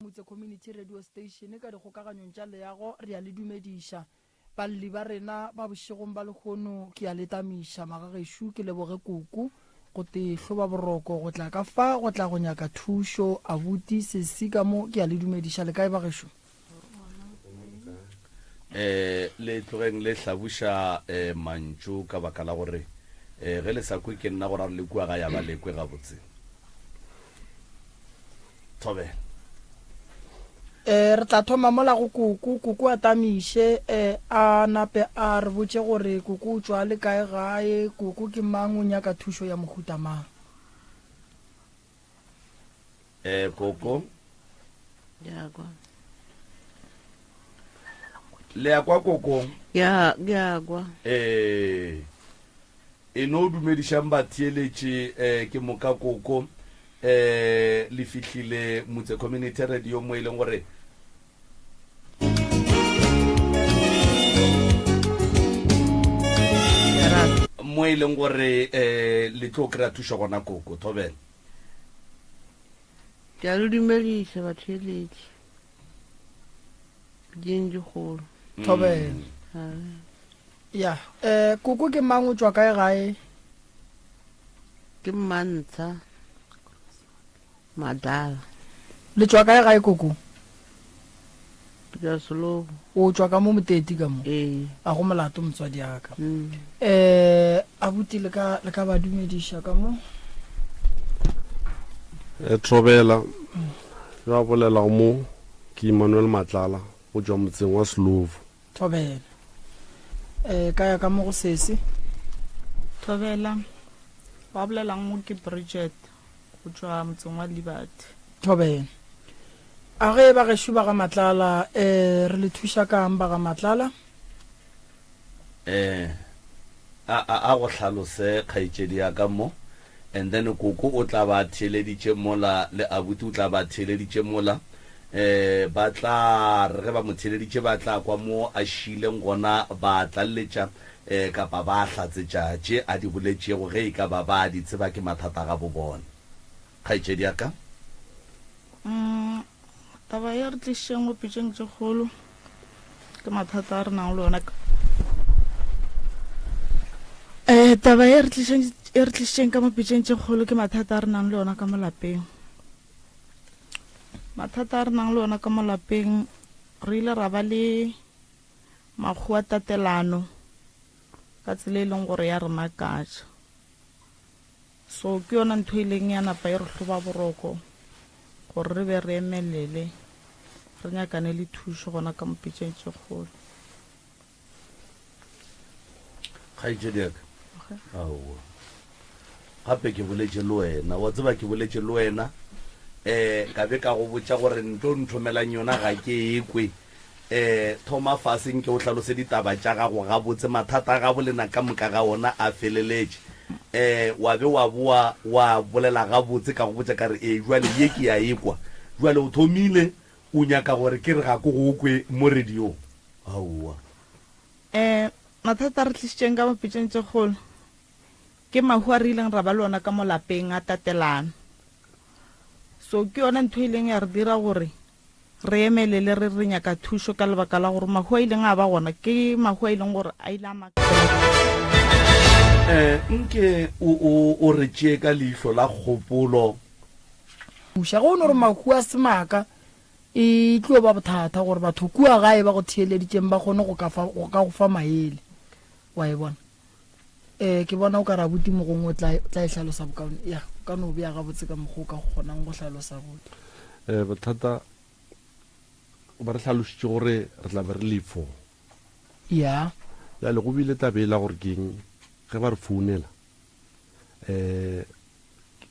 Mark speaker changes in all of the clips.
Speaker 1: motse community radio station ka dikgokaganyong tša leago re a le dumediša balli ba rena ba bošegong ba lekgono ke a letamiša magagešo ke leboge kuku go te hloba boroko go tla ka fa go tla go nyaka thušo abuti sesi ka mo ke a le dumediša le kae bagešo
Speaker 2: le tlogeng le hlabuša mantšu ka baka la gore ge le sa kwe ke nna gore re le kua ga ya ba lekwe gabotse thobe
Speaker 1: re tla thoma mola go kuku a tamiše a nape a re botse gore kuku o tswa le kae gae kuku ke mang o nyaka thušo ya mohuta mang
Speaker 2: koko
Speaker 3: ya kwa
Speaker 2: le ya kwa koko
Speaker 3: ya kwa
Speaker 2: e no dumedišang ba theeletše ke moka koko le fihlile motse community radio mo e leng gore mo e leng gore le tlo kry-a thušo gona koko thobela
Speaker 3: ke a le dumediša batheeletši dingdikgolo
Speaker 1: thobela ya kuku ke mang o tswa kae gae
Speaker 3: ke Mantsha Madala
Speaker 1: le tswa kae gae kuku
Speaker 3: ka Slovo
Speaker 1: o tswa ka mo moteti ka mo a go molato motswadi aka abuti le ka ba dumediša ka mo
Speaker 4: Thobela ya bolela mo ke Emmanuel Matlala go tswa motseng wa Slovo
Speaker 1: thobela ka ya ka mo go sese
Speaker 5: Thobela wa bolelang mo ke Bridget go tswa motseng wa Libati
Speaker 1: thobela a ge ba gešo ba ga Matlala re le thuša kang ba ga Matlala
Speaker 2: a go hlalose kgaetšedi ya ka mo and then koko o tla ba theeleditše mola le abuti o tla ba theeleditše mola ba tla re ba mo theeleditše ba tla kwa mo a šileng gona ba tlalletša kapa ba hlatsetša tše a di boletšego ge e ka ba ba di tseba ke mathata ga bo bona kgaetšedi ya ka
Speaker 5: taba ya re tlišeng go pitšeng tše kgolo ke mathata a re nang le ona taba ya re tlišeng ka mopitšeng tše kgolo ke mathata a re nang le ona ka molapeng mathata a re nang le ona ka molapeng re ile ra ba le makgowa tatelano ka tsela e leng gore ya re makatša so ke yona ntho ileng ya napa e re hloba boroko gore re be re emelele re nyakane le thušo gona ka mopitšeng tše kgolo
Speaker 2: kgaetšedi ya ka aowa gape ke boletše le wena wa tseba ke boletše le wena ka be ka go botša gore ntlo nthomelang yona ga ke ekwe thoma faseng ke o hlalose ditaba tša gago gabotse mathata a ga bolena ka moka ga ona a feleletše wa be wa boa wa bolela gabotse ka go botša ka re jwale ye ke ya ekwa jwale o thomile o nyaka gore ke re ga ko go kwe mo radio aowa
Speaker 5: mathata a re tlišitšeng ka mopitšeng tše kgolo ke mahu a re ileng ra ba le ona ka molapeng a tatelano so ke yona ntho ileng ya re dira gore re emelele re nyaka thušo ka lebaka la gore mahu a ileng a ba gona ke mahu a ileng gore a ile a
Speaker 2: nke o re tšee ka leihlo la kgopolo
Speaker 1: uša go no gore mahu a semaka e tlo ba bothata gore batho kua gae ba go theeleditšeng ba kgone go ka go fa maele wa e bona ke bona o ka ra buti mogongwe o tla e hlalosa bokaone ya ka no bea gabotse ka mokgwa o ka kgonang go hlalosa bote
Speaker 4: bothata ba re hlalošitše gore re tla be re lefo
Speaker 1: ya
Speaker 4: le go bile tabela gore keng ge ba re founela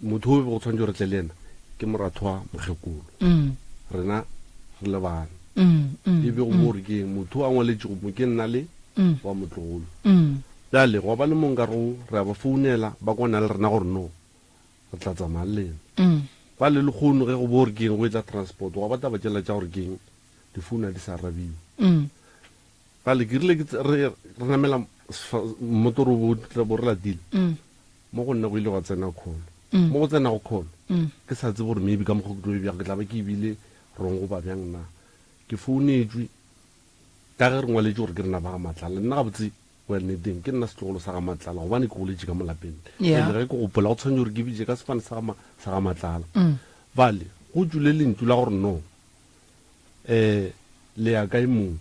Speaker 4: motho o be go tshwanetse re tle le ena ke moratho wa mokgekolo rena re le bana e be go bore keng motho a ngwaletše go mo ke nna le wa motlogolo jale go ba le mong ka go re a ba founela ba kwana le rena gore no re tla tsamaya le ena ba le lekgono ge go bore keng go etla transport go ba taba tšela tša gore keng difouna di sa arabiwe gale ke rile re namela motoro bo re latile mo go nna go ile ga tsena kgono mo go tsena go kgono ke sa tse gore maybe ka mokgwa ke tlo bja ke tla ba ke ebile rong go ba bjang na ke founetswe ka ge re ngwaletše gore ke rena ba ga matlala nna ga botse wa nneteng ke nna setlogolo sa ga matlala gobane ke goletše ka mo lapeng
Speaker 1: Yeah.
Speaker 4: ge ke gopola go tshwanetse gore ke bitse ka sefane sa ga matlala vale go tswile lentšu la gore no le ya kae mong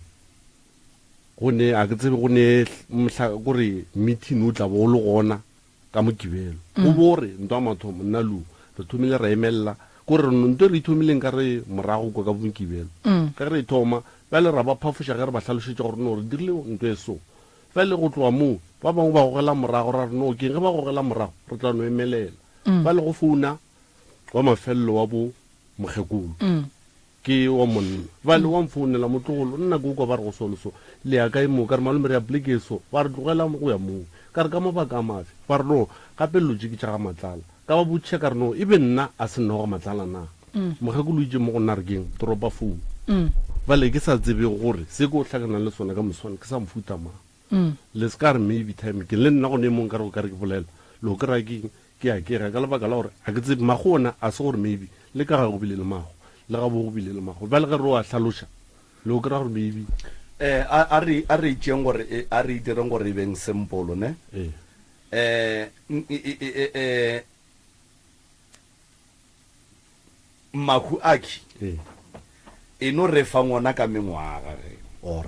Speaker 4: gone a ke tsebe gone kore meeting o tla bo o le gona ka mokibelo go bore ntwa mathomo nna lu re thomile ra emelela kore nto re ithomileng ka re morago kwa ka mokibelo ka re thoma bale ra ba phafoša ge re ba hlalošetse gore no re dirile ntho e so fele go tloa moo ba bangwe ba gogela morago ra re no ke ge ba gogela morago re tla no emelela ba le go founa wa mafelelo wa bo mokgekolo ke wa monna ba le wa mfounela motlogolo nna ke kwa ba re go soloso le ya kae moo ka re malome re ya plekeso ba re tlogela go ya moo ka re ka mabaka a mafe ba re no gape lotse ke tša ga matlala ka ba botšhe ka re no e be nna a se nna go ga matlala na mokgekolo itse mo go nna re keng toropa founu bale ke sa tsebe gore se ke o tlhakanang le sone ka moswane ke sa mofuta mang le se ka re maybe time ke le nna go ne mong ka re go ka re ke bolela le go kry-a ke a kega ka lebaka la gore a ke tsebe magona a se gore maybe le ka ga go bile le mago le ga bo go bile le mago ba le ge re o a tlhaloša le go kry-a gore maybe
Speaker 2: a re itšeng gore a re itireng gore e beng sempolo ne mahu aki e no re fa ngwana ka mengwaga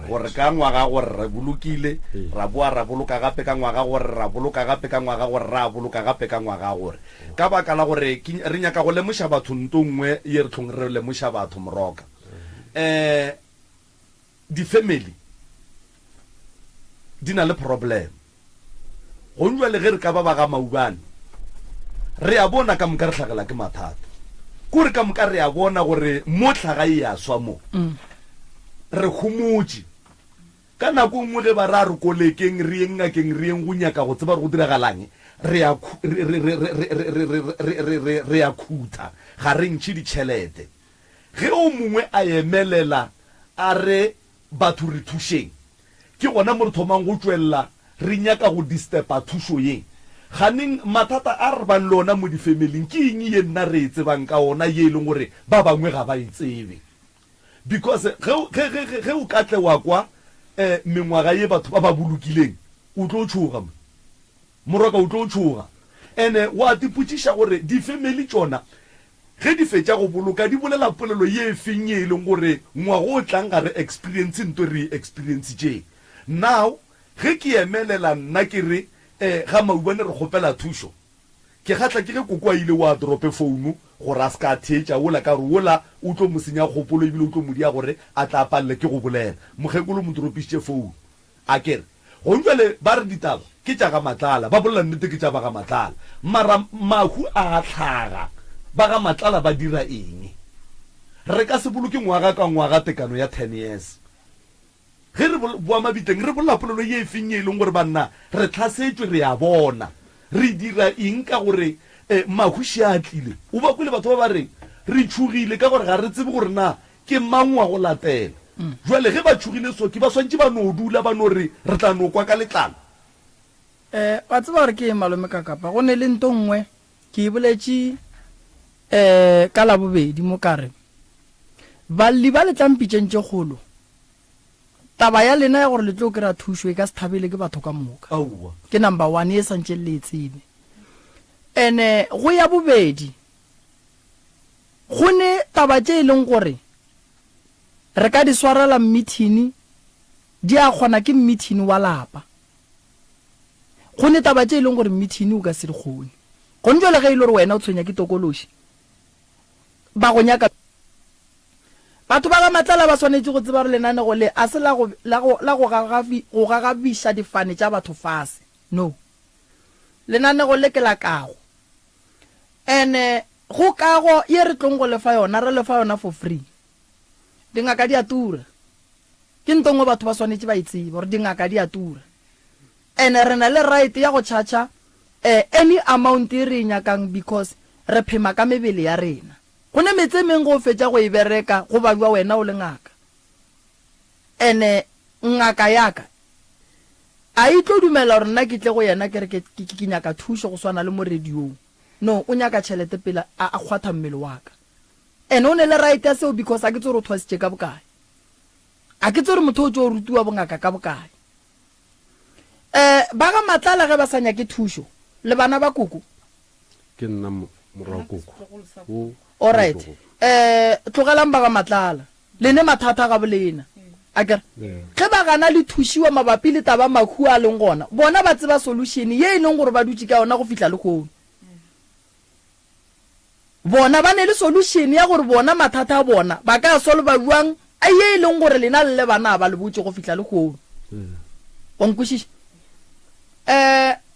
Speaker 2: gore ka ngwaga gore re bolokile ra boa ra boloka gape ka ngwaga gore ra boloka gape ka ngwaga gore ra boloka gape ka ngwaga gore ka baka la gore re nyaka go lemoša batho nto nngwe ye re tlhong re lemoša batho moroka di-family di na le problem go njwa le ge re ka ba ga maubane re a bona ka moka re tlhagela ke mathata kore ka moka re a bona gore mo tlhaga e ya swa mo re khumotse ka nako nngwe ge ba ra re kolekeng re eng ngakeng re eng go nyaka go tseba re go diragalang re a khutha ga re ntšhe ditšhelete ge o mongwe a emelela a re batho re thušeng ke gona mo re thomang go tswelela re nyaka go disturba thušo yeng ganeng mathata a re bang le ona mo difamiling ke eng ye nna re e tsebang ka ona ye e leng gore ba bangwe ga ba e tsebe because ge o ka tlewa kwa mengwaga ye batho ba ba bolokileng o tlo tshoga moroka o tlo tshoga ene wa dipotšiša gore di-family tsona ge di fetša go boloka di bolela polelo ye feng ye e leng gore ngwago o tlang ga re experience nto re experience tšeng now ge ke emelela nna ke re ga maubane re kgopela thušo ke kgatla ke ge koko a ile wa drope founu gore a se ka thetša ola ka gore ola o tlo mo senya kgopolo ebile o tlo modia gore a tla palele ke go bolela mokgekolo mo dropišitše founu a kere go jale ba re ditaba ke tša ga matlala ba bolela nnete ke tša ba ga matlala mara mahu a tlhaga ba ga matlala ba dira eng re ka se boloke ngwaga ka ngwaga tekano ya 10 years ge re boa mabiteng re bolela polelo ye e feng ye e leng gore banna re tlhasetswe re a bona re dira eng ka gore mahuši a tlile o ba kwele batho ba ba reng re tshogile ka gore ga re tsebe gore na ke mang wa go latela jwale ge ba tshogile so ke ba swantse ba no dula ba no re tla no kwa ka letlalo
Speaker 1: wa tseba gore ke malome ka kapa go ne le nto nngwe ke e boletše ka labobedi mo kare balli ba letlampitšentše kgolo taba ya lena ya gore le tlo kry-a thušo e ka se thabele ke batho ka moka ke number 1 e santše le e tsebe ene go ya bobedi go ne taba tše e leng gore re ka di swarela mmithini di a kgona ke mmithini wa lapa go ne taba tše e leng gore mmithini o ka se di kgone go ntse le ge e le gore wena o tshwenya ke tokološi ba go nyaka batho ba ga matlala ba swanetse go tseba re lenanego le a se la go gagabiša difane tša batho fase no lenanego le ke la kago ene go kago ye re tlong go lefa yona re lefa yona for free dingaka di a tura ke ntongwe batho ba swanetse ba itseba gore dingaka di a tura ene re na le right ya go charge any amount e re nyakang because re phema ka mebele ya rena go ne metse meng go fetša go e bereka go ba bua wena o le ngaka ene ngaka yaka a itlo dumela gore nna ke tle go yena ke re ke nyaka thušo go swana le mo radiong no o nyaka tšhelete pele a kgwatha mmele wa ka ene o ne le right ya seo because a ke tse gore o thwasitše ka bokae a ke tse gore motho o tse o rutiwa bongaka ka bokae ba ga matlala ge ba sa nyake thušo le bana ba koko
Speaker 4: ke nna morwa koko
Speaker 1: alright tlogelang ba ga matlala le ne mathata ga bolena a kere ge ba gana le thušiwa mabapi le taba makhu a leng gona bona ba tseba solution ye e leng gore ba dutse ka yona go fitlha le kgono bona ba ne le solution ya gore bona mathata a bona ba ka solva jwang a ye e leng gore lena le bana ba le botse go fitlha le kgono wa nkwešiša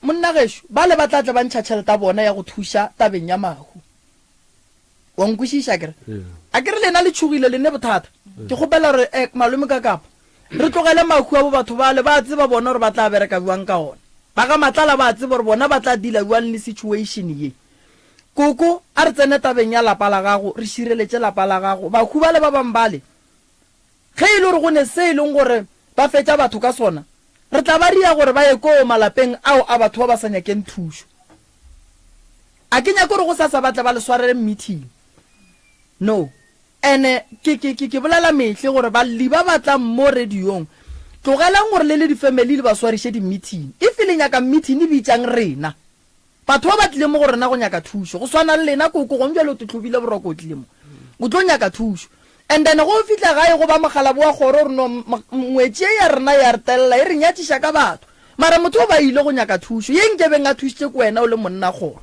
Speaker 1: monna gesho ba le ba tlatla ba ntšha tšhelete bona ya go thuša tabeng ya mahu wa nkwešiša kere a kere lena le tšhogile le ne bothata ke kgopela gore malome ka kapa re tlogele mahu a bo batho bale ba tseba bona gore ba tla bereka buang ka ona ba ga matlala ba tseba gore bona ba tla dila buang le situation ye koko a re tsene tabeng ya lapa la gago re šireletše lapa la gago bahu bale ba bang bale ge e le gore go ne se e leng gore ba fetša batho ka sona re tla ba ria gore ba ye ko malapeng ao a batho ba ba sa nyakeng thušo a ke nyake gore go sa batla ba le swarele meeting no ene ke bolela mehle gore balli ba batlang mo radiong tlogelang gore le di-family le ba swariše di-meeting e fele nyaka meeting e bitsang rena batho ba batlile mo go rena go nyaka thušo go swana le lena koko gomja le o tetlhobile boroko o tlile mo o tlo nyaka thušo and then go fitlha gae go ba mogala boa gore re no ngwetse ya rena ya re telela e re nyatiša ka batho mara motho o ba ile go nyaka thušo ye nkebeng a thušitše ko wena o le monna gore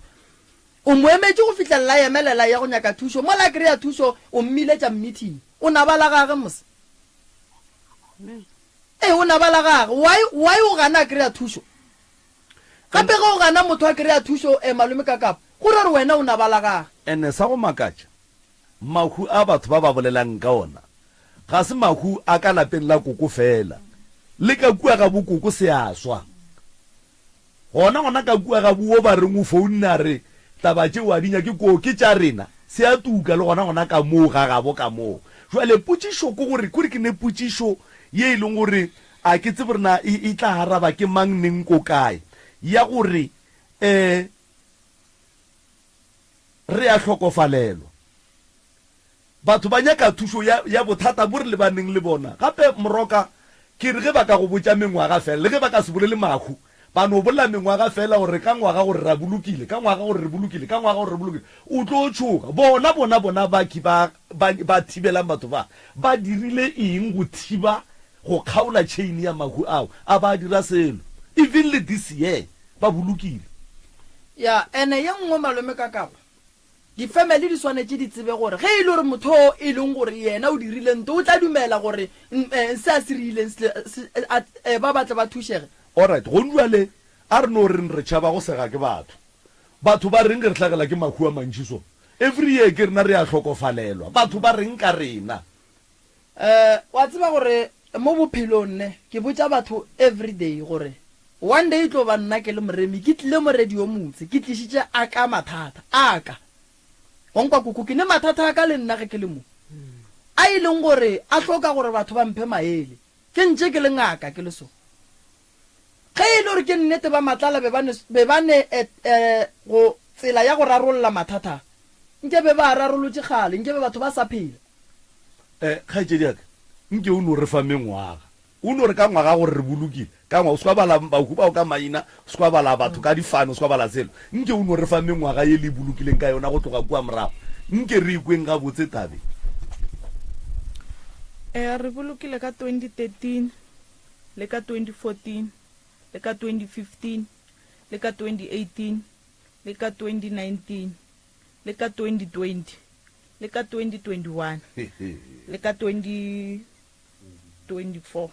Speaker 1: o moemetse go fitlhelela emelela ya go nyaka thušo mo la kry-a thušo o mmiletša meeting o nabala gage mose o nabala gage why o gana a kry-a thušo gape ge o gana motho a kry-a thušo malome ka kapa gore re wena o nabala gage
Speaker 2: ene sa go makatša mahu a batho ba ba bolelang ka ona ga se mahu a ka lapeng la koko fela le ka kua ga bokoko se a swa gona ka kua ga buo ba reng o founna re taba tšeo a dinya ke koo ke tša rena se a tuka le gona ka moo ga gabo ka moo jale potšišo ko gore kore ke ne potšišo ye e leng gore a ke tsebe rena e tla haraba ke mang neng ko kae ya gore re a hlokofalelwa batho ba nyaka thušo ya bothata bo re lebaneng le bona gape moroka ke re ge ba ka go botša mengwaga fela le ge ba ka se bolele mahu ba no bolla mengwaga fela gore ka ngwaga gore ra bolokile ka ngwaga gore re bolokile ka ngwaga gore re bolokile o tlo tshoga bona baki ba thibelang batho ba dirile eng go thiba go kgaola chain ya mahu ao a ba dira selo even le this year ba bolokile
Speaker 1: ya ene ye nngwe malome ka kapa di-family di swanetse di tsebe gore ge e le gore motho e leng gore yena o dirile nto o tla dumela gore se a se rileng ba batla ba thušege
Speaker 2: alright go nduale a re no reng re tšhaba go sega ke batho ba reng ke re tlhagela ke mahu a mantši so every year ke rena re a hlokofalelwa batho ba reng ka rena
Speaker 1: wa tseba gore mo bophelong ne ke botša batho every day gore one day e tlo ba nna ke le moremi ke tlile mo radio motse ke tlišitše a ka mathata a ka gonkwa koko ke ne mathata a ka le nna ge ke le mo a e leng gore a hloka gore batho ba mphe maele ke ntše ke le ngaka ke le so ge e le gore ke nnete ba matlala be bane go tsela ya go rarolola mathata nke be ba rarolotše kgale nke be batho ba sa phela
Speaker 2: kgaetsediaka nke o no re fa mengwaga o no re ka ngwaga gore re bolokile ka ngwaga o sekwa bala bahu bao ka maina o sekwa bala batho ka difane o sekwa bala selo nke o no re fa mengwaga ye le bolokileng ka yona go tloga kua morago nke re ikweng ga botse tabe
Speaker 5: re bolokile ka 2013 le ka 2014 le ka 2015 le ka 2018 le ka 2019 le ka 2020 le ka 2021 le ka 2024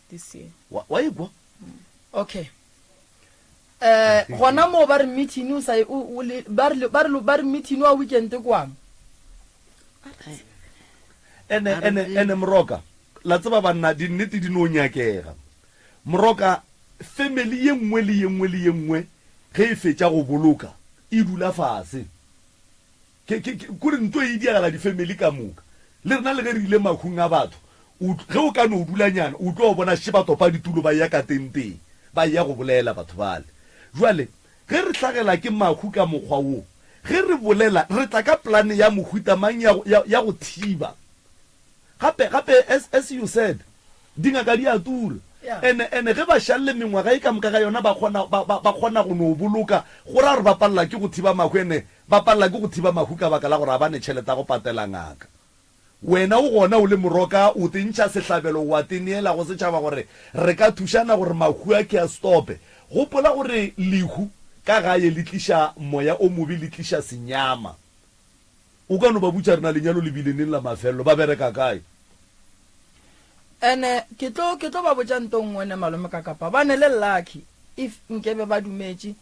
Speaker 5: this year
Speaker 2: wa ikwa
Speaker 1: okay gona mo ba re meeting o sa ba re meeting wa weekend kwang
Speaker 2: ene moroka la tseba banna di nnete di no nyakega moroka family ye nngwe le ye nngwe ge e fetša go boloka e dula fase kore nto e diagala di-family ka moka le rena le ge re ile makhung a batho ge o ka no o dulanyana o tlo bona she batopa ditulo ba ya ka tenteng ba ya go bolela batho bale jwale ge re tlhagela ke makhu ka mokgwa wo ge re bolela re tla ka plane ya mohutamang ya go thiba gape as you said dingaka di a tura ene ge ba shalle mengwaga e ka moka ga yona ba kgona go no boloka gore a re ba palela ke go thiba mahu ene ba palela ke go thiba mahu ka baka la gore a bane tšhelete go patela ngaka wena o gona o le moroka o tentšha sehlabelo wa teneela go setšhaba gore re ka thušana gore mahu a ke a stope gopola gore lehu ka gae le tliša moya o mobe le tliša senyama o ka no ba butša rena lenyalo lebileneng la mafelelo ba bereka kae
Speaker 1: ene ke tlo ba botša ntong wene malome ka kapa ba ne le lucky if nkebe ba dumetše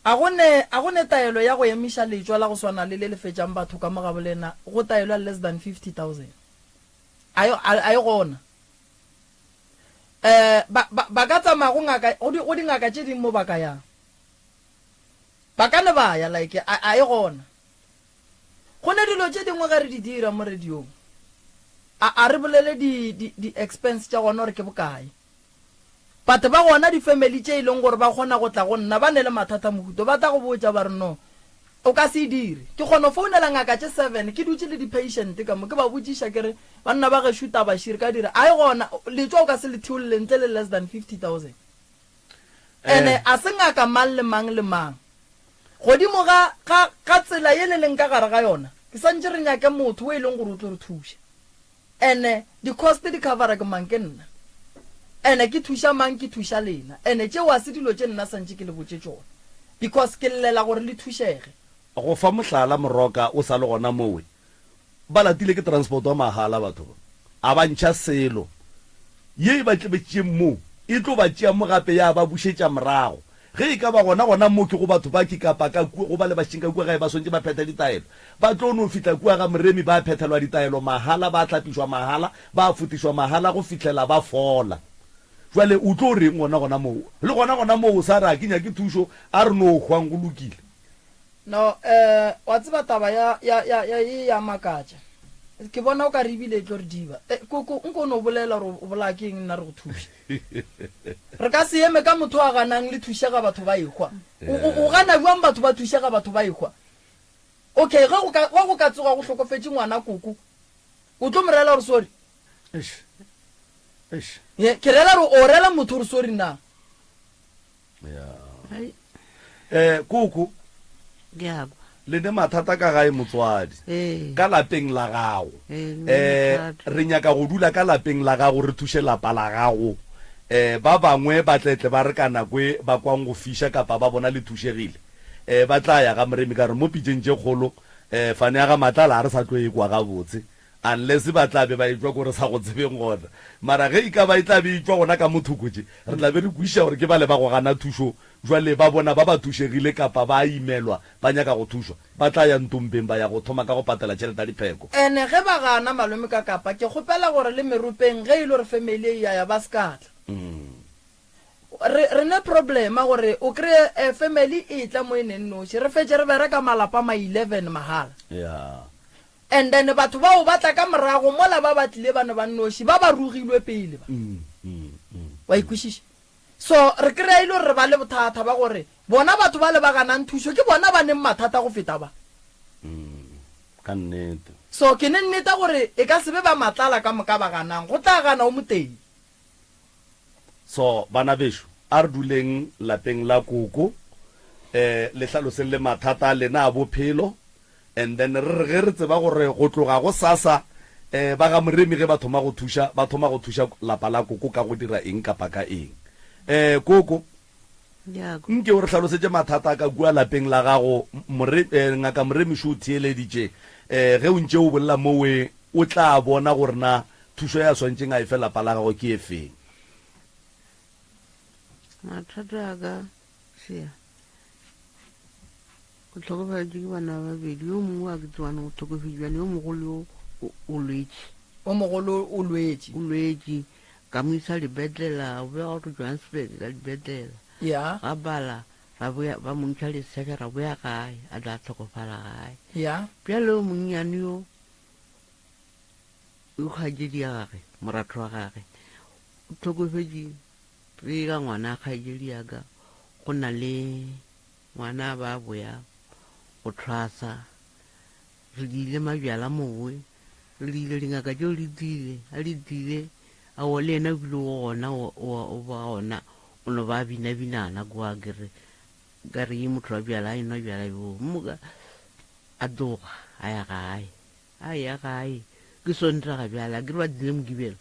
Speaker 1: a gone taelo ya go emiša letšwa la go swana le le fetšang batho ka mogabo lena go taelwa less than 50,000 a e gona ba ka tsamaya go dingaka tše ding mo ba ka yang ba ka ne baya like a e gona go ne dilo tše dingwe ge re di dira mo radiong a re bolele di-expense tša gona gore ke bokae batho ba gona di-family tše e leng gore ba kgona go tla go nna ba ne le mathata mohuto ba tla go botša ba re no o ka se dire ke kgona go founela ngaka tše 7 ke dutse le di-patient ka mo ke ba botšiša ke re banna ba ge šuta baširi ka dire a e gona letšwa o ka se le theolole ntle le less than 50,000 ene a se ngaka mang le mang le mang godimo ga tsela ye le leng ka gare ga yona ke santse re nyake motho o e leng gore o tlo re thuša ene di-cost di covera ke mang ke nna ene ke thuša mang ke thuša lena ene tšeo a se dilo tše nna santse ke le botse tšone because ke llela gore le thušege
Speaker 2: go fa mohlala moroka o sa le gona mowe ba latile ke transport wa mahala batho a ba ntšha selo ye e ba tlebetšeng mo e tlo ba tšea mo gape ya ba bušetša morago ge e ka ba gona mo ke go batho ba ke kapa ka go ba le bašinka kua gae ba swantse ba pheta ditaelo ba tlo no fitla kua ga moremi ba phethelwa ditaelo mahala ba tlapišwa mahala ba futišwa mahala go fitlela ba fola jwale o tlo reng gona moo le gona moo o sa re a kenya ke thušo a re no hwang go lokile
Speaker 1: no wa tseba taba ya makatša ke bona o ka re ebile e tlo re diba koko nko no bolela gore o bola ke eng nna re go thuša re ka se eme ka motho a ganang le thušega batho ba ekgwa o gana buang batho ba thušega batho ba ekgwa okay ge go ka tsoga go tlhokofetse ngwana koko o tlo mo rela gore sorry ke rela gore o rela motho gore sorry na
Speaker 2: koko le ne mathata ka gae motswadi ka lapeng la gago re nyaka go dula ka lapeng la gago re thuše lapa la gago ba bangwe ba tletle ba re ka nakwe ba kwang go fiša kapa ba bona le thušegile ba tla ya ga moremi ka re mo pitšeng tše kgolo fane ya ga matlala a re sa tlo e kwa gabotse unless ba tlabe ba etswa gore sa go tsebeng gona mara ge e ka ba e tlabe etswa gona ka mothokotse re tlabe re kwiša gore ke ba le ba go gana thušo jwale ba bona ba ba thušegile kapa ba imelwa ba nyaka go thušwa ba tla ya ntompeng ba ya go thoma ka go patela tšhelete ya dipheko
Speaker 1: ene ge ba gana malome ka kapa ke kgopela gore le meropeng ge e le gore family ya ba sekatla re ne problema gore o kry-e family e tla mo e neng noši re fetse re bereka malapa ma 11 mahala and then batho bao ba tla ka morago mola ba batlile bana ba noši ba ba rugilwe pele ba wa ikwešiša so re kry-a ile gore re ba le bothata ba gore bona batho ba le ba ganang thušo ke bona ba neng mathata go feta ba
Speaker 2: ka nnete
Speaker 1: so ke ne nneta gore e ka sebe ba matlala ka moka ba ganang go tla gana o moteng
Speaker 2: so bana bešo a re duleng lapeng la koko le hlaloseng le mathata lena a bophelo and then ge re tseba gore go tloga go sasa ba ga moremi ge ba thoma go thuša lapa la koko ka go dira eng kapa ka eng koko nke o re hlalosetse mathata ka kua lapeng la gago ngaka moremišo o theeleditše ge o ntše o bolela mowe o tla bona gore na thušo ya swantšeng a e fe lapa la gago ke e feng
Speaker 3: mathata a ka sea go tlhokofetše ke bana ba babedi yo mongwe a ke tsebane go tlhokofetšane yo mogolo o lwetše ka mo isa lebetlela o bea go johannesburg ka lebetlela ga bala ba mo ntšha leseke ra boya gae a tla tlhokofala gae bjale yo monnyane yo o kgaetsedi ya gage moratho wa gage o tlhokofetše re ka ngwana a kgaetsedi yaka go na le ngwana ba boya go trasa re dile mabjala mowe re dile dingaka tšeo le dile a le dile a o le ena bile gona o ba gona o no ba binabinana kwa ka re motho wa bjala a enwa bjala bo moka a doga a ya gae ke sondraga bjala ke re ba dile mokibelo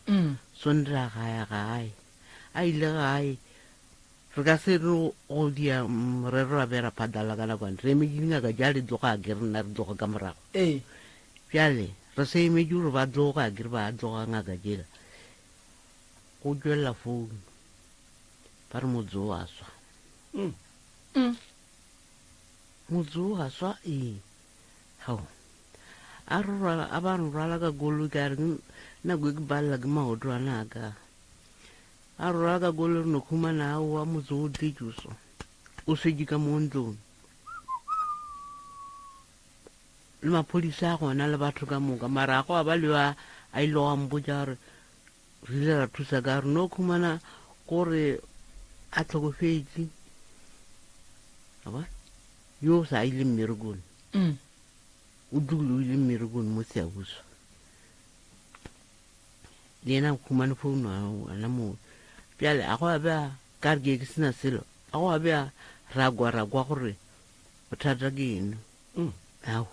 Speaker 3: sondraga a ya gae a ile gae re ka se re go dia morero ra bera phatala ka nakwane re emedi dingaka ja le tloga ke re nna re tloga ka morago bjale re se emedi gore ba tloga ke re ba tloga ngaka jela go tswelela founu ba re motse o a swa motse o a swa hao a ba rwala ka kolo ka re nako e ke balela ke maoto ana ka a rwala ka kolo re no khumana a wa motse o tletšoso o swetse ka mo ntlong le maphodisa a gona le batho ka moka mara a go a ba le a ile wa mpotsa gore re ile ra thusa ka re no khumana gore a tlhokofetse aba yo sa ile mmerekong o dule o ile mmerekong mo Seabuso le ena khumane founu ana mo bjale a go a ba ka re ke sena selo a go a ba ra kwa gore bothata ke eno ao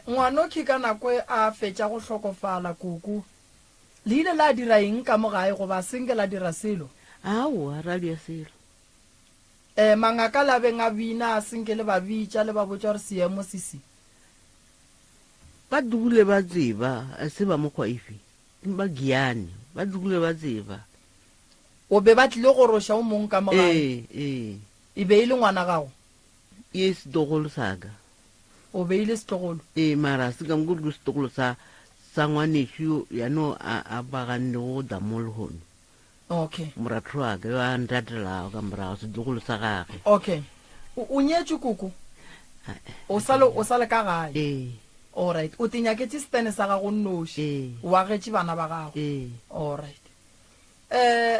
Speaker 1: ngwana ke ka nako a fetša go hlokofala kuku le ile la dira eng ka mo gae go ba senge la dira selo
Speaker 3: ao a ra dia selo
Speaker 1: mangaka la beng a bina a senge le ba bitša le ba botša gore seemo sisi
Speaker 3: ba dule ba tseba a se ba mokgwa ife ba giane ba dule ba tseba
Speaker 1: o be ba tlile go roša o mong ka mo gae e be ile ngwana gago
Speaker 3: yes dogolo saka
Speaker 1: o be ile setlogolo
Speaker 3: mara se ka mokolo setogolo sa ngwanešo yano a baganne go damole gono
Speaker 1: okay
Speaker 3: moratho wa ka yo a ntatelago ka morago setlogolo sa gage
Speaker 1: okay o nyetše kuku o sale ka gae alright o tenyaketse stene sa gago nnoši o agetše bana ba gago alright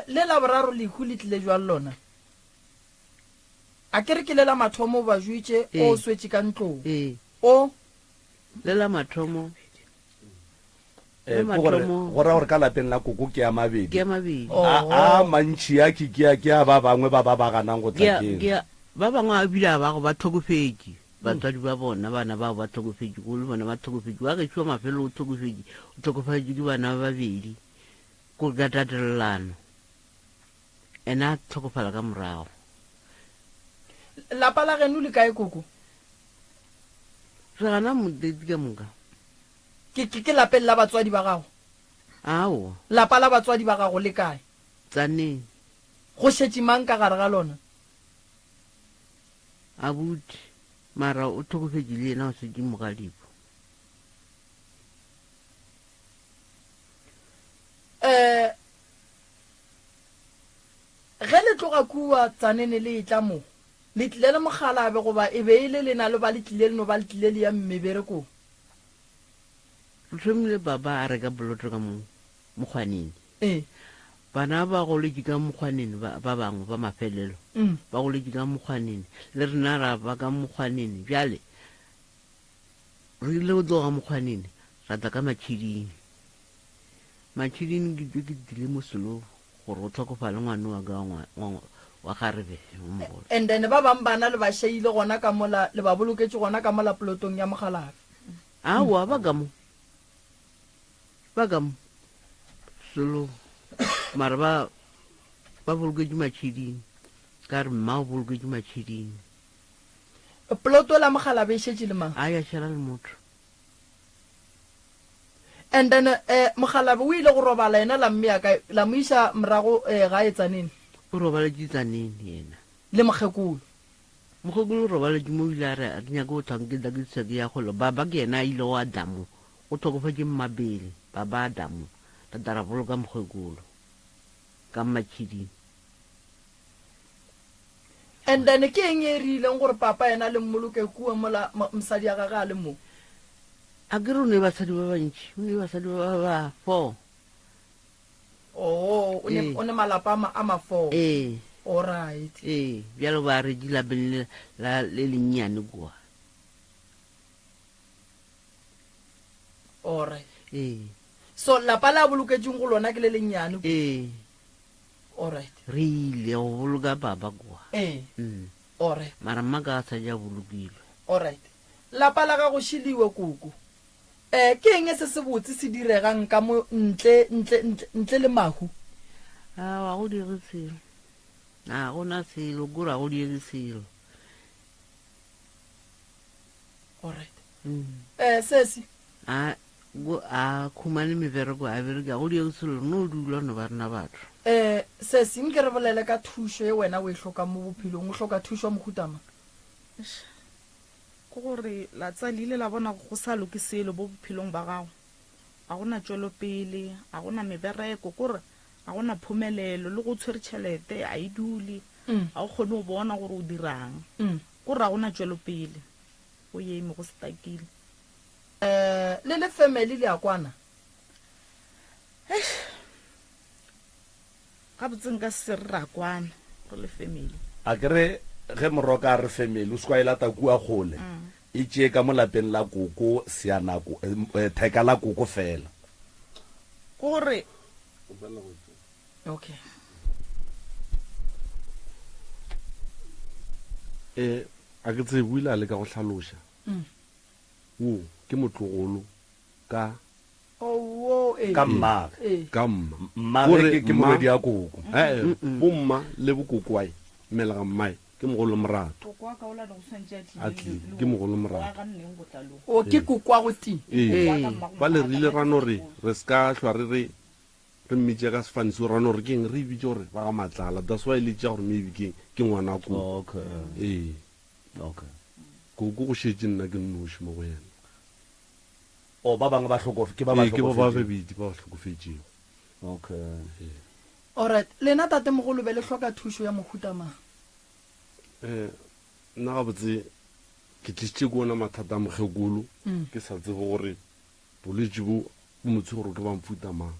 Speaker 1: le la boraro lehu le tlile jwa lona a kere ke le la mathomo ba juitše o swetše ka ntlong o
Speaker 3: le la mathomo
Speaker 2: go ra gore ka lapeng la koko ke a mabedi
Speaker 3: a
Speaker 2: mantši a ke a ba bangwe ba ba ganang go tlakeng
Speaker 3: ba bangwe a bile a bago ba tlhokofetse batswadi ba bona bana bao ba tlhokofetse go le bona ba tlhokofetse wa getšiwa mafelo o tlhokofetse ke bana ba babedi ko ka tatelelano ena a tlhokofala ka morago
Speaker 1: lapa la geno le kae koko
Speaker 3: re gana modedi ka moka
Speaker 1: ke lapeng la batswadi ba gago
Speaker 3: ao
Speaker 1: lapa la batswadi ba gago le kae
Speaker 3: tsaneng
Speaker 1: go šetše mang ka gare ga lona
Speaker 3: abuti mara o tlhokofetse le ena o setse mogadipo
Speaker 1: ge le tloga kua tsanene le etla mo le tlile le mogalabe goba e be ile lena le ba le tlile le no ba le tlile le ya mmeberekong
Speaker 3: re thomile baba a reka boloto ka mokgwaneng bana ba goletse ka mokgwaneng ba bangwe ba mafelelo ba goletse ka mokgwaneng le rena ra ba ka mokgwaneng bjale re ile go tloga mokgwaneng ra tla ka matšhiding ke dile mosolo gore o tlhokofale ngwane wa ka wa garebe
Speaker 1: and then ba bang bana le ba sheile gona ka mola le ba boloketse gona ka mola polotong ya mogalafe
Speaker 3: aowa ba ka mo solo mara ba boloketse matšhiding ka re mma o boloketse matšhiding
Speaker 1: poloto la mogalabe e šetše le mang
Speaker 3: a ya šhala le motho
Speaker 1: and then mogalabe o ile go robala ena la mme ya kae la mo isa morago ga e tsanene
Speaker 3: o robaletše tsaneng yena
Speaker 1: le mokgekolo
Speaker 3: o robaletše mo ile a re a nyaka go tlanketla ke tseke ya kgolo baba ke yena a ile go adamo o tlhokofetse mmabele baba adamo tatara boloka mokgekolo ka matšhiding
Speaker 1: and then ke eng e rileng gore papa yena le mmoloke kua mola mosadi ya gage a le mo
Speaker 3: a ke re o ne basadi ba bantši o ne basadi ba 4
Speaker 1: o ne malapa a ma 4 alright
Speaker 3: bjalo ba re di labeng le lennyane kwa
Speaker 1: alright so lapa la boloketseng go lona ke le lennyane alright
Speaker 3: re ile go boloka baba kwa
Speaker 1: alright
Speaker 3: mara mma ka sa ja bolokile
Speaker 1: alright lapa la ga go shiliwe koko ke eng se se botse se diregang ka mo ntle le mahu
Speaker 3: wa go dire selo na gona selo gora go dire selo
Speaker 1: alright sesi
Speaker 3: a khumane mebereko a bereka go dire selo no dula no ba rena batho
Speaker 1: sesi nke re bolele ka thuso e wena o e hloka mo bophelong o hloka thuso mo khutama
Speaker 5: go gore la tsalile la bona go sa lokiselo bo bophelong ba gago a gona tšwelo pele a gona mebereko gore a gona phumelelo le go tshwere tšhelete a e dule a o kgone go bona gore o dirang gore a gona tšwelo pele o eme go setakile
Speaker 1: le family le a kwana
Speaker 5: ga botseng ka se re ra kwana go le family
Speaker 2: a kere ge moroka a re family o sekwa e lata kua kgole e tšee ka mo lapeng la koko seanako theka la koko fela
Speaker 5: gore
Speaker 1: okay
Speaker 4: a ke tse buila le ka go hlaloša wo ke motlogolo ka
Speaker 2: ka mma
Speaker 4: gore
Speaker 2: ke moredi ya koko
Speaker 4: bomma le bokokwae melega mmae ke mogolo morato ke mogolo morato
Speaker 1: o ke kokwa go ti
Speaker 4: ba le rile rano re ska hlwa re mmitše ka sefanisi rano re keng re ibitše gore ba ga matlala that's why le tša gore maybe ke ngwana ko koko go šetse nna ke nnoši mo go yena
Speaker 2: ba bangwe ba
Speaker 4: ke ba babedi ba hlokofetšego
Speaker 2: okay
Speaker 1: alright lena tate mogolo be le hloka thuso ya mohutamang
Speaker 4: nna ga botse ke tlisitše ke ona mathata a mokgekolo ke sa tsebe gore bolwetse bo motse gore ke ba mfutamang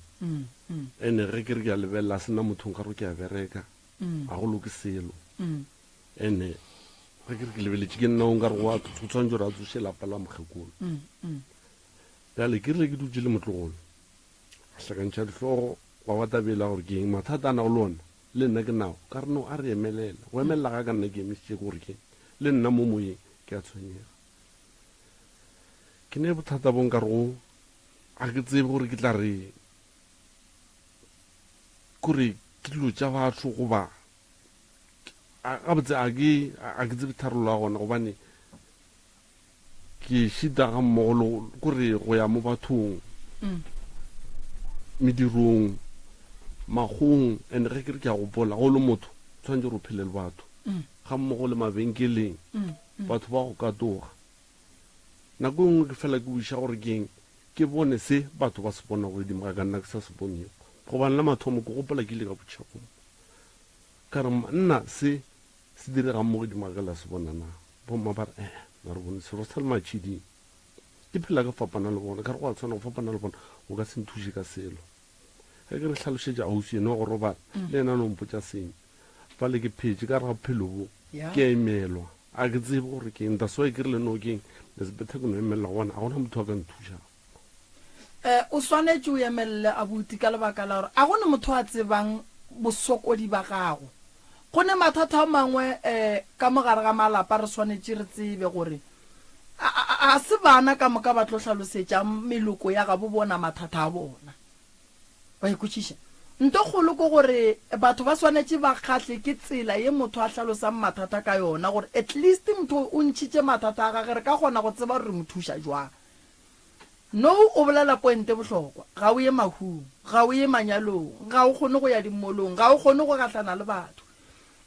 Speaker 4: ene ge ke re ke a lebelela sena mothong ka gore ke a bereka a go loke selo ene ge ke re ke lebeletše ke nna onka re go tshwanetse gore a tsoše lapa la mokgekolo bjale ke rile ke dutse le motlogolo a hlakantšha dihlogo wa batabela gore ke eng mathata a na go le ona le nna ke nao ka re no a re emelela go emelela ga ka nna ke emisitše gore ke le nna mo moyeng ke a tshwenyega ke ne bothata bo nka rego a ke tsebe gore ke tla re kore ke dilo tša batho goba gabotse a ke tsebe tharolo ya gona gobane ke šita ga mmogolo kore go ya mo bathong medirong magong and ge ke re ke a gopola go le motho tshwanetse re o phele le batho ga mmogo le mabenkeleng batho ba go katoga nako nngwe ke fela ke buša gore keng ke bone se batho ba se bona go edimo ga ka nna ke sa se bonego gobane la mathomo ke gopola ke ile ka botšhakong ka re nna se diregang mo godimo ga ka la se bona na bomma ba re na re bone sero sa le matšhiding ke phela ka fapana le bona ka re go a tshwana go fapana le bona o ka se nthuše ka selo ge ke re tlhalošetša ausi ene wa go robala le ena no mpotša seng fa le ke phetse ka re ga bophelo bo ke a emelwa a ke tsebe gore keng that's why ke re le no keng lesebethe ke no emelela gona a gona motho a ka nthuša
Speaker 1: o swanetse o emelele abuti ka lebaka la gore a gone motho a tsebang bosokodi ba gago go ne mathata a mangwe ka mogare ga malapa re swanetse re tsebe gore a se bana ka moka ba tlo hlalosetša meloko ya ga bo bona mathata a bona ba ikutšiša nto kgolo ko gore batho ba swanetse ba kgahle ke tsela ye motho a hlalosang mathata ka yona gore at least motho o ntšhitše mathata a gage re ka kgona go tseba gore re mothuša jwang no o bolela poente bohlokwa ga o ye mahung ga o ye manyalong ga o kgone go ya dimolong ga o kgone go gahlana le batho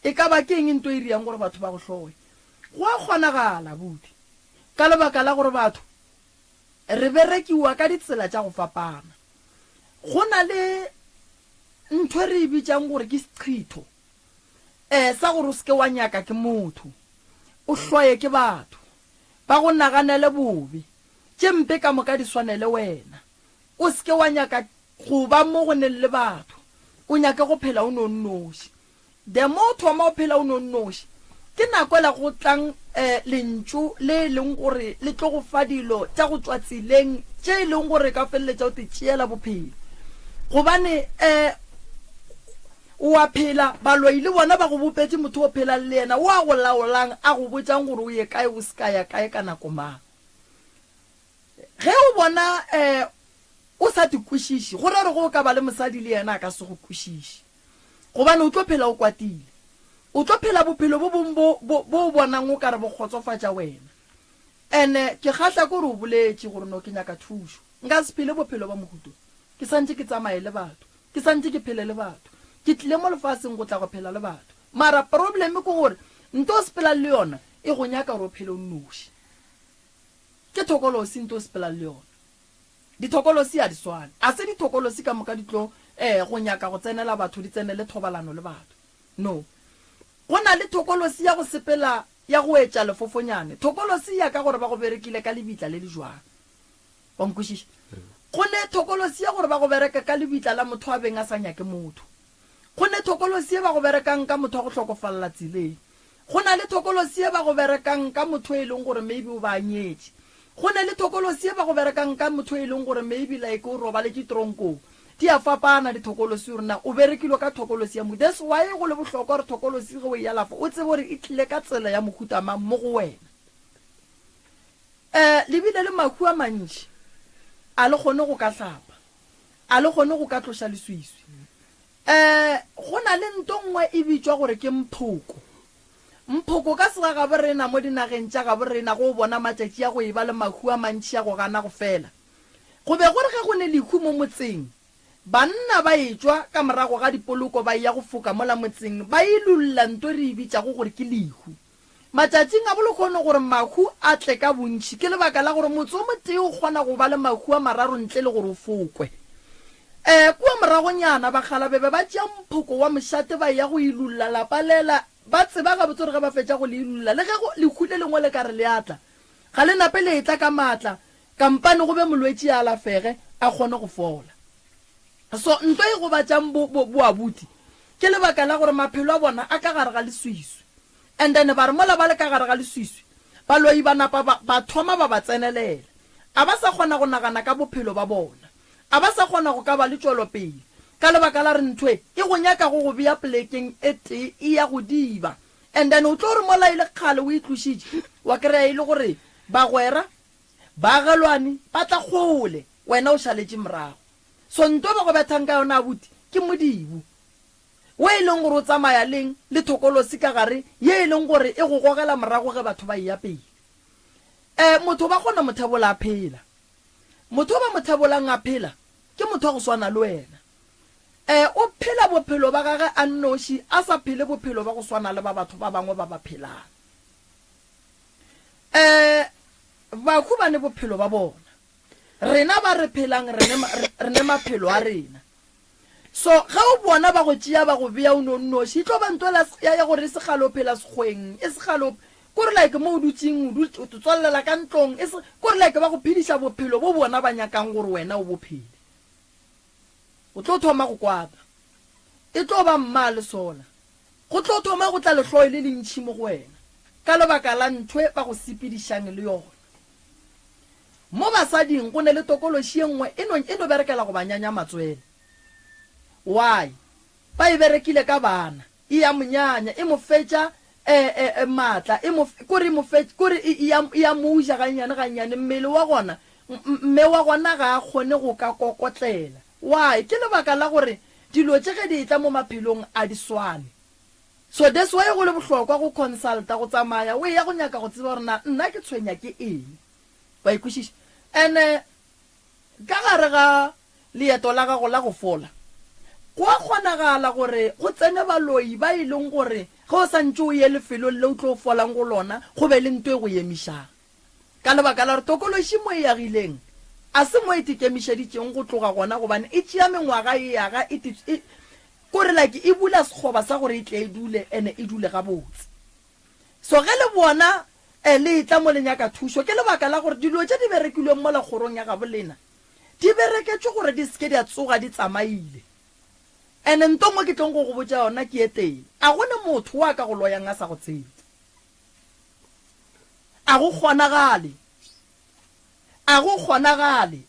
Speaker 1: e ka ba ke eng nto e riang gore batho ba go hlowe go a kgonagala buti ka lebaka la gore batho re berekiwa ka ditsela tša go fapana go na le ntho re e bitšang gore ke seqhitho sa gore o seke wa nyaka ke motho o hloye ke batho ba go naganele bobe tše mpe ka moka di swanele wena o seke wa nyaka go ba mo go neng le batho o nyake go phela o nonnoši the more thoma o phela o nonnoši ke nako la go tlang lentšu le leng gore le tlo go fa dilo tša go tswa tseleng tše e leng gore ka feleletša o te tšeela bophelo gobane o a phela baloi le bona ba go bopetse motho o phela le yena o a go laolang a go botsang gore o ye kae o se ka ya kae ka nako mang ge o bona o sa te kwešiše go ra re go ka ba le mosadi le yena a ka se go kwešiše gobane o tlo phela o kwatile o tlo phela bophelo bo bongwe bo bonang o ka re bo kgotsofatša wena and ke kgatla ko re o boletše gore no ke nyaka thušo nka se phele bophelo ba mohuto ke santse ke tsamaye le batho ke santse ke phele le batho ke tlile mo lefaseng go tla go phela le batho mara probleme ke gore nto o sepela le yona e go nyaka gore o phele o nnoši ke thokolosi nto o sepela le yona dithokolosi a di swane a se dithokolosi ka moka di tlo go nyaka go tsenela batho di tsenele thobalano le batho no go na le thokolosi ya go sepela ya go etša lefofonyane thokolosi ya ka gore ba go berekile ka lebitla le le jwang wa nkwešiša go ne thokolosi ya gore ba go bereka ka lebitla la motho a beng a sa nyake motho go ne thokolosi ya ba go berekang ka motho a go hlokofalela tseleng go na le thokolosi ya ba go berekang ka motho e leng gore maybe o ba nyetse go ne le thokolosi ya ba go berekang ka motho e leng gore maybe like o robale ke tronkong di a fapana dithokolosi rona o berekilwe ka thokolosi ya mo that's why go le bohlokwa gore thokolosi go ya lafa o tsebe gore e tlile ka tsela ya mohuta mang mo go wena lebile le mahu a mantši a le kgone go ka hlapa a le kgone go ka tloša leswiswi go na le nto nngwe e bitswa gore ke mphoko ka sega ga borena mo dinageng tša ga borena go bona matšatši ya go e ba le mahu a mantši ya go gana go fela go be gore ge go ne lehu mo motseng banna ba etswa ka morago ga dipoloko ba ya go foka mola motseng ba ilulla nto re bitšago gore ke lehu matšatšing a bolokgone gore mahu a tle ka bontši ke lebaka la gore motse o motee o kgona go ba le mahu a mararo ntle le gore o fokwe kua moragonyana bagala bebe ba tšea mphoko wa mošate ba ya go ilulla lapalela ba tseba ga botse gore ge ba fetša go le ilulla le ge lehu le lengwe le ka re le atla ga le nape le etla ka maatla kampane go be molwetši a lafege a kgone go fola so nto e go batšang boabuti ke lebaka la gore maphelo a bona a ka gare ga leswiswi and then ba re mola ba le ka gare ga leswiswi baloi ba napa ba thoma ba ba tsenelela a ba sa kgona go nagana ka bophelo ba bona a ba sa kgona go ka ba le tšwelopele ka lebaka la re nthwe e go nyaka go go beya plekeng e tee e ya go diba and then o tlo gore mola e le kgale o itlošitše wa kry-a e le gore bagwera baagelwane ba tla kgole wena o šaletše morago so nto ba go bethang ka yona abuti ke modibu we e leng gore o tsamaya leng le thokolosi ka gare ye e leng gore e go gogela morago ge batho ba e apele motho ba kgona mothebola a phela motho ba mothebolang a phela ke motho wa go swana le wena o phela bophelo ba gage a nnoši a sa phele bophelo ba go swana le ba batho ba bangwe ba ba phelang bahu ba ne bophelo ba bona rena ba re phelang re ne maphelo a rena so ga o bona ba go tšea ba go bea o nonnoši e tlo ba ntola ya gore e segale o phela sekgweng e segale kore like mo o dutseng o tswalela ka ntlong kore like ba go phediša bophelo bo bona ba nyakang gore wena o bophele o tlo thoma go kwata e tlo ba mma le sona go tlo thoma go tla letlhoe le lentšhi mo go wena ka lebaka la nthwe ba go sepedišang le yona mo basading go ne le tokološi e nngwe e no berekela go banyanya matswele why ba e berekile ka bana e ya monyanya e mo fetša maatla kore e ya moja gannyane mmele wa gona mme wa gona ga a kgone go ka kokotlela why ke lebaka la gore dilo tše ge di tla mo maphelong a di swane so that's why go le bohlokwa go consulta go tsamaya o ya go nyaka go tseba gore nna ke tshwenya ke eng ba ikwešiša and ka gare ga leeto la gago la go fola go a kgonagala gore go tsene baloi ba e leng gore ge o santse o ye lefelong le o tlo folang go lona go be le nto e go emišang ka lebaka la gore tokološi mo e yagileng a se mo e tikemišeditšeng go tloga gona gobane e tšea mengwaga e yaga kore like e bula sekgoba sa gore e tle e dule ene e dule gabotse so ge le bona le tla mo lenyaka thušo ke lebaka la gore dilo tše di berekilweng mo lekgorong ya gabolena di bereketšwe gore di seke di a tsoga di tsamaile ene ntongwe ke tlong go go botsa yona ke eteng a gone motho wa ka go loyang a sa go tsebe a go kgonagale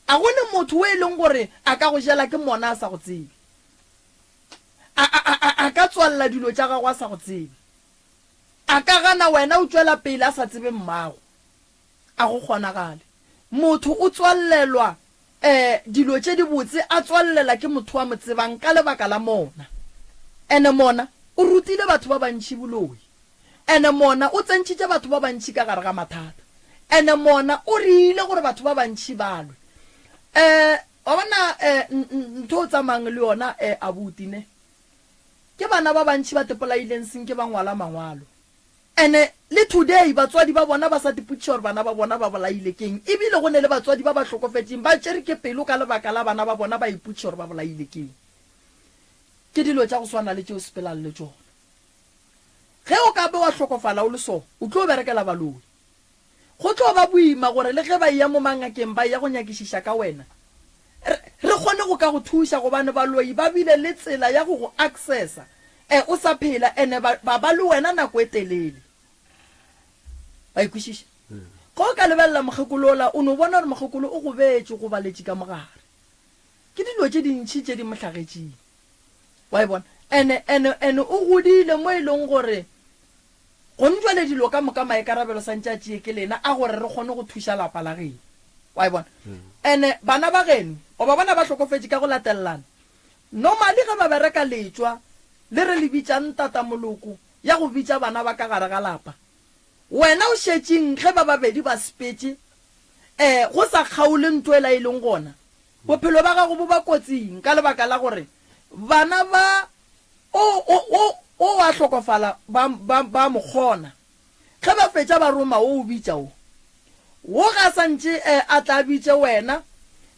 Speaker 1: a gone motho o e leng gore a ka go jela ke mona a sa go tsebe a ka tswalela dilo tša gago a sa go tsebe a ka gana wena o tswela pele a sa tsebe mmago a go kgonagale motho o tswalelwa dilo tše di botse a tswallela ke motho wa mo tsebang ka lebaka la mona ene mona o rutile batho ba bantši boloi ene mona o tsentšitše batho ba bantši ka gare ga mathata ene mona o rile gore batho ba bantši balwe wa bona ntho o tsamang le yona abutine ke bana ba bantši ba tepolaileng seng ke ba ngwala mangwalo ene le today batswadi ba bona ba sa diputše gore bana ba bona ba bolaile keng ebile go ne le batswadi ba ba hlokofetseng ba tšere ke pelo ka lebaka la bana ba bona ba iputše gore ba bolaile keng ke dilo tša go swana le tšeo sepelang le tšona ge o ka be wa hlokofala o le so o tlo berekela baloi go tlo ba boima gore le ge ba ya mo mangakeng ba ya go nyakišiša ka wena re kgone go ka go thuša gobane baloi ba bile le tsela ya go go accessa o sa phela ene ba le wena nako e telele ba ikwešiša go ka lebelela mokgekolola o no bona gore mokgekolo o go betse go baletše ka mogare ke dilo tše dintšhi tše di mohlagetšeng wa e bona ene o godile mo e leng gore go ntšwale dilo ka moka maekarabelo santše a tšee ke lena a gore re kgone go thuša lapa la geno wa e bona ene bana ba geno o ba bona ba hlokofetše ka go latelelana normally ge ba bereka letswa le re le bitšang tatamoloko ya go bitša bana ba ka gare ga lapa wena o šetšeng ge ba babedi ba sepetse go sa kgaole ntho e la e leng gona bophelo ba gago bo ba kotsing ka lebaka la gore bana ba o wa hlokofala ba mokgona ge ba fetša ba roma o bitša wo ga santše a tla bitše wena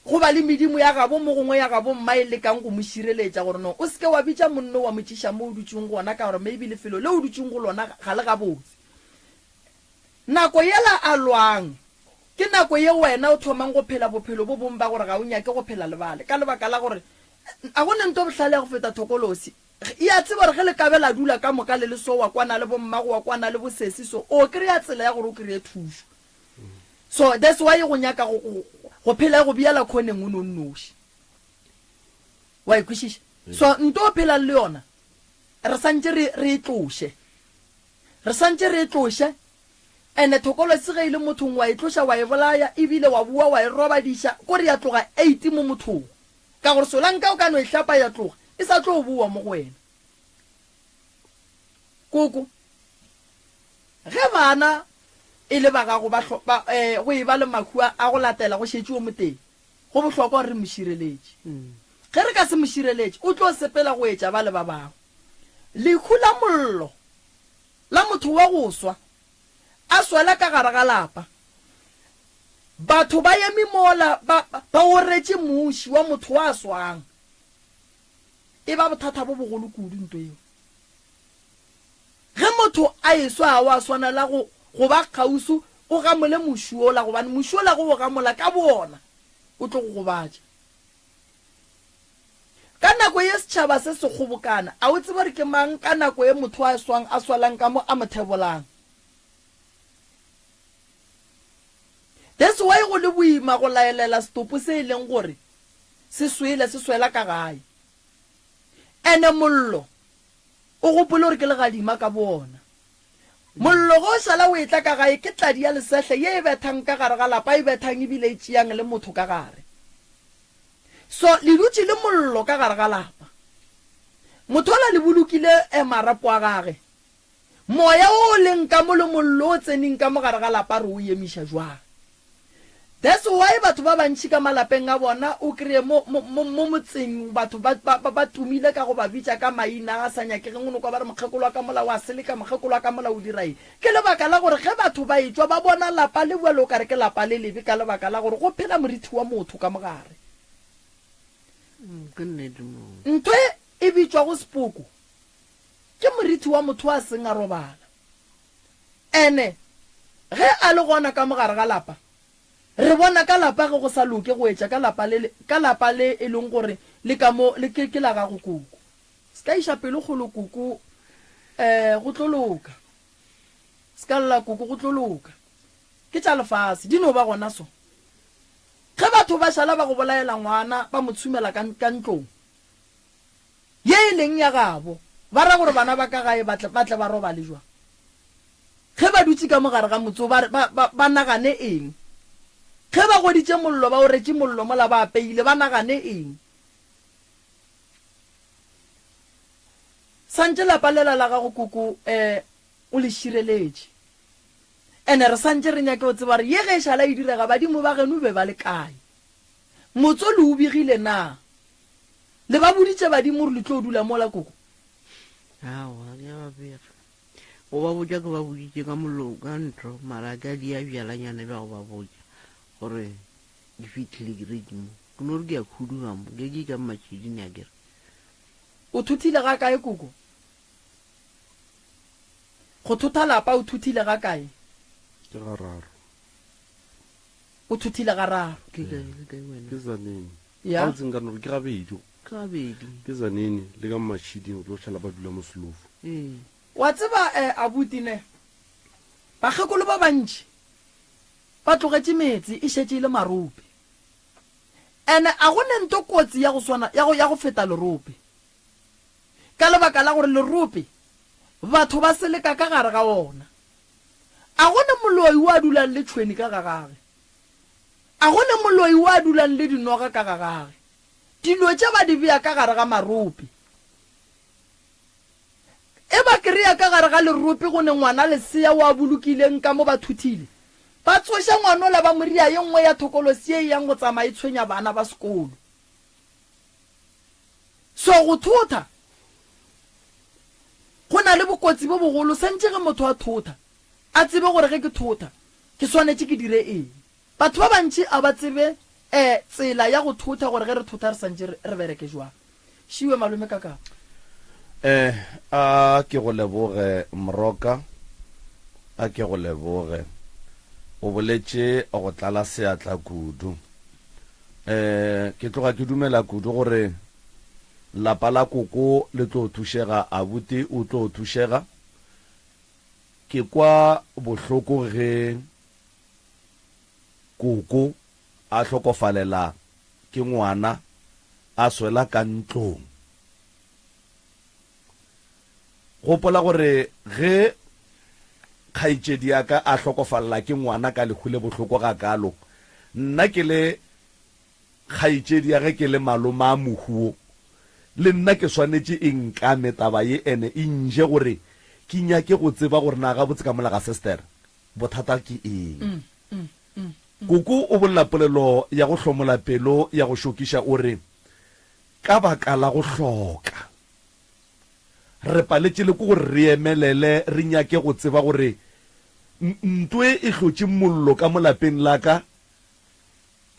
Speaker 1: go ba le medimo ya gabo mo gongwe ya gabo mma e lekang go mo šireletša gore no o seke wa bitša monno wa motšiša mo o dutšeng gona ka gore maybe lefelo le o dutšeng go lona ga le gabotse nako yela a lwang ke nako ye wena o thomang go phela bophelo bo bong ba gore ga o nyake go phela lebale ka lebaka la gore a gone nto bohlale ya go feta thokolosi e a tseba gore ge le kabe la dula ka moka le leso wa kwana le bommago wa kwana le bosesi so o kry-a tsela ya gore o kry-e thuso so that's why go nyaka go phela go biala khoneng o nonnoši wa ikwešiša so nto o phela le yona re santše re e tloše ene thokolosi ge ile mothong wa e tloša wa e bolaya ebile wa bua wa e robadiša kore ya tloga 8 mo mothong ka gore solanka o ka no e hlapa ya tloga e sa tlo bua mo go wena koko ge bana e le ba gago go e ba le makhua a go latela go šetše o moteng go bohlokwa gore re mošireletše ge re ka se mošireletše o tlo sepela go etša ba le ba bangwe lekhu la mollo la motho wa go swa a swela ka gare ga lapa batho ba eme mola ba o retše moši wa motho wa swang e ba bothata bo bogolo kudu nto eo ge motho a eswa a wa swanela go ba kgausu o gamole mošola gobane mošola go gamola ka bona o tlo go gobatša ka nako ye setšhaba se se kgobokana a o tseba re ke mang ka nako ye motho a swang a swalang ka mo a mothebolang that's why go le boima go laelela setopo se e leng gore se swela ka gae ene mollo o gopole gore ke legadima ka bona mollo go šala o etla ka gae ke tladi ya lesehle ye e bethang ka gare ga lapa e bethang ebile e tšeang le motho ka gare so le dutše le mollo ka gare ga lapa motho ola le bolokile marapo a gage moya o leng ka mo le mollo o tseneng ka mo gare ga lapa re o emiša jwang that's why batho ba bantši ka malapeng a bona o kry-e mo motseng batho ba tumile ka go ba bitša ka maina a sa nyakegeng o no kwa ba re mokgekolo wa ka mola wa seleka mokgekolo wa ka mola o dirae ke lebaka la gore ge batho ba etswa ba bona lapa le bua le o kare ke lapa le lebe ka lebaka la gore go phela morithi wa motho ka mogare ntho e bitswa go sepoko ke morithi wa motho a seng a robala ene ge a le gona ka mogare ga lapa re bona ka lapa go sa loke go etša ka lapa le e leng gore le ka mo le ke la ga go koko ska isha pelo go lokuku go tloloka ska lla kuku go tloloka ke tsa lefase di no ba gona so ge batho ba shala ba go bolaela ngwana ba motshumela ka ntlong ye leng ya gabo ba ra gore bana ba ka gae batle ba roba le jwa ge ba dutse ka mogare ga motso ba nagane eng ge ba goditse mollo ba o retse mollo mola ba apeile ba nagane eng santse la palela la gago kuku o le shireletse ene re santse re nyake o tseba re ye ge e shala e direga badimo ba geno be ba le kae motso le o bigile na le ba boditse badimo re le tlo dula mola kuku
Speaker 3: awa ya ba bega o ba botsa ke ba boditse ka mollo ka ntro mara ka di a bjalanyana ba go ba botsa gore di fitlhile ke redimo ke no re ke ya khuduga mo ke ka matšhidini a kere
Speaker 1: o thuthile ga kae kuku go thutha lapa o thuthile ga kae
Speaker 4: ke gararo
Speaker 1: o thuthile ga raro
Speaker 3: ke wena
Speaker 4: ke zanini
Speaker 1: ya
Speaker 4: a tseng ka no ke gabedi
Speaker 3: ka bedi
Speaker 4: ke zanini le ka matšhiding o tlo tlhala ba dula mo selofo
Speaker 1: wa tseba abutine bagekolo ba bantši ba tlogetse metsi e šetse ile marope ene a go ne nto kotsi ya go feta lerope ka lebaka la gore lerope batho ba seleka ka gare ga ona a go ne moloi wa dulang le tšhweni ka gagage a go ne moloi wa dulang le dinoga ka gagage dilo tše ba di bea ka gare ga marope e ba kry-a ka gare ga lerope go ne ngwana lesea wa bolokileng ka mo ba thuthile ba tsoša ngwana ola ba moria ye nngwe ya thokolosi e yang go tsamaya e tshwenya bana ba sekolo so go thotha go na le bokotsi bo bogolo sentse ge motho a thotha a tsebe gore ge ke thotha ke swanetse ke dire eng batho ba bantši a ba tsebe tsela ya go thotha gore ge re thotha re santse re bereke jwang šiwe malome kaka
Speaker 2: a ke go leboge Moroka a ke go leboge o boletše go tlala seatla kudu ke tloga ke dumela kudu gore lapa la koko le tlo thušega abuti o tlo thušega ke kwa bohloko ge koko a hlokofalela ke ngwana a swela ka ntlong gopola gore ge kgaitšedi ya ka a hlokofalela ke ngwana ka lekhule bohloko ga kalo nna ke le kgaitšedi ya ge ke le malome a mohuo le nna ke swanetše e nkame taba ye ene e nje gore ke nyake go tseba gore na ga botse ka mola ga sister bothata ke eng koko o bolla polelo ya go hlomola pelo ya go šokiša o re ka baka la go hloka re paletše le ko gore re emelele re nyake go tseba gore ntwe e hlotše mollo ka molapeng la ka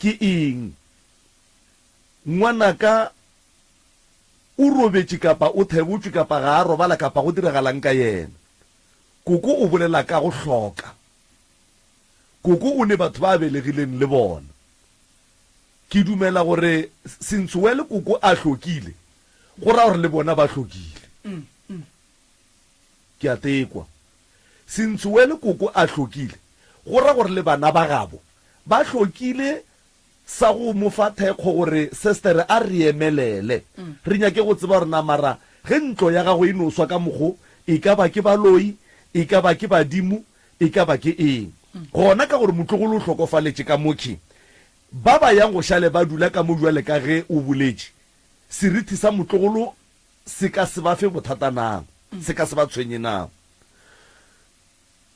Speaker 2: ke eng ngwanaka o robetše kapa o thebotšwe kapa ga a robala kapa go diragalang ka yena koko o bolela ka go hloka koko o ne batho ba belegileng le bona ke dumela gore sentsoe le koko a hlokile go ra gore le bona ba hlokile ke a tekwa sentsoe le koko a hlokile go ra gore le bana ba gabo ba hlokile sa go mofa thekgo gore sister a re emelele re nyake go tseba gore na mara ge ntlo ya gago e no swa ka mogo e ka ba ke baloi e ka ba ke badimo e ka ba ke eng gona ka gore motlogolo o hlokofaletše ka mokhi ba ba yang go šale ba dula ka mo jwale ka ge o boletše serithi sa motlogolo se ka se ba fe bothata nang se ka se ba tshwenye nang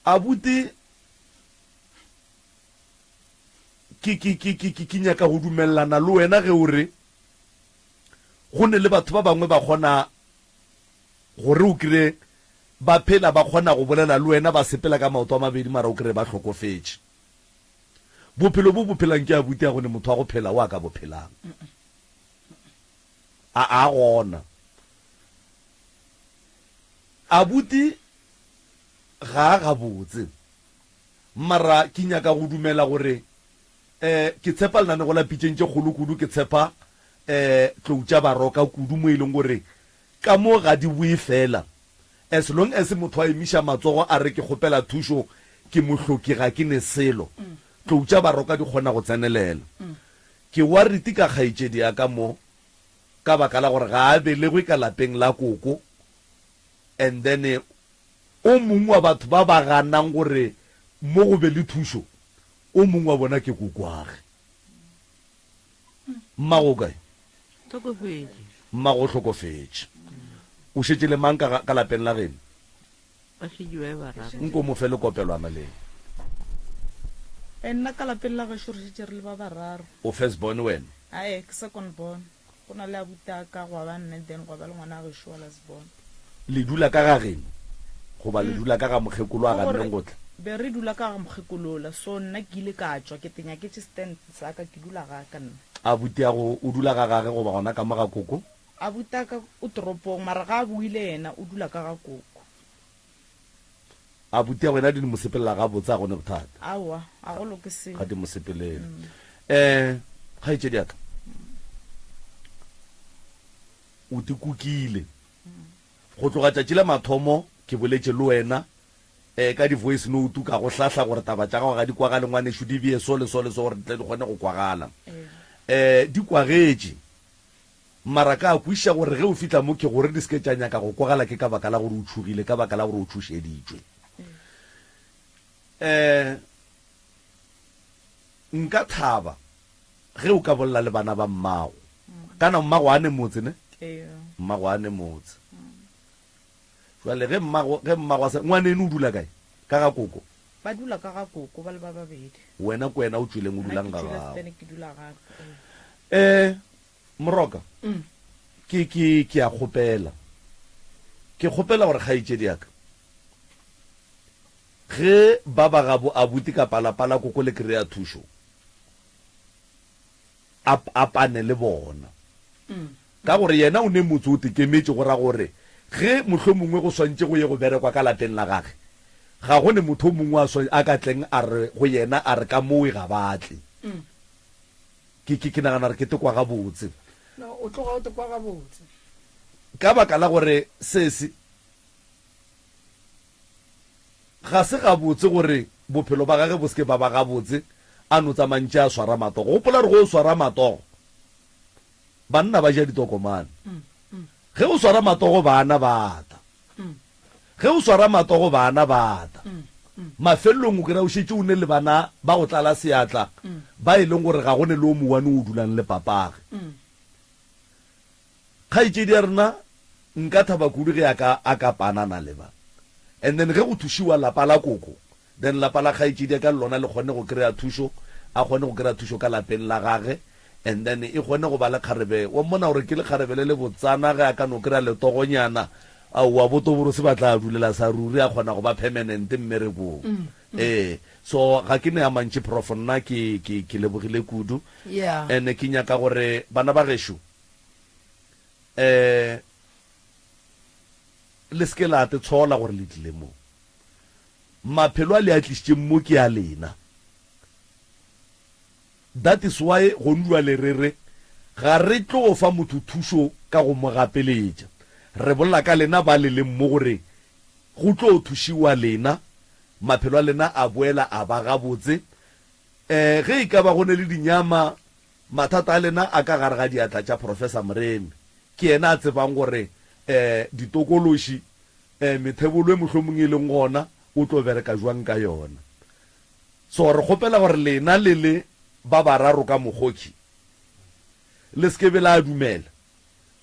Speaker 2: abuti ke nyaka go dumelana le wena ge o re go ne le batho ba bangwe ba kgona gore o kire ba phela ba kgona go bolela le wena ba sepela ka maoto a mabedi mara o kire ba hlokofetše bophelo bo bophelang ke abuti ya gone motho wa go phela wa ka bophelang a gona abuti ga a gabotse mara ke nyaka go dumela gore ke tshepa lenane go lapitšeng tše kgolo kudu ke tshepa tloutša baroka kudu mo e leng gore ka mo ga di bue fela as long as motho a emisha matsogo a re ke kgopela thušo ke mohloki ga ke ne selo tloutša baroka di kgona go tsenelela ke wa riti ka kgaetšedi ya ka mo ka baka la gore ga a belegwe ka lapeng la koko and then o mongwe wa batho ba ba ganang gore mo go be le thušo o mongwe wa bona ke kokoage mmago kae mmago tlhokofetse o šetse le mang ka lapeng la geno nko mo fe le kopelo a maleng
Speaker 5: nna ka lapeng la gešo re šetse re le ba bararo
Speaker 2: o first born wena
Speaker 5: ae ke second born go na le abutaka go ba nne then go ba le ngwana a gešo wa last born
Speaker 2: le dula ka ga geno goba le dula ka ga mokgekolo a ga nneng gotla
Speaker 5: be re dula ka ga mokgekolola so nna ke ile ka tswa ke tenya ke tse stand sa ka ke dula ga ka nna
Speaker 2: abutiago o dula ga gage goba gona ka mo ga koko
Speaker 5: abutaka o toropong mara ga a buile ena o dula ka ga koko
Speaker 2: abutia wena di mosepelela ga botsa a gone bothata
Speaker 5: aowa a go loke se
Speaker 2: ga di mosepelele ga itse diaka o di kukile go tloga tšatši la mathomo ke boletše le wena ka di-voice note ka go hlahla gore taba tša gago ga di kwagale ngwaneso di bee so le so le so gore tle di kgone go kwagala di kwagetše mara ka a kwiša gore ge o fitlha mo ke gore di seke tša nyaka go kwagala ke ka baka la gore o tšhogile ka baka la gore o tšhošeditšwe nka thaba ge o ka bolela le bana ba mmago kana mmago a ne motse ne mmago a ne motse jwale ge mmago a ngwane ene o dula kae ka ga koko
Speaker 5: ba dula ka ga koko ba le ba babedi
Speaker 2: wena ko wena o tswileng o dulang ka gago
Speaker 5: ke dula ga
Speaker 2: moroka ke a kgopela gore kgaitšedi yaka ge ba ba gabo abuti ka palapala koko le kry-a thušo a pane le bona ka gore yena o ne motse o tekemetse go ra gore ge mohlho mongwe go swantse go ye go berekwa ka lapeng la gage ga go ne motho mongwe a ka tleng a re go yena a re ka moe ga batle ke nagana re ke tekwa gabotse ka baka la gore sese ga se gabotse gore bophelo ba gage bo seke ba ba gabotse a no tsamantše a swara matogo gopola re go o swara matogo banna ba ja ditokomane ge o swara matogo bana bata ge o swara matogo bana bata mafelelong o kry-a o šetse o ne le bana ba go tlala seatla ba e leng gore ga gone le o mowane o dulang le papage kgaitšedi ya rena nka thaba kudu ge a ka panana le ba and then ge go thušiwa lapa la koko then lapa la kgaitšedi ka lona le kgone go kry-a thušo a kgone go kry-a thušo ka lapeng la gage and then e kgone go ba le kgarebe wa mmona gore ke le kgarebe le botsana ge a ka no kry-a letogonyana wa botoboro se batla a dulela sa ruri a kgona go ba permanent mmerekong so ga ke ne ya mantši prof nna ke lebogile kudu and ke nyaka gore bana ba gešo le seke la te tshola gore le tlile mo maphelo a le a tlišitšeng mo ke a lena that is why go nwa lerere ga re tlo go fa motho thušo ka go mo gapeletša re bolla ka lena ba le leng mo gore go tlo thušiwa lena maphelo a lena a boela a ba gabotse ge e ka ba gone le dinyama mathata a lena a ka gare ga diatla tša professor Moremi ke yena a tsebang gore ditokološi methebolo e mohlomong e leng gona o tlo bereka jwang ka yona so re kgopela gore lena le ba bararo ka mogoki le seke be la a dumela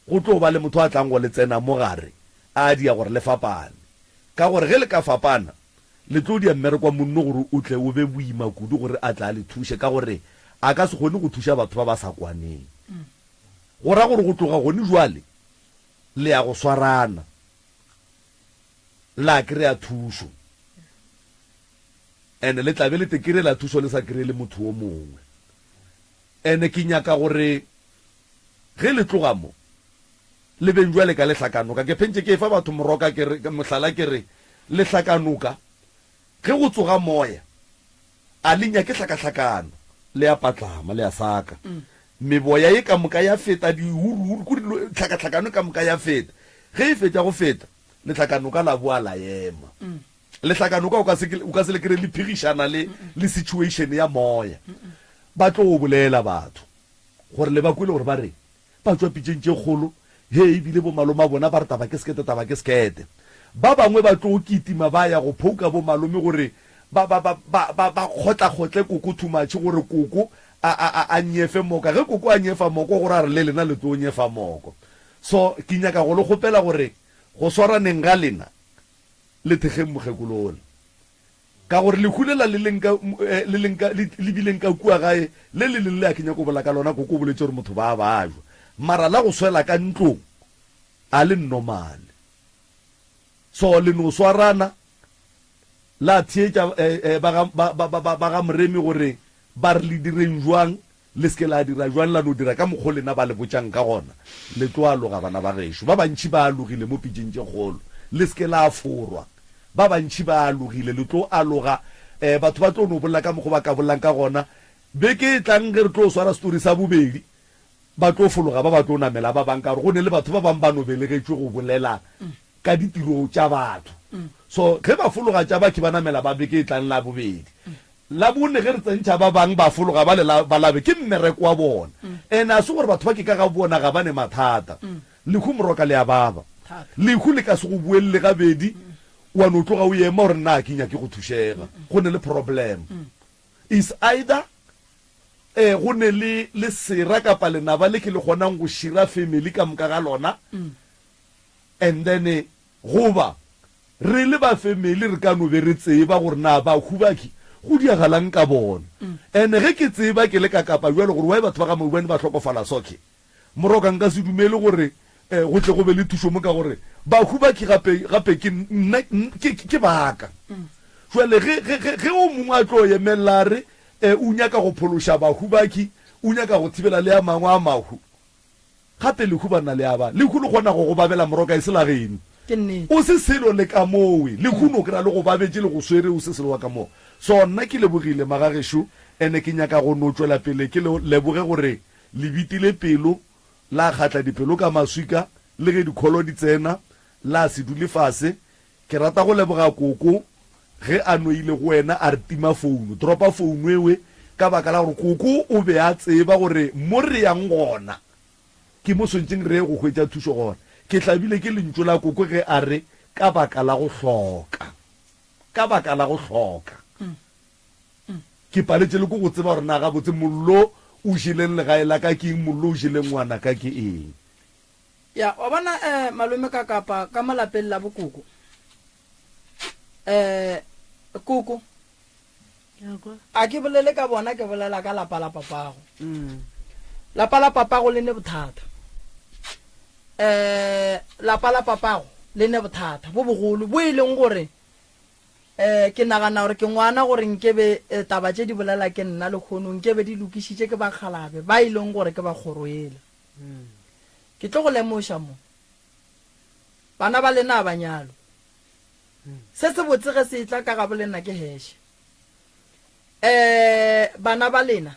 Speaker 2: go tlo ba le motho a tlang go le tsena mo gare a dia gore le fapane ka gore ge le ka fapana le tlo dia mmerekwa monno gore o tle o be boima kudu gore a tla le thushe ka gore a ka se kgone go thusha batho ba ba sa kwaneng go ra gore go tloga gone jwale le ya go swarana la kry-a thušo and le tlabe le te kry-ela thušo le sa kry-e le motho o mongwe and ke nyaka gore ge le tloga mo le beng jwale ka lehlakanoka ke phentse ke fa batho moroka mohlala ke re lehlakanoka ge go tsoga moya a lenya ke hlakahlakano le ya patlama le ya saka meboya e ka moka ya feta tlhakatlhakano ka moka ya feta ge e fetša go feta letlhakano ka la boa la ema letlhakano ka o ka se le kry le phigišana le situation ya moya ba tlo go bolela batho gore le ba kwele gore ba re ba tswa pitšeng tše kgolo he ebile bo malome a bona ba re taba ke sekete ba bangwe ba tlo kitima ba ya go phouka bo malome gore ba kgotla koko thumatšhe gore koko a nyefe moka ge koko a nyefa moko gore a re le lena le tlo nyefa moko so ke nyaka go le gopela gore go swaraneng ga lena le thegeng mogekolole ka gore lekhulela le bileng ka kua gae le leng le a kenya ko bola ka lona koko boletse gore motho ba bajwa mara la go swela ka ntlong a le normale so le no swarana la thietša ba ga moremi gore ba re le direng jwang le seke la dira jwang la no dira ka mokgwa lena ba le botšang ka gona le tlo aloga bana ba gešo ba bantši ba alogile mo pitšeng tše kgolo le seke la forwa ba bantši ba alogile le tlo aloga batho ba tlo no bolela ka mokgwa ba ka bolelang ka gona beke e tlang ge re tlo swara story sa bobedi ba tlo fologa ba tlo namela ba bang ka gore go ne le batho ba bang ba no belegetšwe go bolela ka ditiro tša batho so ge ba fologa tša bake ba namela ba beke e tlang la bobedi la bone ge re tsentšha ba bang ba fologa ba labe ke mmereko wa bona and a se gore batho ba ke ka ga bona ga bane mathata lekhu moroka le a baba lekhu le ka se go buelele gabedi wa no tloga o ema gore nna ke nyake go thušega go ne le problem is either go ne le sera kapa lenaba le ke le kgonang go šira family ka moka ga lona and then goba re le ba family re ka no be re tseba gore na ba khubaki go diagalang ka bona and ge ke tseba ke le ka kapa jwale gore wa batho ba ga mobane ba tlhokofala soke moroka nka se dumele gore go tle go be le thušo mo ka gore ba khubaki gape ke baka jwale ge o mongwe a tlo emelela re o nyaka go phološa bahubaki o nyaka go thibela le a mangwe a mahu gape lekhu ba nna le aba lekhu le kgona go babela moroka e se la geno o se selo le ka mowe lekhu no kry-a le go babetse le go swere o se selo wa ka moo so nna ke lebogile magagešo ene ke nyaka go no tswela pele ke leboge gore le bitile pelo la kgatla dipelo ka maswika le ge dikholo di tsena la se dule fase ke rata go leboga koko ge a noile go wena a re tima founu dropa founu ewe ka baka la gore koko o be a tseba gore mo re yang gona ke mo swantšeng re go hwetša thušo gona ke tlabile ke lentso la koko ge a re ka baka la go hloka ke paletše le ko go tseba gore na gabotse mollo o šileng legae la ka ke eng mollo o šileng ngwana ka ke eng
Speaker 1: ya wa bona malome ka kapa ka malapeng la bokoko koko a ke bolele ka bona ke bolela ka lapa la papago lapa la papago le ne bothata lapa la papago le ne bothata bo bogolo bo e leng gore ke nagana gore ke ngwana gore nkebe taba tše di bolela ke nna le kgono nkebe di lokišitše ke bakgalabe ba e leng gore ke ba kgoroela ke tlo go lemoša mo bana ba lena ba nyalo se se botse ge se tla ka ga bolena ke heshe bana ba lena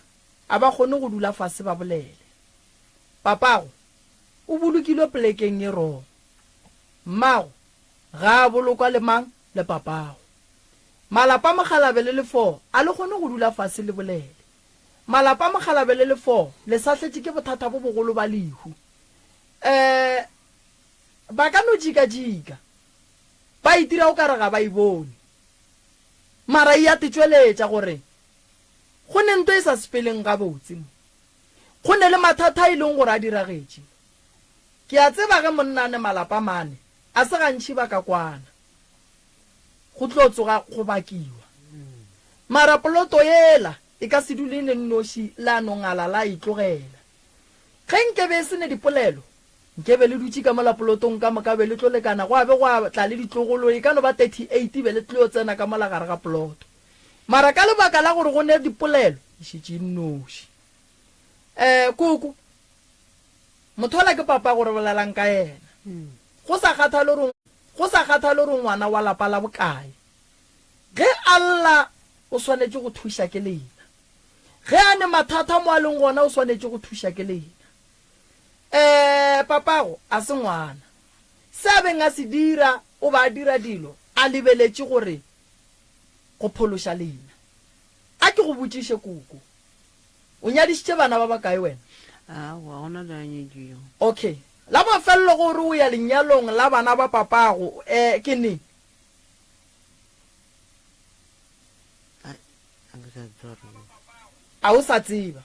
Speaker 1: a ba kgone go dula fase ba bolele papago o bolokilwe plekeng e ro mmago ga a bolokwa le mang le papago malapa mogalabe le 4 a le kgone go dula fase le bolele malapa mogalabe le 4 le satletse ke bothata bo bogolo ba lehu ba ka no jika ba itira o ka re ga ba ibone mara ya tetsweletša gore go ne ntwe e sa sepeleng ga botse go ne le mathata e leng gore a diragetše ke a tseba ge monnane malapa mane a se gantši ba ka kwana go tlo tsoga go bakiwa mara poloto yela e ka se dule le nnoši la nongala la itlogela ge nkebe se ne dipolelo nkebe le dutše ka mola polotong ka moka be le tlo lekana go abe go tla le ditlogolo e ka no ba 38 be le tlo tsena ka mola gare ga poloto mara ka lebaka la gore go ne dipolelo e šetše nnoši koko mothola ke papa gore bolelang ka yena go sa kgathale gore ngwana wa lapa la bokae ge alla o swanetše go thuša ke lena ge a ne mathata mo a leng gona o swanetše go thuša ke lena papago a se ngwana sa beng a se dira o ba dira dilo a lebeletse gore go phološa leina. A ke go botšiše Koko, o nyadišitše bana ba bakae wena?
Speaker 3: wa gona le a nyetšego.
Speaker 1: Okay, la mafelelo gore o ya lenyalong la bana ba papago ke neng? A o sa tseba?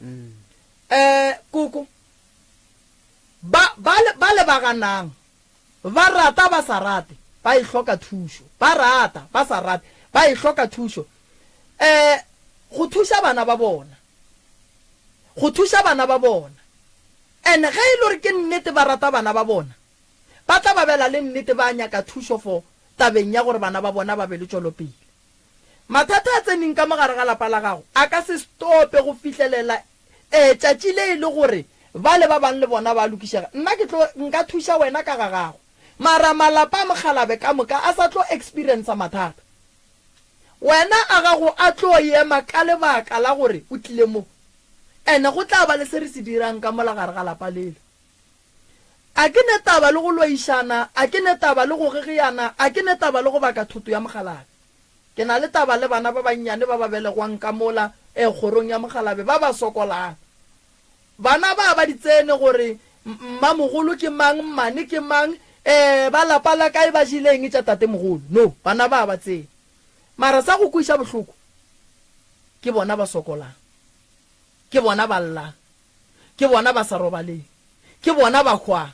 Speaker 1: Koko, ba le baganang ba rata ba sa rate ba e hloka thušo, ba rata ba sa rate ba e hloka thušo go thuša bana ba bona, go thuša bana ba bona. And ge e le gore ke nnete ba rata bana ba bona, ba tla ba bela le nnete ba nyaka thušo for tabeng ya gore bana ba bona ba be le tšwelopele. Mathata a tseneng ka mogare ga lapa la gago a ka se stope go fitlhelela tšatši le e le gore ba le ba bang le bona ba lokišega. Nna ke tlo nka thuša wena ka ga gago, mara malapa a Mokgalabe ka moka a sa tlo experience mathata. Wena a gago a tlo ema ka lebaka la gore o tlile mo, ene go tla ba le se re se dirang ka mola gare ga lapa lele. A ke ne taba le go loišana, a ke ne taba le go gegiana, a ke ne taba le go baka thoto ya Mokgalabe. Ke na le taba le bana ba bannyane ba ba belegwang ka mola kgorong ya Mokgalabe ba ba sokolang. Bana ba di tsene gore mmamogolo ke mang, mmane ke mang, ba lapa la kae ba jileng tša tate mogolo. No, bana ba tsene. Mara sa go kwiša bohloko ke bona ba sokolang, ke bona ba llang, ke bona ba sa robaleng, ke bona ba hwang.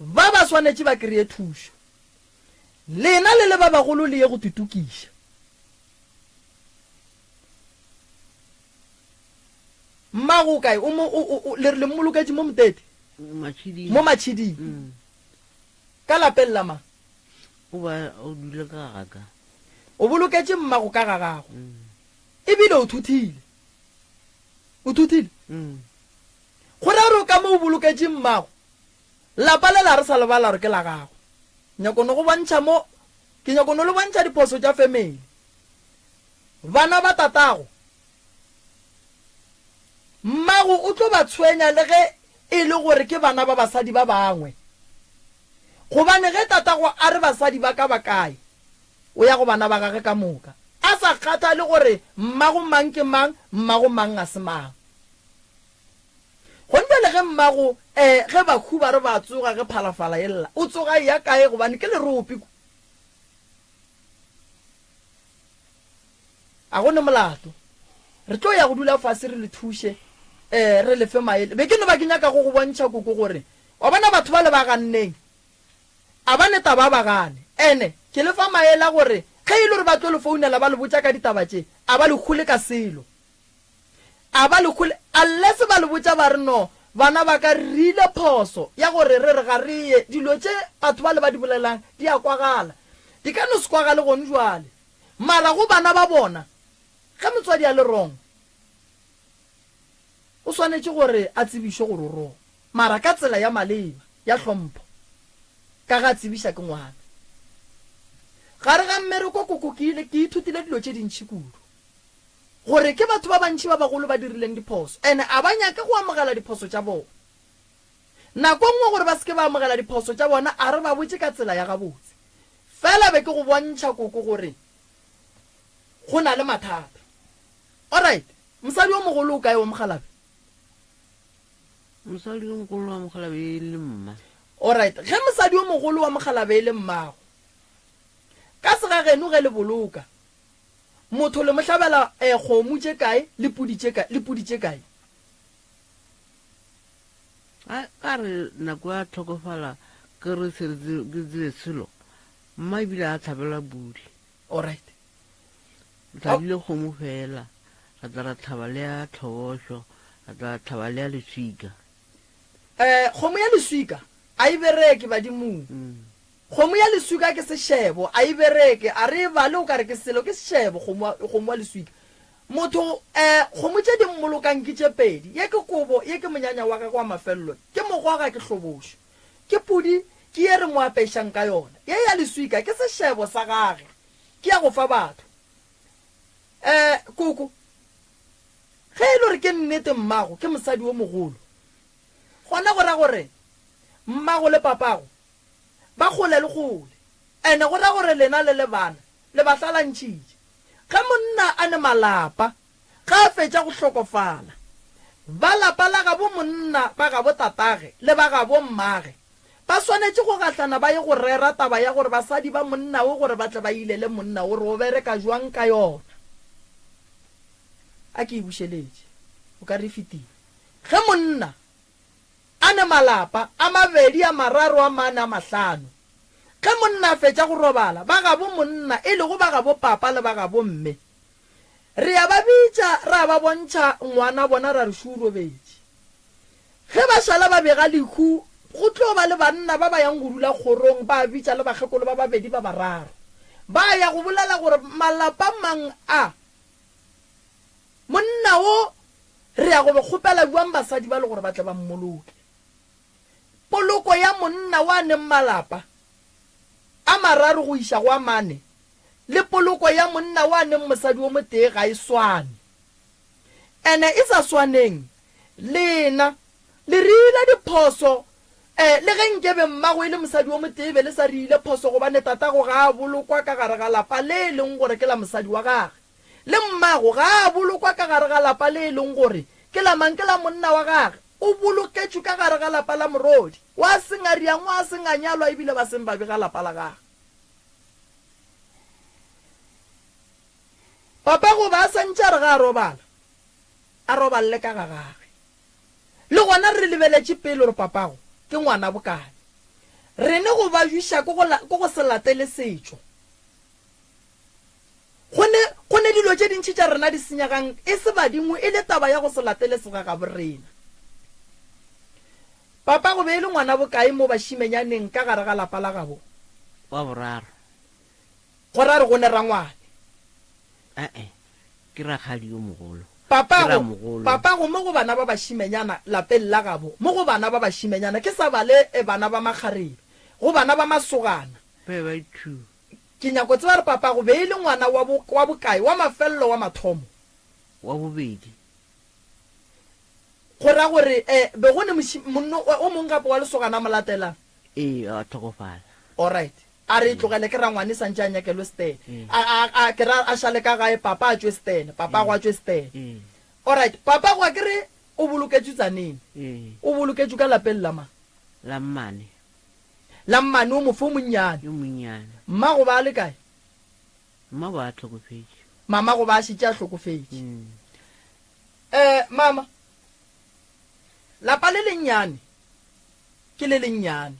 Speaker 1: Ba swanetše ba kreye thušo. Lena le le ba bagolo le ye go tutukiša. Mmago kae le re le mmoloketse mo Motete mo Matšhiding ka lapeng la mang?
Speaker 3: O dule ka gaka.
Speaker 1: O boloketse mmago ka ga gago ebile o thuthile, o thuthile. Go ra re ka mo o boloketse mmago, lapa le la re sa lebala re ke la gago. Nyakono go bantšha mo ke nyakono le bantšha diphoso tša family. Bana ba tatago mmago o tlo ba tshwenya le ge e le gore ke bana ba basadi ba bangwe, gobane ge tatago a re basadi ba ka bakae o ya go bana ba gage ka moka, a sa kgatha le gore mmago mang ke mang, mmago mang a se mang. Go nne le ge mmago ge bakhu ba re ba tsoga ge phalafala e lla o tsoga ya kae gobane ke leropi. A gone molato re tlo ya go dula fase re le thuše re le fe maele. Be ke no ba ke nyaka go bontšha Koko gore wa bona batho ba le ba ganneng a ba neta ba gane, ene ke le fa maele gore ge e le gore ba tlo le founela ba le botša ka ditaba tše a ba le khule ka selo, a ba le khule unless ba le botša ba re no bana ba ka rile phoso ya gore re ga re ye dilo tše batho ba le ba di bolelang di a kwagala, di ka no se kwagale gone jwale. Mara go bana ba bona ge motswadi a le wrong o swanetše gore a tsebišwe gore o wrong, mara ka tsela ya maleba ya hlompho ka ga tsebiša ke ngwana. Gare ga mmereko Koko ke ithutile dilo tše dintšhi kudu gore ke batho ba bantši ba bagolo ba dirileng diphoso, ene a ba nyake go amogela diphoso tša bona. Nako nngwe gore ba seke ba amogela diphoso tša bona a re ba botše ka tsela ya gabotse. Fela be ke go bontšha Koko gore go na le mathata. Alright, mosadi o mogolo o kae wa Mokgalabe?
Speaker 3: Mosadi o mogolo wa Mokgalabe e le mma.
Speaker 1: Alright, ge mosadi o mogolo wa Mokgalabe e le mmago, ka sega geno ge le boloka motho le mohlabela kgomo tše kae le pudi tše kae?
Speaker 3: Ka re nako ya tlhokofala ke re tsile selo mma ebile a tlhabela pudi.
Speaker 1: Alright,
Speaker 3: tlhabile kgomo fela ra tla ra tlhaba le ya tlhobošo, ra tla tlhaba le ya leswika.
Speaker 1: Kgomo ya leswika a e bereke badimong. Kgomo ya leswika ke sešebo a e bereke, a re bale o ka re ke selo ke sešebo kgomo wa leswika. Motho kgomo tše di mmolokang ke tše pedi, ye ke kobo ye ke monyanya wa ka kwa mafelelo, ke mogwaga ke hlobošo, ke pudi ke ye re mo apešang ka yona. Ye ya leswika ke sešebo sa gage, ke ya go fa batho. Koko ge e le gore ke nnete mmago ke mosadi o mogolo, gona go ra gore mmago le papago ba gole le gole ene go ra gore lena le bana le ba tlalantšitše ga monna a ne malapa ga a fetša go hlokofala ba lapa la ga bo monna ba ga bo tatage le ba ga bo mmage ba swanetše go gatlana ba ye go rera taba ya gore basadi ba monna o gore ba tle ba ile le monna o re o bereka jwang ka yona a ke e bušeletše o ka re fetile ge monna a ne malapa a mabedi a mararo a mane a mahlano ge monna a fetša go robala ba ga bo monna e le go ba ga bo papa le ba ga bo mme re ya ba bitša ra ba bontšha ngwana bona ra re šurobetše ge ba šala ba bega lekhu go tlo ba le banna ba ba yang go dula kgorong ba bitša le bakgekolo ba babedi ba bararo ba ya go bolela gore malapa mang a monna o re ya go be kgopela buang basadi ba le gore ba tle ba mmoloke poloko ya monna wa neng malapa a mararo go iša go a mane le poloko ya monna wa neng mosadi o motee ga e swane ene e sa swaneng lena le rile diphoso le ge nkebe mmago e le mosadi o motee be le sa rile phoso gobane tatago ga a bolokwa ka gare ga lapa le e leng gore ke la mosadi wa gage le mmago ga a bolokwa ka gare ga lapa le e leng gore ke la mang ke la monna wa gage o boloketšwe ka gare ga lapa la morodi wa sengariang wa senganyalwa ebile ba seng babe ga lapa la gage papa go ba santša re ga a robala a roballe ka ga gage le gona re lebeletše pele gore papago ke ngwana bokae re ne go ba juša ko go se latele setšo go ne dilo tše dintšhi tša rena di senyagang e se badimo e le taba ya go se latele sega ga borena papa go be e le ngwana bokae mo bašimenyaneng ka gare ga lapa la gabo
Speaker 3: wa boraro
Speaker 1: go ra re go ne ra ngwane
Speaker 3: ke rakgadi yo mogolo
Speaker 1: papago mo go bana ba bašimenyana lapeng la gabo mo go bana ba bašimenyana ke sa bale bana ba makgarebe go bana ba masogana ke nyako tse ba re papago be e le ngwana wa bokae wa mafelelo wa mathomo
Speaker 3: wa bobedi
Speaker 1: go ra gore be go ne monno o mongwe gape wa lesogana mo latelang
Speaker 3: a tlhokofala
Speaker 1: alright a re tlogele ke ra ngwane santse a nyakelo stene a ke ra a šale ka gae papa a tšwe stene papa go a tšwe stene alright papa go a kere o boloketšwe tsaneng o boloketšwe ka lapeng la mang
Speaker 3: la
Speaker 1: mmane o mofe o monnyane mma go ba a le kae
Speaker 3: mma ba a tlhokofetše
Speaker 1: mama go ba a šitše a tlhokofetše mama lapa le lennyane ke le lennyane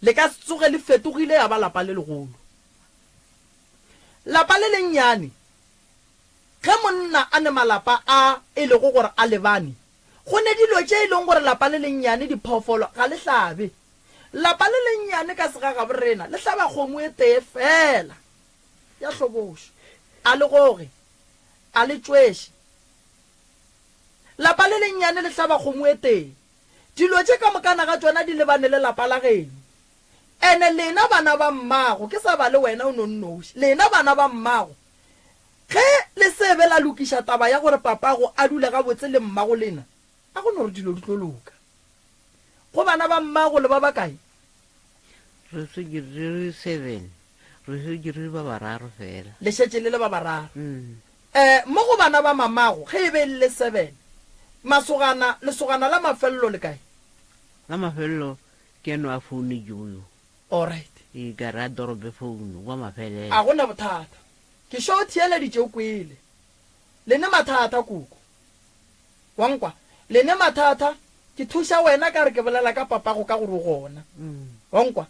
Speaker 1: le ka tsoge le fetogile ya ba lapa le legolo lapa le lennyane ge monna a ne malapa a e le go gore a lebane go ne dilo tše e leng gore lapa le lennyane diphoofolo ga le hlabe lapa le lennyane ka sega ga borena le hlaba kgomo e tee fela ya hlobošo a le goge a le tšweše lapa le lennyane le hlaba kgomo e tee dilo tše ka mokana ga tšona di lebane le lapa la geno ene lena bana ba mmago ke sa ba le wena o nonnoši lena bana ba mmago ge le sebe la lokiša taba ya gore papago a dule ga botse le mmago lena a go no re dilo di tlo loka go bana ba mmago le ba bakae
Speaker 3: re se dire 7 re se dire ba bararo fela
Speaker 1: le šetše le ba bararo mo go bana ba mamago ge e be le 7 lesogana la mafelelo le kae
Speaker 3: la mafelelo ke no a founu joyo
Speaker 1: alright
Speaker 3: e ka ra dorobe founu wa mafelelo
Speaker 1: a gona bothata ke sho thiela ditšeo kwele le ne mathata kuku wankwa le ne mathata ke thuša wena ka re ke bolela ka papago ka gore gona wankwa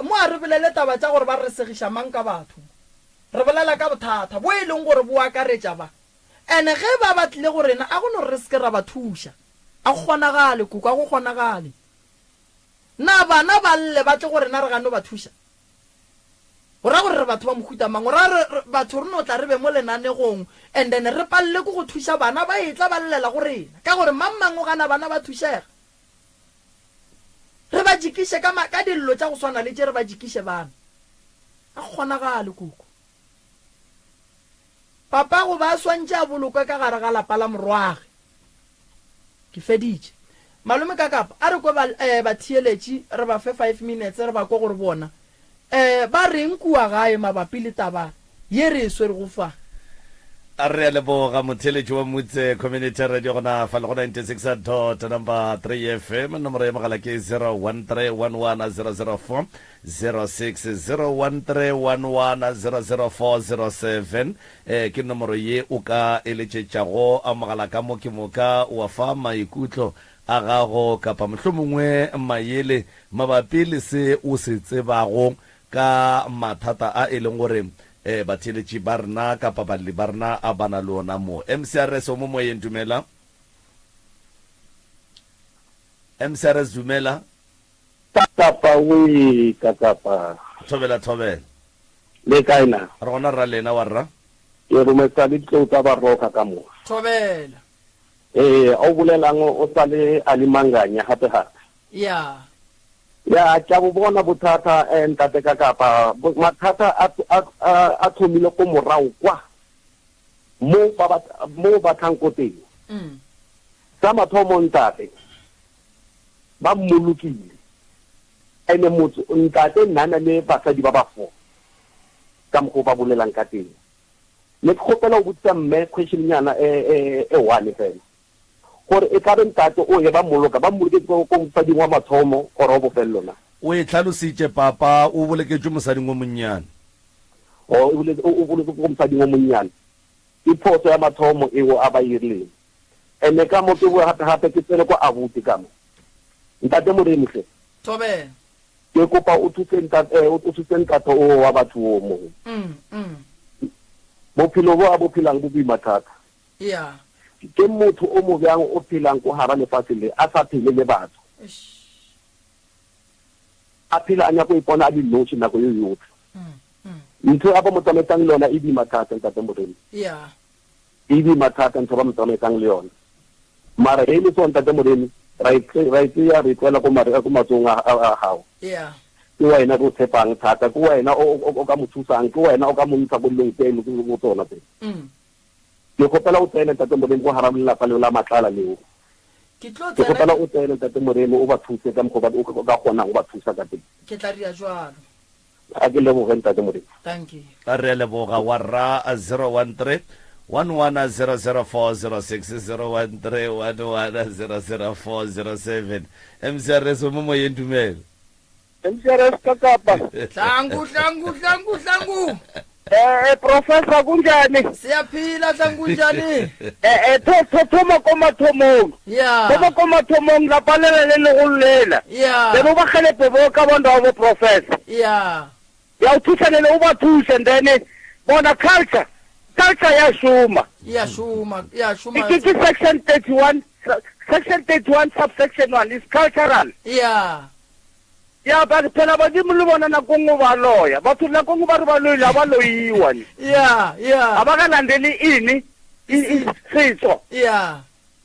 Speaker 1: mo a re bolele taba tša gore ba re segiša mang ka batho re bolela ka bothata bo e leng gore bo akaretša ba ene ge ba batlile gorena a gone re se ke ra ba thuša a go kgonagale kuku a go kgonagale na bana ba lle ba tle gorena re gano ba thuša go ra gore re batho ba mohuta mang ra batho rona o tla re be mo lenanegong and then re palle ko go thuša bana ba e tla ba llela gorena ka gore mang mang o gana bana ba thušega re ba jikiše ka dillo tša go swana le tše re ba jikiše bana a kgonagale kuku papago ba swantše a bolokwe ka gare ga lapa la morwage ke feditše malome ka kapa a re ko ba thieletši re ba fe 5 minutes re ba ko gore bona ba reng kua gae mabapi le taba ye re swere go fa
Speaker 2: a re leboga motheletši wa motse community radio gona fa le go 96 number 3 FM nomoro ya mogala ke 01311004 060131100407 ke nomoro ye o ka eletšetšago a mogala ka mo ke moka wa fa maikutlo a gago kapa mohlomongwe maele mabapi le se o se tsebago ka mathata a e leng gore batheletši ba rena kapa balli ba rena a bana le ona mo MCRS o mo moyeng dumela MCRS dumela
Speaker 6: kakapa we kakapa
Speaker 2: thobela
Speaker 6: le kaina
Speaker 2: re gona ra lena wa rra
Speaker 6: ke rometsa le tlo tsa ba roka ka mo
Speaker 1: thobela
Speaker 6: o bolelang o sale alimanganya hape
Speaker 1: ya
Speaker 6: tla bo bona bothata ntate kakapa mathata a thomile ko morao kwa mo ba thanko teng sa mathomo ntate ba mmolukile ene motho ntate nana le basadi ba ba fo ka mo ba bolelang ka teng le khopela o botsa mme question nyana e one fela gore e ka ntate o ye ba mmoloka ko mosadi wa mathomo gore o bofello na
Speaker 2: o e tlhalositše papa o boleketšwe mosading o monnyane
Speaker 6: o boleke ko mosadi wa monnyane ke phoso ya mathomo eo a ba irileng ene ka mo ke bo hape ke tsele ko abuti ka mo ntate moremi hle
Speaker 1: tobe
Speaker 6: ke kopa o thuse ntate o wa batho o mo bophelo bo a bophelang bo boimathata
Speaker 1: ya
Speaker 6: ke motho o mo bjang o phelang ko hara lefatshe le a sa phele le batho a phela a nyako ipona a di noši nako yo yotlhe ntho a ba mo tsamaetsang le yona e di mathata ntate moremi
Speaker 1: ya
Speaker 6: e di mathata ntho ba mo tsamaetsang le yona mara e le so ntate moremi ra itseya re tswela ko matsong a gago
Speaker 1: ya
Speaker 6: ke wena go tshepang thata ke wena o ka mo thusang ke wena o ka mo ntsha bollong teng go tsona teng ke kopela o tsene ntate moremi go hara lelapa leo la matlala leo ke kopela o tsene ntate moremi o ba thuse ka mokgwa o ka kgonang go ba thusa ka teng
Speaker 1: ke tla dira jwalo
Speaker 6: a ke leboge ntate moremi
Speaker 1: thank you
Speaker 2: a re leboga wa rra 013 110046 MCRS mo moyeng dumela
Speaker 6: MCRS kakapa
Speaker 1: hlangu
Speaker 6: professor kunjani
Speaker 1: siyaphila hlangu njani
Speaker 6: thoma ko mathomong
Speaker 1: ya
Speaker 6: thoma ko mathomong la palela le legollela
Speaker 1: ya
Speaker 6: le ba khalepe bo ka bonda bo professor
Speaker 1: ya
Speaker 6: ya uthusanele o ba thuse ndene bona culture ya shuma
Speaker 1: It's
Speaker 6: section 31 subsection 1 is cultural
Speaker 1: ya
Speaker 6: ba phela ba di mo bona na go ngo ba loya ba thula go ngo ba re ba loila ba loiwa ni
Speaker 1: ya
Speaker 6: aba ka landeli ini setso
Speaker 1: ya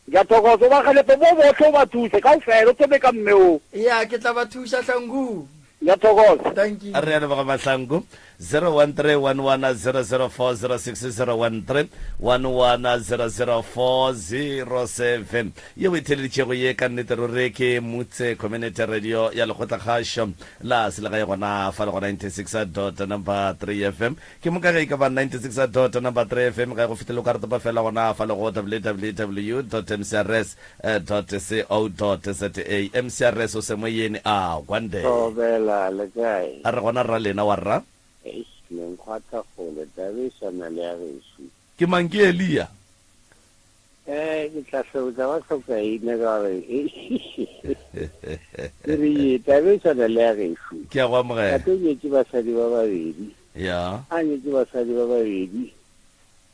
Speaker 6: ya tokozo ba khalepe bo botlho ba thuse ka ofela o tebe ka mmeo
Speaker 1: ya ke tla ba thusa hlangu
Speaker 6: ya tokozo
Speaker 1: thank you
Speaker 2: a re le ba mahlangu 013110046 ye o itheleditšego ye ka nnete rore ke motse community radio ya lekgotlakgašo la selegae gona fa le go 96 number 3 FM ke moka ge e ka ba 96 number 3 FM ga go fetele o ka retopa fela gona fa le go www.mcrs.co.za MCRS o se mo yene a kwande a re gona rra lena wa rra ke mang ke Elia
Speaker 6: ke tla hloka wa hloka ine ga re re tabesa le le geshu
Speaker 2: ke a go amogela
Speaker 6: a tšwe basadi ba babedi
Speaker 2: ya
Speaker 6: a nyetse basadi ba babedi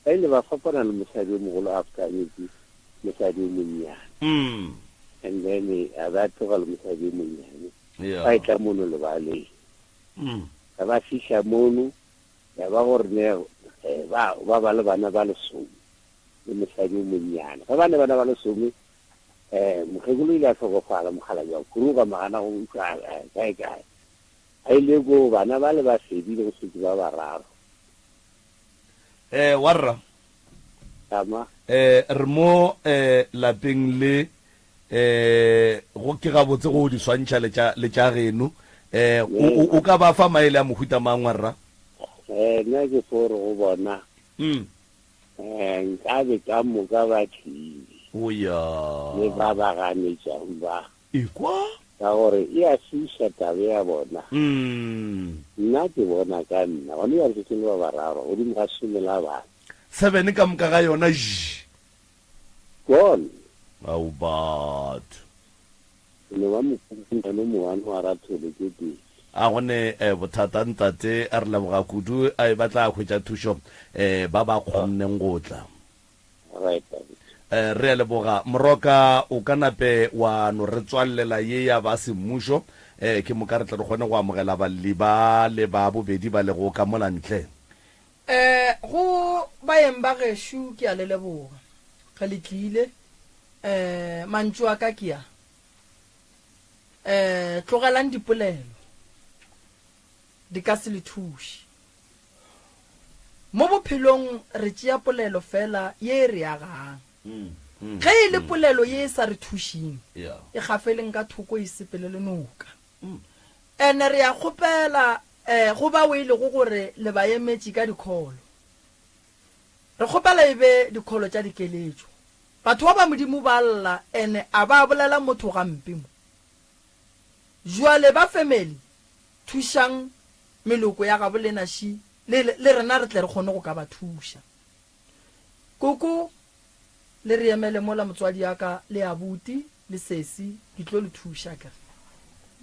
Speaker 6: ba ile ba fapana le mosadi o mogolo after nyetse mosadi o monnyane and then a ba tloga le mosadi o monnyane ba itla mono le ba le ka ba fisha mono ya ba gore ne ba le bana ba le somo le mosadi o monnyane ba bana ba le somo mokgekolo ile a tlhokofala mogala ja kuruga magana go utlwa kae a ile go bana ba le ba sedile go setse ba bararo
Speaker 2: warra
Speaker 6: ama
Speaker 2: re mo lapeng le go ke ga botse go di swantšha le tša geno o ka ba fa maele a mohuta mangwarra
Speaker 7: nna ke fore go bona nkabe ka moka ba tlile
Speaker 2: oya
Speaker 7: le ba ba ganetšang ba
Speaker 2: ekwa
Speaker 7: ka gore e a šuša tabe ya bona nna ke bona ka nna gone ya re le ba bararo godimo ga somela bana
Speaker 2: 7 ka moka ga yona
Speaker 7: gone
Speaker 2: au bat
Speaker 7: ne ba mokuntano moano wa rathole ke teng
Speaker 2: a gone bothata ntate a re leboga kudu a e batla a khwetša thušo ba ba kgonneng go tla
Speaker 7: right
Speaker 2: re a leboga moroka o ka nape wa no re tswallela ye ya ba semmušo ke mo ka re tla re kgone go amogela balli ba le ba bobedi ba le go ka mola ntle
Speaker 1: go baeng ba gešo ke a le leboga ga le tlile mantšu a ka ke ya tlogelang dipolelo di ka se le thuše mo bophelong re tšea polelo fela ye re agang ge e le polelo ye e sa re thušeng e gafeleng ka thoko e sepele le noka ene re ya kgopela go ba o ile go gore le ba emetše ka dikholo re kgopela e be dikholo tša dikeletšo batho ba ba modimo ba lla ene a ba bolela motho gampe mo jwale ba family thušang meloko ya gabo lenaši le rena re tle re kgone go ka ba thuša koko le re emele mola motswadi ya ka le abuti le sesi di tlo le thuša ka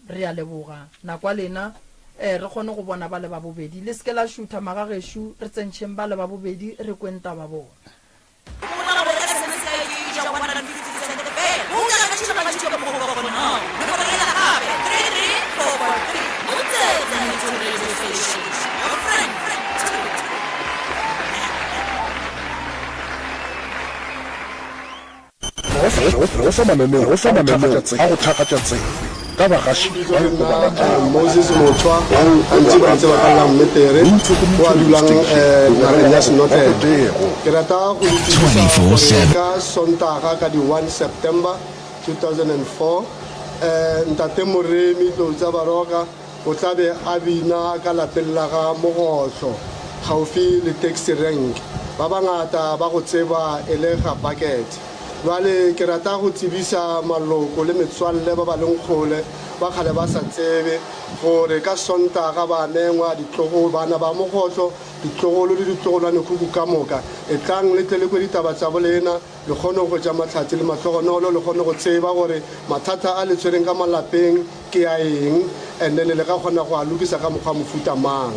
Speaker 1: re a leboga nakwa lena re kgone go bona ba le ba bobedi le seke la šutha maga gešo re tsentšheng ba le ba bobedi re kwenta ba bona
Speaker 8: go sa mananeo a go thakatša tsebe ka bagaši
Speaker 9: Moses Motwa antse ba ntse ba ka la mmetere wa dulang nageng ya senotlele ke rata go itsisa ka sontaga ka di 1 September 2004 ntate Moremi Tlotsa Baroka o tlabe a bina ka lapeng la ga Mogotlo gaufi le taxi rank ba bangata ba go tseba e le ga bucket vale ke rata go tsebisa maloko le metswalle ba ba leng kgole ba kgale ba sa tsebe gore ka sontaga ba nengwa ditlogo bana ba Mogotlo ditlogolo le ditlogolwane kuku ka moka e tlang le tle le go ditaba tsa bolena le kgone go tša matlhatsi le matlogonolo le kgone go tseba gore mathata a le tshwereng ka malapeng ke a eng and then le ka kgona go a lokisa ka mokgwa mofuta mang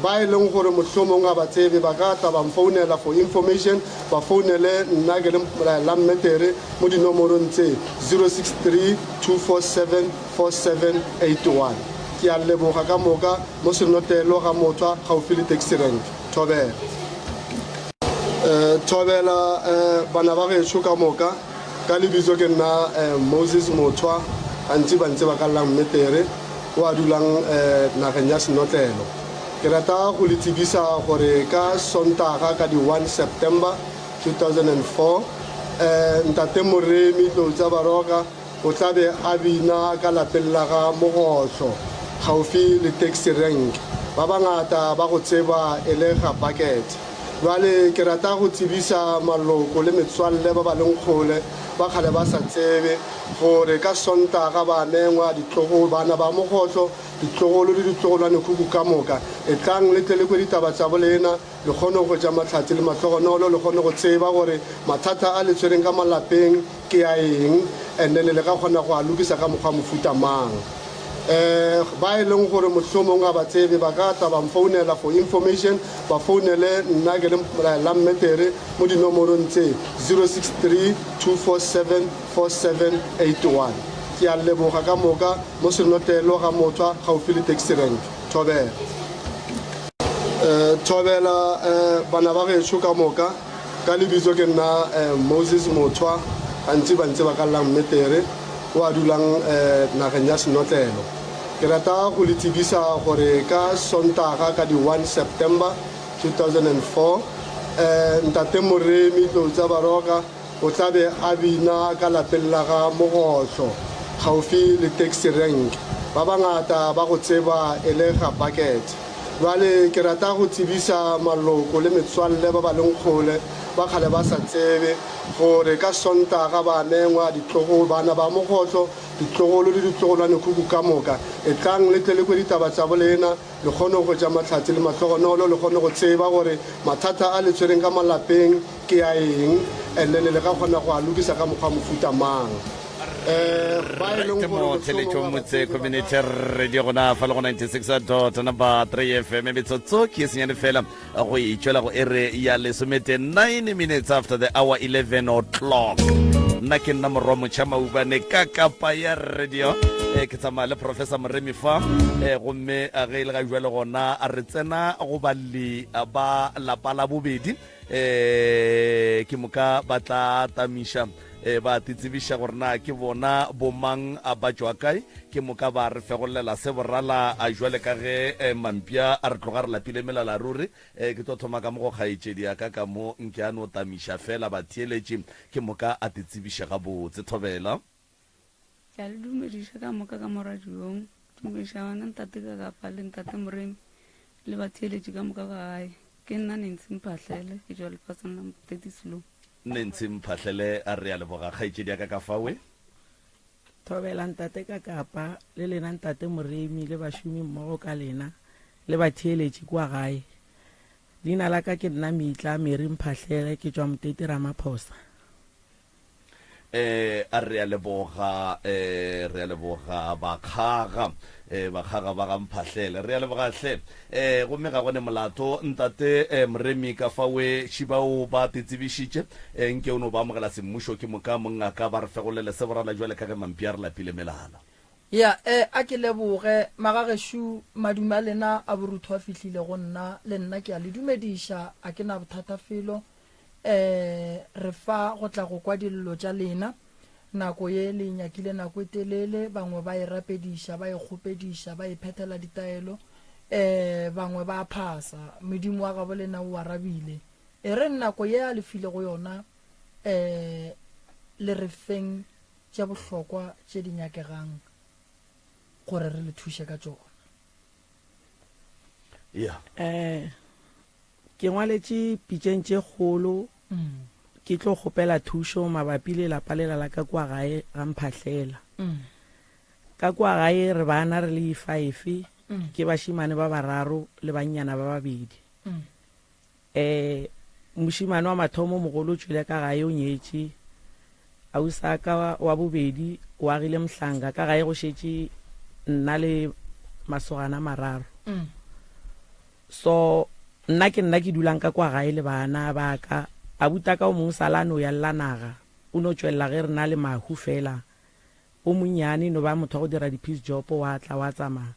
Speaker 9: ba e leng gore mohlomong a ba tsebe ba ka tla ba mfounela for information ba founele nna ke le la mmetere mo dinomorong tse 063 247 4781 ke a leboga ka moka mo senotelo ga Motwa gaufi le taxi rank Thobela bana ba gešo ka moka ka lebitso ke nna Moses Motwa antse ba ntse ba ka la mmetere wa dulang nageng ya senotlelo ke rata go le tsebisa gore ka sontaga ka di 1 September 2004 ntate Moremi Tlotsa Baroka o tlabe a bina ka lapeng la ga Mogotlo gaufi le taxi rank ba bangata ba go tseba e le ga bucket vale ke rata go tsebisa maloko le metswalle ba ba leng kgole ba kgale ba sa tsebe gore ka sontaga ba nengwa ditlogo bana ba Mogotlo ditlogolo le ditlogolwane kuku ka moka e tlang le tle le go ditaba tsa bolena le kgone go tša matlhatsi le matlogonolo le kgone go tseba gore mathata a le tshwereng ka malapeng ke a eng and then le ka kgona go a lokisa ka mokgwa mofuta mang ba e leng gore mohlomong a ba tsebe ba ka tla ba mfounela for information ba founele nna ke le la mmetere mo dinomorong tse 063 247 4781 ke a leboga ka moka mo senotelo ga Motwa gaufi le taxi rank Thobela bana ba gešo ka moka ka lebitso ke nna Moses Motwa antse ba ntse ba ka la mmetere wa dulang nageng ya senotlelo ke rata go le tsebisa gore ka sontaga ka di 1 September 2004 ntate Moremi Tlotsa Baroka o tla be a bina ka lapeng la ga Mogoso gaufi le taxi rank ba bangata ba go tseba e le ga bucket jwale ke rata go tsebisa maloko le metswalle ba ba leng kgole ba kgale ba sa tsebe gore ka Sontaga ba mengwa ditlogo bana ba Mogoso ditlogolo le ditlogolwane kuku ka moka e tlang le tle le go ditaba tsa bolena le kgone go ja matlhatsi le matlogonolo le kgone go tseba gore mathata a le tshwereng ka malapeng ke a eng ene le ka kgona go a lokisa ka mokgwa mofuta mang
Speaker 2: motse community radio gona fa le go 96.3 FM metsotso ke senyane fela go itšwela go ere ya lesomete 9 minutes after the hour 11 o'clock nna ke nna morwa motšhamaubane ka kapa ya radio ke tsamaya le professor Moremi fa gomme a ge ile ga jwale gona a re tsena go balli ba lapa la bobedi ke moka ba tla tamiša ba titsebiša gore na ke bona bomang a ba jwa kae ke moka ba re fegolela se borala a jwale ka ge mampia a re tloga re lapile melala ruri ke tlo thoma ka mo go kgaetšedi ya ka mo nke a no tamiša fela ba theeletše ke moka a titsebiša ga botse Thobela
Speaker 10: ke a le dumediša ka moka ka moradiong dumediša wana ntate ka kapa le ntate Moremi le ba theeletše ka moka gae ke nna Nancy Mphahlele ke jwa lefatsheng la Moteti Slow
Speaker 2: Nancy Mphahlele a re a leboga kgaetšedi ya ka ka fawe
Speaker 3: Thobela ntate ka kapa le lena ntate Moremi le bašomi mmogo ka lena le ba theeletše kwa gae leina la ka ke nna Mitla Mary Mphahlele ke tšwa Moteti Ramaphosa
Speaker 2: a re a leboga bakgaga ba ga Mphahlele re a leboga hle gomme ga gone molato ntate Moremi ka fawe shibao ba titsebišitše nke o no ba amogela semmušo ke moka mongaka ba re fegolele se borala jwale ka ge mampia re lapile melala
Speaker 1: ya a ke leboge magageshu maduma lena a borutho a fihlile go nna le nna ke a le dumediša a ke na bothata felo re fa go tla go kwa dillo tša lena nako ye le nyakile nako e telele bangwe ba e rapediša ba e kgopediša ba e phethela ditaelo bangwe ba phasa modimo wa gabo lena o arabile e re nako ye a lefile go yona le re feng tša bohlokwa tše di nyakegang gore re le thuše ka tšona
Speaker 3: ke ngwaletše pitšeng tše kgolo ke tlo kgopela thušo mabapi le lapa lela la ka kwa gae ga Mphahlele ka kwa gae re bana re le 5 ke bašimane ba bararo le bannyana ba babedi mošimane wa mathomo mogolo o tšwele ka gae o nyetše ausaka wa bobedi o agile Mhlanga ka gae go šetše nna le masogana mararo so nna ke dulang ka kwa gae le bana ba ka abuta ka o mongwe salano ya llanaga o no tšwelela ge re na le mahu fela o monnyane no ba motho go dira di-peace job wa tla wa tsamaya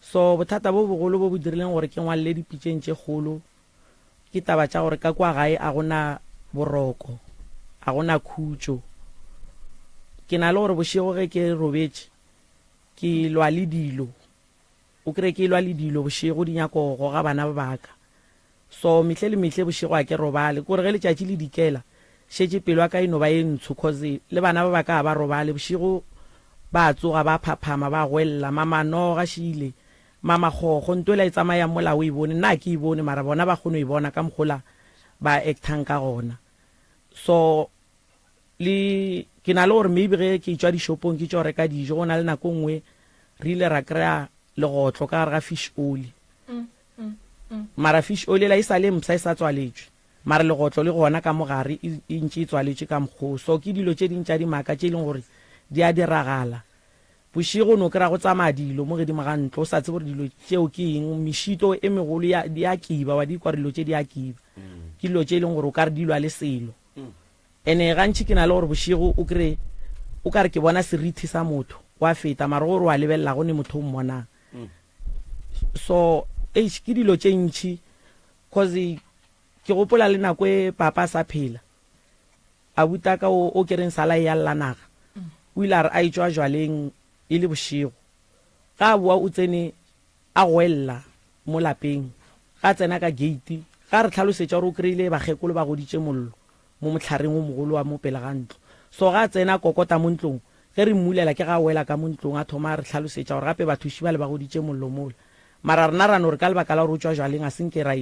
Speaker 3: so bothata bo bogolo bo bo dirileng gore ke ngwalle dipitšeng tše kgolo ke taba tša gore ka kwa gae a gona boroko a gona khutšo ke na le gore bošego ge ke robetše ke lwa le dilo o kry ke lwa le dilo bošego di nyako go ga bana ba baka so mehle le mehle bošego a ke robale kore ge letšatši le dikela šetše pelo a ka eno ba e ntsho cause le bana ba baka ba robale bošego ba tsoga ba phaphama ba gwella mama no ga šile mama kgokgo nto e tsamaya molao e bone nna ke e bone mara bona ba kgone e bona ka mokgola ba actang ka gona so le ke na le gore maybe ge ke tšwa dishopong ke tšwa reka dijo go na le nako nngwe re ile ra kry-a legotlo ka gare ga fish oil mara fish oil la e sa le msa e sa tswaletšwe mara legotlo le gona ka mogare e ntše e tswaletšwe ka mokgo so ke dilo tše dintša dimaka tše e leng gore di a diragala bošego no kry-a go tsamaya dilo mo gedimo ga ntlo o sa tse gore dilo tšeo ke eng mešito e megolo di a kiba wa di kwa dilo tše di a kiba ke dilo tše e leng gore o ka re dilwa le selo ene gantši ke na le gore bošego o ka re ke bona serithi sa motho wa feta mara gore wa lebelela go ne motho o mmonang so ke dilo tše ntšhi cause ke gopola le nako e papa sa phela a buta ka o kereng sala ya llanaga o ile a re a etswa jwaleng e le bošego ga a boa o tsene a gwella mo lapeng ga tsena ka gate ga re tlhalosetša gore o kry-ile bagekolo ba goditše mollo
Speaker 11: mo motlhareng o mogolo wa mo pele ga ntlo. So ga tsena kokota mo ntlong ge re mmulela ke ga wela ka mo ntlong a thoma re tlhalosetša gore gape bathuši ba le ba goditše mollo mola mara rena rano re ka lebaka la gore o tswa jwaleng a senke ra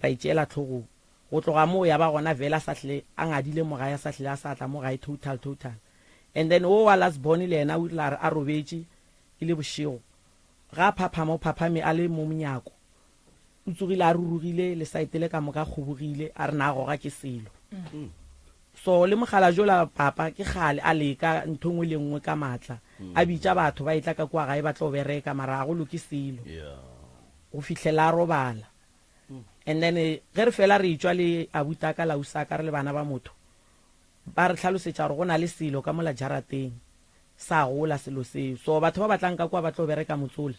Speaker 11: itšeela tlhogong go tloga moo ya ba gona vela sa hle a ngadile mogae a sa hle a sa tla mogae total and then o wa last born le yena o ile a robetše e le bošego ga phaphama o phaphame a le mo monyako o tsogile a rurugile le saetele ka moka kgobogile a re na a goga ke selo so le mogala jola papa ke gale a leka ntho ngwe le nngwe ka matla a bitša batho ba itla ka kwa gae ba tlo bereka mara a go loke selo go fitlhela a robala and then ge re fela re itswa le abuta ka lausaka re le bana ba motho ba re tlhalosetša gore go na le selo ka mola jarateng sa gola selo seo so batho ba batlang ka kwa ba tlo bereka motsole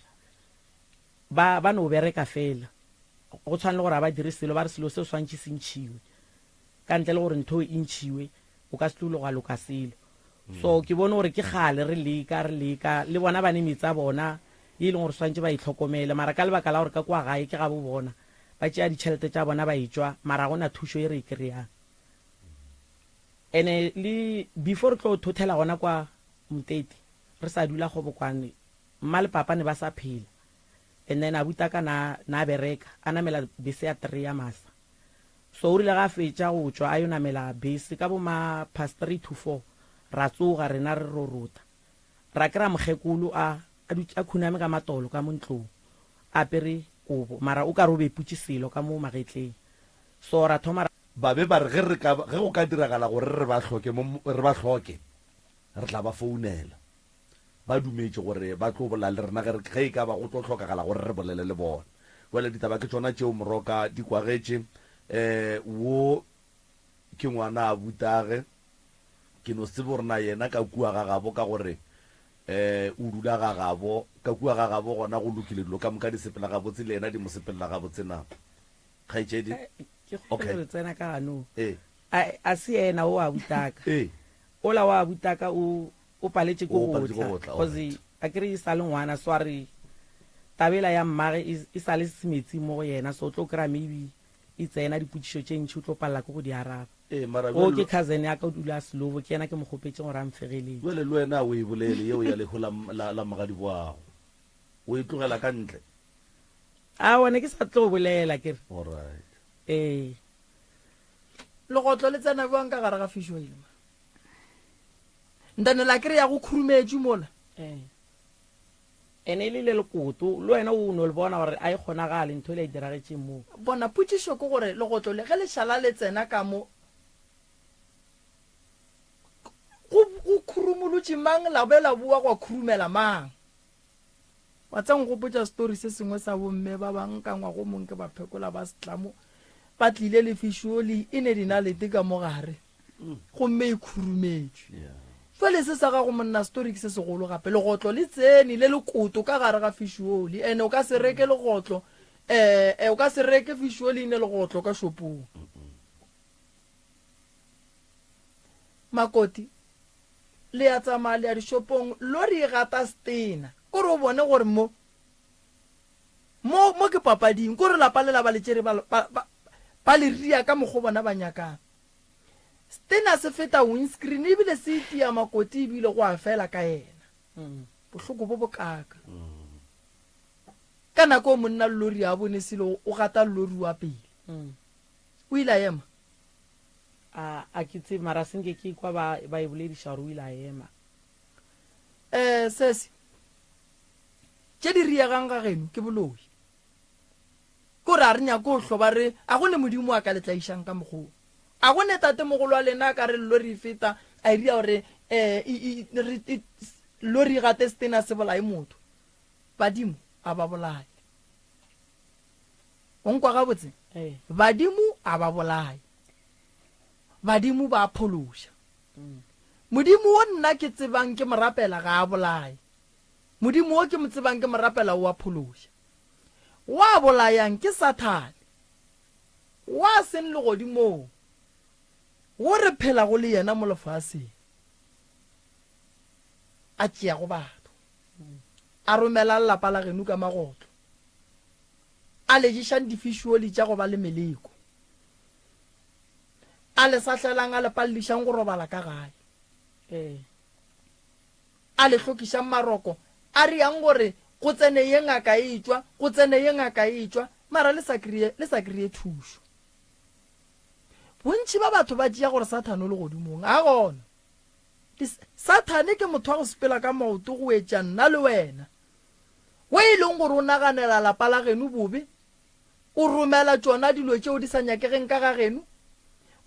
Speaker 11: ba no bereka fela go tshwana le gore a ba dire selo ba re selo seo swantše se ntšhiwe ka ntle le gore ntho e ntšhiwe o ka se tlo go loka selo so ke bone gore ke gale re leka le bona ba ne metsa bona e leng gore swantše ba itlhokomele mara ka lebaka la gore ka kwa gae ke ga bo bona ba tšea ditšhelete tša bona ba itswa mara gona thušo e re e kry-ang ene le before re tlo thothela gona kwa moteti re sa dula kgobokwane mma le papa ne ba sa phela and then abuta ka na bereka a namela bese ya 3 ya masa so o rile ga fetša go tswa a yo namela bese ka bo ma past 3 to 4 ra tsoga rena re rorota ra kry-a mogekolo a khuname ka matolo ka montlong a pere kobo mara o ka re o beputše selo ka mo magetleng so ra thoma
Speaker 2: ba be ba re ge go ka diragala gore re ba tlhoke re tla ba founela ba dumetše gore ba tlo bola le rena ge e ka ba go tlo tlhokagala gore re bolele le bona wele ditaba ke tsona tšeo moroka di kwagetše wo ke ngwana a butage ke no se borena yena ka kua ga gabo ka gore o dula ga gabo ka kua ga gabo gona go lokile dilo ka moka di sepela gabotse le yena di mo sepela gabotse na kgaitšedi
Speaker 11: okay re tsena ka gano a se yena o a butaka ola wa butaka o paletše ko gotla cause a kry sa le ngwana sware tabela ya mmage e sa le semetsi mo go yena so o tlo kry-a maybe e tsena dipotšišo tše ntšhi o tlo palela ko go di araba o ke cousin ya ka o dula slovo ke yena ke mo kgopetse gore a mfegeletse
Speaker 2: wele le wena o e bolele yeo ya leho la magadi boago o e tlogela ka ntle
Speaker 11: a one ke sa tlo bolela kere
Speaker 2: alright
Speaker 1: legotlo le tsena boang ka gare ga fišo ema ntane la kry ya go khurumetše mola
Speaker 11: ene le lekoto le wena o no le bona gore a e kgonagale ntho le a diragetšeng moo
Speaker 1: bona potšišo ke gore legotlo le ge lešala le tsena ka mo go khurumolotše mang la be la boa go khurumela mang wa tsang go potša story se sengwe sa bomme ba bang ka ngwa go mong ke ba phekola ba setlamo ba tlile le fišole e ne dina lete ka mo gare gomme e khurumetše fele se sa ga go monna story ke se segolo gape legotlo le tsene le lekoto ka gare ga fišole ene o ka se reke legotlo o ka se reke fišole ine legotlo ka shopong makoti le ya tsamaya le ya dishopong lori e gata stena kore o bone gore mo ke papading kore lapa le la ba le tšere ba le ria ka mokgo bona ba nyakang stena se feta windscreen ebile se itia makoti ebile go a fela ka yena bohloko bo bokaka ka nako monna lori a bone selo o gata lori wa pele o ile ema
Speaker 11: a ke tse mara senke ke kwa ba e bolediša gore o ile a ema
Speaker 1: sese tše di riegang ga geno ke boloi kore a re nyako o hloba re a go ne modimo a ka letlaišang ka mokgoo a go ne tate mogolo wa lena a ka re lori feta a iria gore lori gate stena se bolae motho badimo a ba bolae o nkwa gabotse badimo a ba bolae badimo ba phološa modimo o nna ke tsebang ke morapela ga a bolae modimo o ke mo tsebang ke morapela o a phološa wa bolayang ke Sathane wa sen le godimo go re phela go le yena mo lefaseng a tšea go batho a romela lelapa la geno ka magotlo a lejišang difišuoli tša go ba le meleko a le sahlelang a le pallišang go robala ka gae a le hlokisang maroko a riang gore go tsene ye ngaka e tswa go tsene ye ngaka e tswa mara le sa kry thušo bontši ba batho ba tšea gore sathane o le godimong a gona sathane ke motho wa go sepela ka maoto go etša nna le wena o e leng gore o naganela lapa la geno bobe o romela tsona dilo tšeo di sa nyakegeng ka ga geno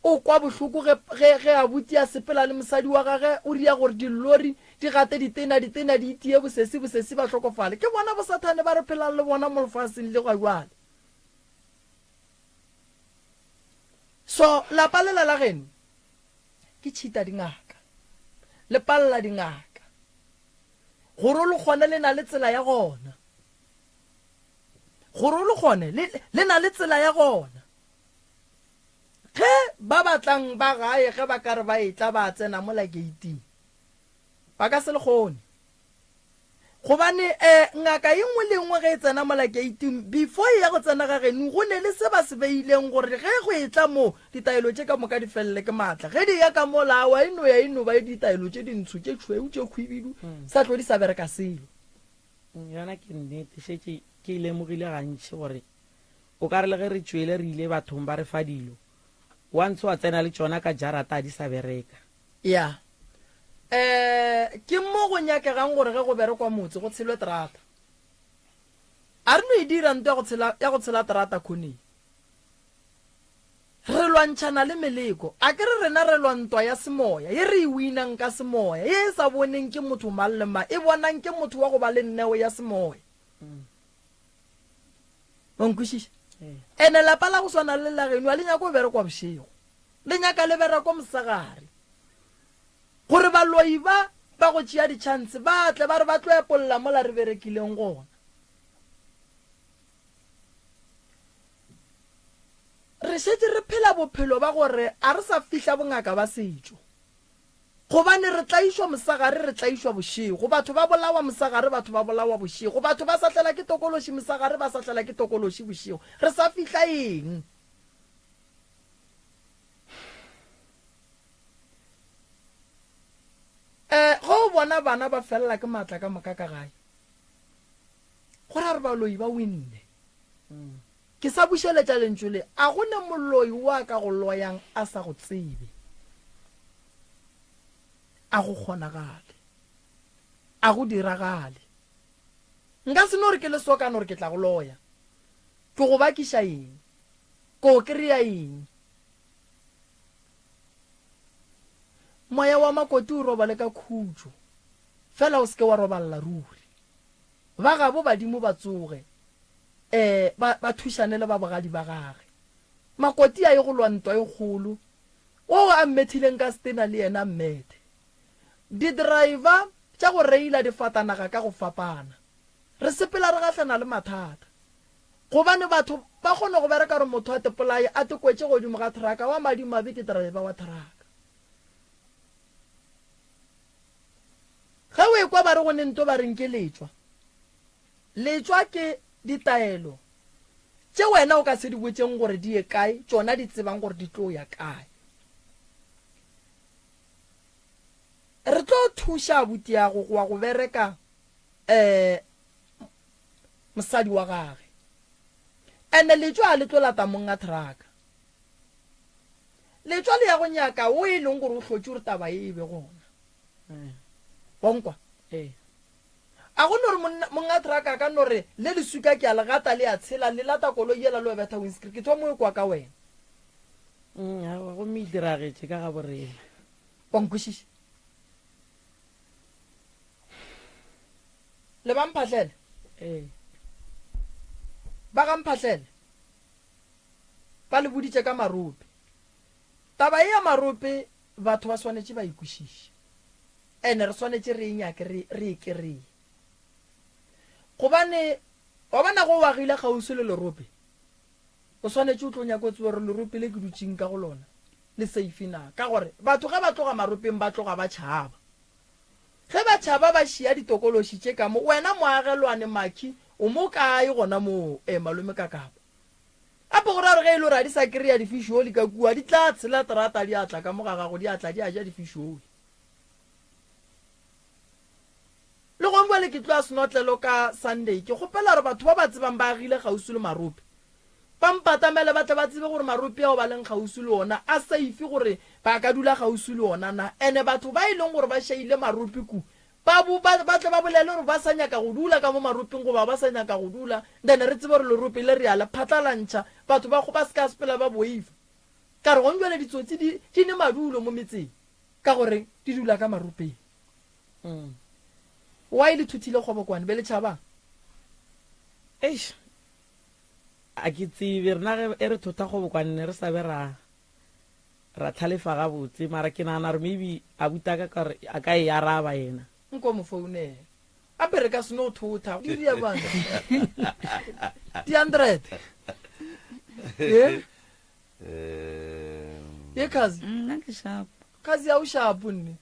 Speaker 1: o kwa bohloko ge a buti a sepela le mosadi wa gage o ria gore dillori di gate ditena di itie bosesi ba hlokofale ke bona bosathane ba re phelang le bona mo lefaseng le gwa jwale so la palela la geno ke tšhita dingaka le palela dingaka gore le gone le na le tsela ya gona gore le gone le na le tsela ya gona ge ba batlang ba gae ge ba ka re ba etla ba tsena mo la gating ba ka se le gone gobane ngaka e nngwe le nngwe ge e tsena mo la gating before ya go tsena ga geno go ne le se ba se beileng gore ge go etla mo ditaelo tše ka moka di felele ke maatla ge di ya ka mo lawa eno ba ditaelo tše dintsho tše tšhweu tše khuibidu sa tlo di sa bereka selo
Speaker 11: yona ke nnete šetse ke ile mogile gantši gore o ka re le ge re tšwele re ile bathong ba re fa dilo once wa tsena le tsona ka jarata di sa bereka
Speaker 1: ya ke mo go nyakegang gore ge go berekwa motse go tshelwe terata a re no e dira nto ya go tshela terata khone re lwantšhana le meleko a ke re rena re lwantwa ya semoya ye re e winang ka semoya ye e sa boneng ke motho mang le mang e bonang ke motho wa go ba le nneo ya semoya bonkwešiša ene lapa la go swana le la geno a le nyaka go berekwa bošego le nyaka le berekwa mosegare gore baloi ba go tšea ditšhanse ba tle ba re ba tlo epolola mola re berekileng gona re šetse re phela bophelo ba gore a re sa fihla bongaka ba setšo gobane re tlaišwa mosegare re tlaišwa bošego batho ba bolawa mosegare batho ba bolawa bošego batho ba sa tlela ke tokološi mosegare ba sa tlela ke tokološi bošego re sa fihla eng go bona bana ba felela ke maatla ka moka ka gae gore a re baloi ba winne ke sa bušeletša lentšu le a go ne moloi wa ka go loyang a sa go tsebe a go kgonagale a go diragale nka se no re ke le sokane gore ke tla go loya ke go bakiša eng ko kry-a eng moya wa makoti o robale ka khutšo fela o seke wa robalela ruri ba gabo badimo ba tsoge ba thušane le ba bogadi ba gage makoti a ye go lwantwa e kgolo o a mmethileng ka stena le yena mmethe di-driver tša go reila difatanaga ka go fapana re sepela re gatlana le mathata gobane batho ba kgone go bereka re motho a tepolae a tekwetse godimo ga traka wa madimabe ke driver wa traka ge o ekwa ba re go nento ba reng ke letswa ke ditaelo tše wena o ka se di botseng gore di ye kae tšona di tsebang gore di tlo ya kae re tlo thuša abuti yago go wa go bereka mosadi wa gage ene letswa a le tlo lata monga traka letswa le ya go nyaka o e leng gore o hlotse gore taba e be gona bonkwa a go no re monga traka ka no re le le suka ke a le gata le a tshela le lata koloi yela le betha windscreen ke thwa mo kwa ka wena
Speaker 11: go me diragetse ka ga borena
Speaker 1: bonkwešiša le ba mphatlele ba ga mphatlele ba le boditše ka marope taba e ya marope batho ba swanetše ba ikwešiša ene re swanetše re enyake re ekereye gobane wa bona go wagile kgausi le lerope o swanetše o tlo nyako tse gore lerope le ke dutšeng ka go lona le safe na ka gore batho ge ba tloga maropeng ba tloga ba tšhaba ge ba tšhaba ba šia ditokološi tše ka mo wena moagelwane maki o mo kae gona mo malome ka kapa apo gore re ge e le gore a di sa kry-a di-fisholi ka kua di tla tshela terata di atla ka moga gago di atla di a ja di-fisholi le go mbale ke tlo a senotlelo ka Sunday ke gopela gore batho ba ba tsebang ba agile gausi le marope ba mpatamele ba tla ba tsebe gore marope ao ba leng gausi le ona a safe gore ba ka dula gausi le ona na ene batho ba ileng gore ba shaile marope ku ba tla ba bolele gore ba sa nyaka go dula ka mo maropeng goba ba sa nyaka go dula then re tsebe gore lerope le re ala phatlalantšha batho ba go ba ska sepela ba boifa ka re go njwele ditsotsi di ne madulo mo metseng ka gore di dula ka maropeng wa ile thuthile kgobokwane be le tšhabang
Speaker 11: a ke tsebe rena e re thota kgobokwane re sa be ra tlhalefa gabotse mara ke nagana re maybe a buta ka kare a ka e araba yena
Speaker 1: nko mo founela ape re ka seno thota di dia bang di 100 ye kazi
Speaker 10: nna ke sharp
Speaker 1: kazi ya o sharp nne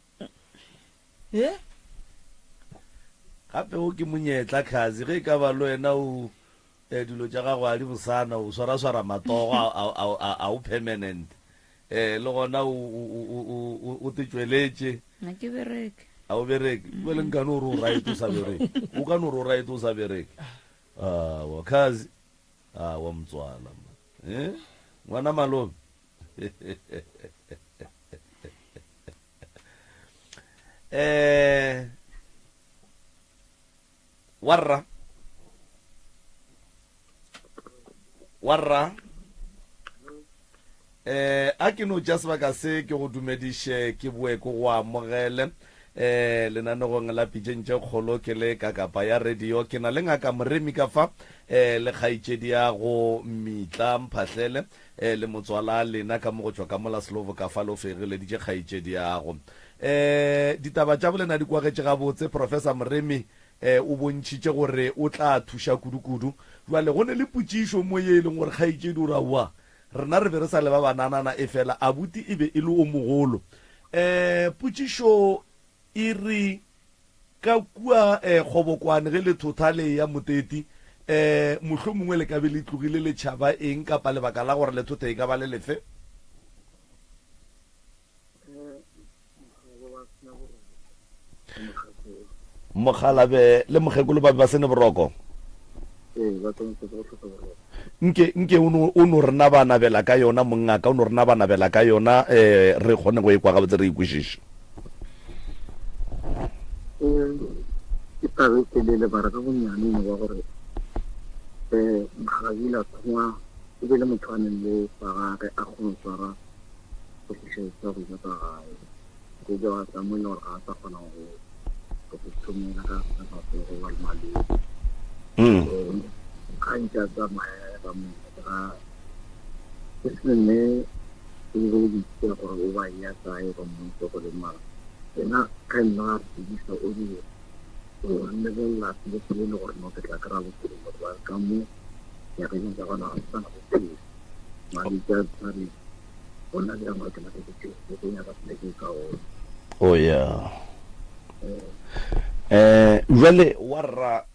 Speaker 2: gape o ke monyetla khazi ge ka ba lo ena o dilo tša gago a di bosana o swara matogo a o permanent le gona o te tšweletše
Speaker 10: na ke bereke
Speaker 2: a o bereke bele nkane ore o right o sa bereke o kane ore o right o sa bereke wa khazi wa motswala ngwana malome warra a ke no tša sebaka se ke go dumediše ke boe ko go amogele lenanegong la pitšentše kgolo ke le kakapa ya radio ke na le ngaka moremi ka fa le kgaitšedi ya go Mitla Mphahlele le motswala lena ka mo go tšwa ka mola Slovo ka fa lo fegile di kgaitšedi ya go ditaba tša bolena di kwagetše gabotse Professor Moremi o bontšhitše gore o tla thuša kudu-kudu jwale go ne le potšišo mo ye e leng gore kgaitšedi o raua rena re be re sa le ba bananana e fela abuti e be e le o mogolo potšišo e re ka kua kgobokwane ge le thotale ya moteti mohlho mongwe le ka be le tlogile le tšhaba eng kapa lebaka la gore le thota e ka ba le lefe mogalabe le mogekolo ba ba sene boroko nke o no rena ba nabela ka yona mongaka o no rena ba nabela ka yona re kgone go ekwa gabotse re ikwešiše
Speaker 12: ke tabe telele bara ka bonnyane wa gore mogabila thongwa e be le motho a neng le bagage a kgone tswara go fišetsa go ja ka gae go ja ka mo le gore a tsa kgona go thomela ka go ba le mali ga ntse a tsamaya ba mo ga se ne e go ditse gore o ba ya tsae ba mo go le mara ena ka nna di sa o di o ne go la di se le gore no te tla kra go go ba ka mo ya re nna ga na sa na go mali ja tsari ona le ma ka na ke go ya ba le ke ka
Speaker 2: o ya jwale warra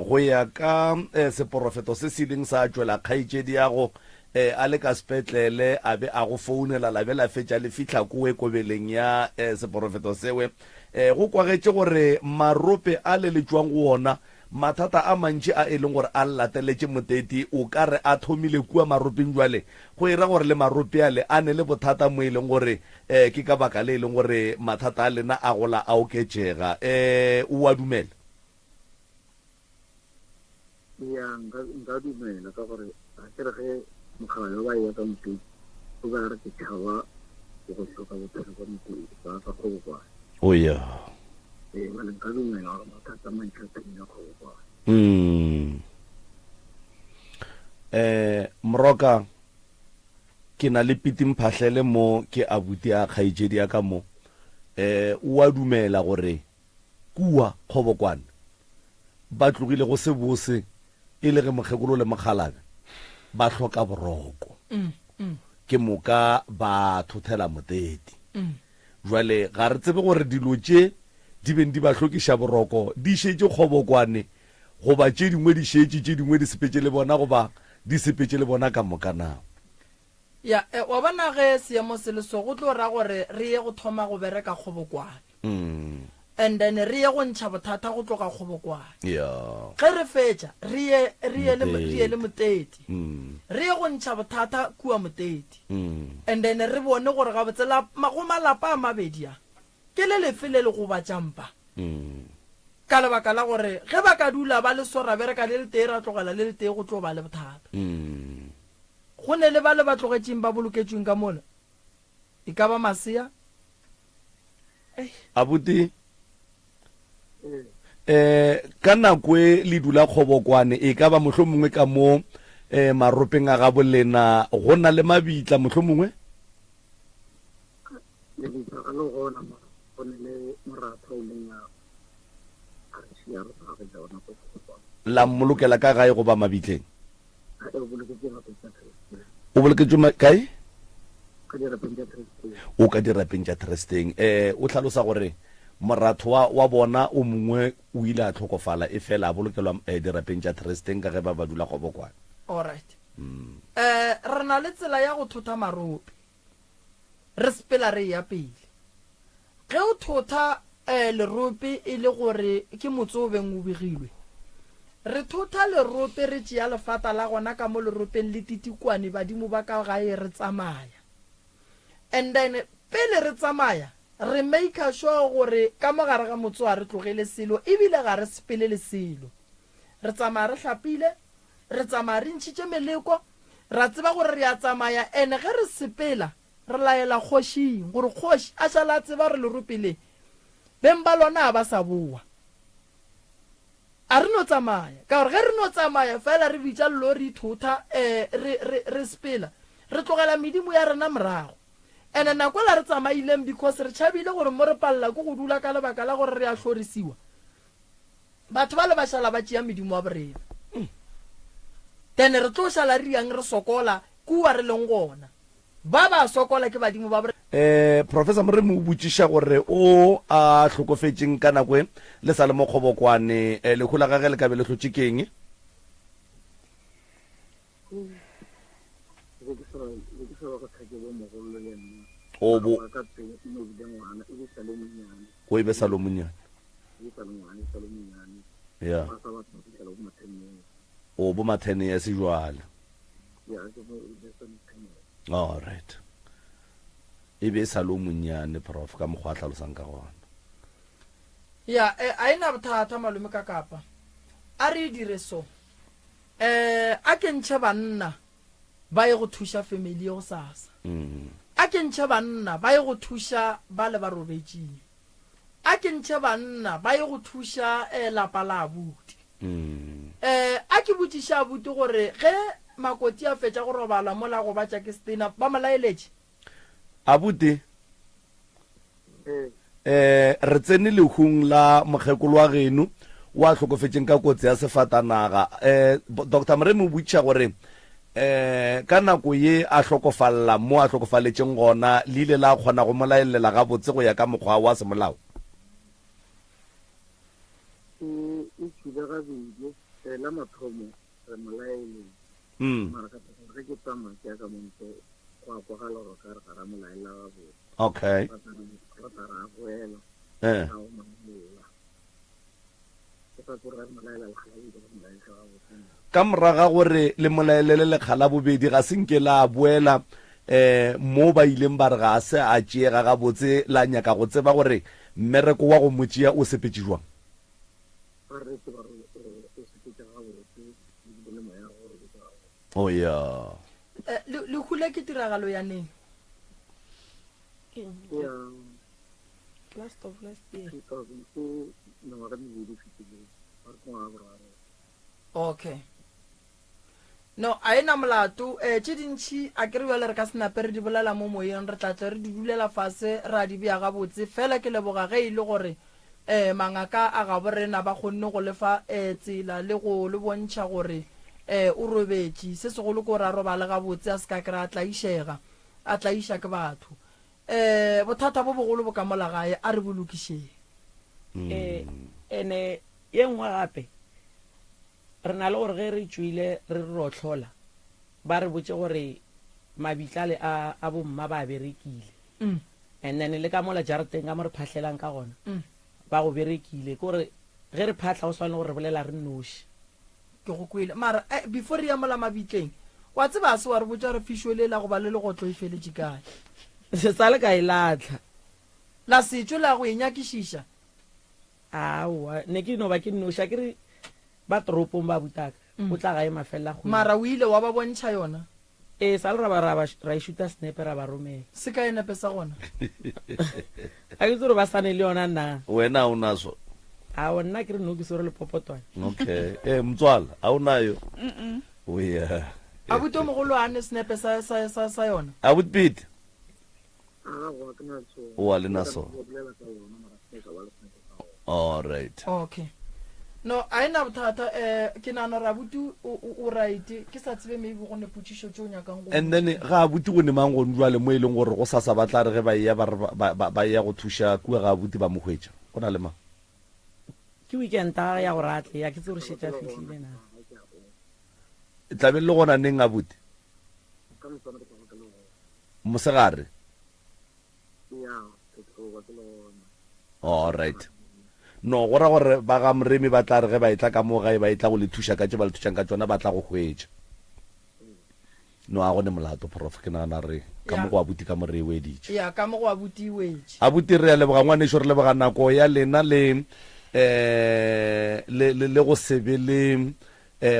Speaker 2: go ya ka seporofeto se se leng sa tšwela kgaitšedi ya go a le ka sepetlele a be a go founela la be la fetša le fitlha kowe kobeleng ya seporofeto sewe go kwagetše gore marope a le letšwang go ona mathata a mantši a e leng gore a lateletše moteti o ka re a thomile kua maropeng jwale go ira gore le marope ale a ne le bothata mo e leng gore ke ka baka le e leng gore mathata a lena a gola a oketšega o a dumela
Speaker 12: ya nka dumela ka gore a ke re ge mogala ba ya ka motho o ba re ke tšhaba go hloka bophelo ba motho ba ka kgobokwane
Speaker 2: o ya
Speaker 12: nka dumela gore mathata a mantši a teng ya kgobokwane
Speaker 2: moroka ke na le Piti Mphahlele mo ke abuti a kgaitšedi ya ka mo o a dumela gore kua kgobokwane ba tlogile go se bose e le ge mokgekolo le mokgalabe ba hloka boroko ke moka ba thothela moteti jwale ga re tsebe gore dilo tše di beng di ba hlokiša boroko di šetše kgobokwane goba tše dingwe di šetše tše dingwe di sepetše le bona goba di sepetse le bona ka mokanao
Speaker 1: ya wa bona ge seemo se le so go tlo ra gore re ye go thoma go bereka kgobokwane and then re ye go ntšha bothata go tloga kgobokwane ge re fetša re ye le moteti re ye go ntšha bothata kua moteti and then re bone gore ga botsela go malapa a mabedi a ke le lefe le le go ba tšampa ka lebaka la gore ge ba ka dula ba le sora bereka le le tee ra tlogela le le tee go tlo ba le bothata go ne le ba le ba tlogetšeng ba boloketšweng ka mola e ka ba masea
Speaker 2: abuti ka nako e le dula kgobokwane e ka ba mohlho mongwe ka mo maropeng a ga bolena go na le mabitla mohlho mongwe la mmolokela ka gae go ba mabitleng o boloketswe kae o ka dirapeng tša trusteng o tlhalosa gore moratho wa bona o mongwe o ile a tlhokofala e fela a bolokelwa dirapeng tša trusteng ka ge ba ba dula kgobokwane
Speaker 1: alright re na le tsela ya go thotha marope re sepela re ya pele ge o thotha lerope e le gore ke motse o beng o begilwe re thotha lerope re tšea lefata la gona ka mo leropeng le titikwane badimo ba ka gae re tsamaya and then pele re tsamaya re make sure gore ka mogare ga motse wa re tlogele selo ebile ga re sepele le selo re tsamaya re hlapile re tsamaya re ntšhitše meleko ra tseba gore re a tsamaya ene ge re sepela re laela kgošing gore kgoši a šala a tseba re leropele beng ba lona ba sa boa a re no tsamaya ka gore ge re no tsamaya fela re bitša lori thotha re sepela re tlogela medimo ya rena morago ene nako la re tsamaileng because re tšhabile gore mo re palela ko go dula ka lebaka la gore re a hlorisiwa batho ba le ba šala ba tšea medimo wa borena then re tlo šala re yang re sokola kua re leng gona ba ba sokola ke badimo ba borena
Speaker 2: professor more mo botšiša gore o a hlokofetšeng ka nako e le sa le mo kgobokwane le kgola gage le ka be le hlotše keng o e be sa lo monyane ya o bo mathene ya sejwale alright e be sa lo monyane prof ka mokgwa a tlhalosang ka gona
Speaker 1: ya a ena bothata malome ka kapa a re dire so a ke ntšhe banna ba ye go thuša family go sasa a ke ntšhe banna ba ye go thuša ba le ba robetšeng a ke ntšhe banna ba ye go thuša lapa la abuti a ke botšiša abuti gore ge makoti a fetša go robala mola go batša ke stena ba molaeletše
Speaker 2: abuti re tsene lehung la mokgekolo wa geno wa hlokofetšeng ka kotsi ya sefatanaga dr moremi o botšiša gore ka nako ye a hlokofalla mo a hlokofaletšeng gona le ile la kgona go molaelela gabotse go ya ka mokgwa wa semolao
Speaker 12: e tsile gabedi la mathomo re molaele mara ka ge ke tsamaya ke ya ka monto go a kwagala gore ka re ga ra molaela gabotse
Speaker 2: okay
Speaker 12: ra tara a boela a o mamola ke sa gore re molaela le gabedi re molaela gabotse
Speaker 2: ka moraga gore le molaelele lekgala bobedi ga se nke la boela mo ba ileng ba re ga se a tšeega gabotse la nyaka go tseba gore mmereko wa go motšea o sepetše jwang oh ya
Speaker 1: le hule ke tiragalo ya neng
Speaker 5: last of last year
Speaker 1: okay no a ena molato tše dintšhi a ke re bjale re ka senape re di bolela mo moyeng re tlatle re di dulela fase ra di bea gabotse fela ke leboga ge e le gore mangaka a ga borena ba kgonne go lefa tsela le go le bontšha gore o robetše se segolo ko re a robale gabotse a se ka kry a tlaišega a tlaiša ke batho bothata bo bogolo bo ka mola gae a re bolokišeng
Speaker 11: ene ye nngwe gape re na le gore ge re tšwile re rotlhola ba re botse gore mabitlale a bomma ba berekile and then le ka mola jarateng ka mo re phatlhelang ka gona ba go berekile kore ge re phatla go swane gore re bolela re noši
Speaker 1: ke go kwele mara before re ya mola mabitleng wa tseba se wa re botsa re fišwelela go ba le legotlo e feletše kae
Speaker 11: se sa le ka e latlha
Speaker 1: la setšo la go e nyakišiša
Speaker 11: aowa ne ke no ba ke noša ke re ba toropong ba butaka o tla gae mafelela go
Speaker 1: mara o ile wa ba bontšha yona
Speaker 11: sa le ra e šuta snepe ra ba romela
Speaker 1: se ka enepe sa gona
Speaker 11: a ke tsore ba sane le yona nna
Speaker 2: wena o naso
Speaker 11: ao nna ke re no ke sore le popotwane
Speaker 2: okay mtswala a o nayo oya
Speaker 1: abuti o mogolo a ne snepe sa yona
Speaker 2: abuti Pete wa le naso all right
Speaker 1: okay no a ena bothata ke nana ra buti o right ke sa tsebe maybe go ne putshišo tšo nyakang go
Speaker 2: and then ga buti go ne mang go ndwale mo ileng gore go sasa batla re ge ba ya go thusha kua ga buti ba mogwetša go na le mang
Speaker 11: ke weekend ya go ratle ya ke tse gore šetša fitlhile na
Speaker 2: tlabe le gona neng a buti mosegare all right no gora gore ba ga mremi ba tla re ge ba itla ka mo gae ba itla go le thusha ka tse ba le thushang ka tsona ba tla go hwetša no a gone molato prof ke nagana re ka mo go abuti ka mo re weditše
Speaker 1: ya ka mo go abuti wetše
Speaker 2: abuti re ya leboga ngwaneso re leboga nako ya lena le go sebe le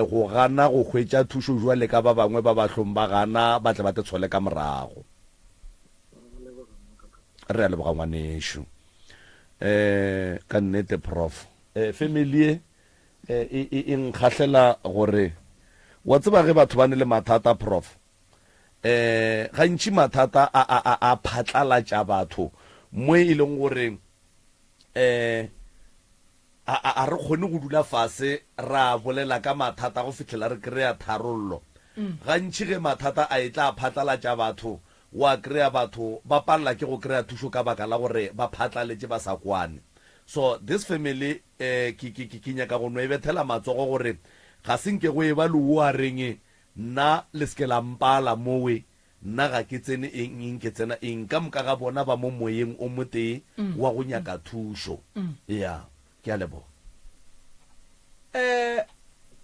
Speaker 2: go gana go hwetša thušo jwale ka ba bangwe ba bahlong ba gana ba tle ba te tshole ka morago re ya leboga ngwaneso ka nnete prof family e nkgahlela gore wa tseba ge batho ba ne le mathata prof gantši mathata a phatlalatša batho mo e leng gore a re kgone go dula fase ra bolela ka mathata go fitlhela re kry-a tharollo gantši ge mathata a e tla phatlalatša batho wa kry-a batho ba palela ke go kry-a thušo ka baka la gore ba phatlaletše ba sa kwane so this family ke nyaka go no e bethela matsogo gore ga senke go e ba le o a reng nna le seke la mpala mowe nna ga ke tsene eng ke tsena eng ka moka ga bona ba mo moyeng o motee wa go nyaka thušo ya ke a leboga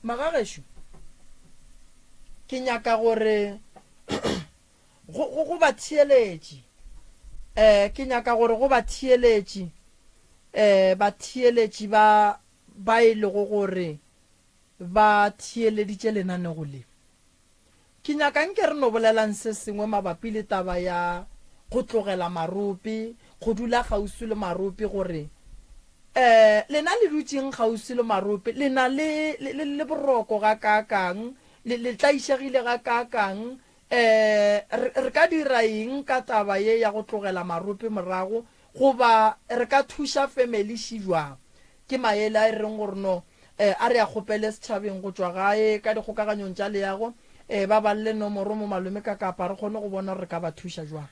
Speaker 1: magagesho ke nyaka gore go ba thieletše ke nyaka gore go ba thieletše ba e lego gore ba thieleditše lenanego le ke nyaka nke re no bolelang se sengwe mabapi le taba ya go tlogela maropi go dula gausi le maropi gore lena le dutšeng gausi le maropi lena le boroko ga kakang le tlaišegile ga kakang re ka dira eng ka taba ye ya go tlogela maropi morago goba re ka thuša family šijwang ke maele a e reng gore no a re a kgopele setšhabeng go tšwa gae ka dikgokaganyong tša leago ba balle nomoro mo malome ka kapa re kgone go bona re ka ba thuša jwang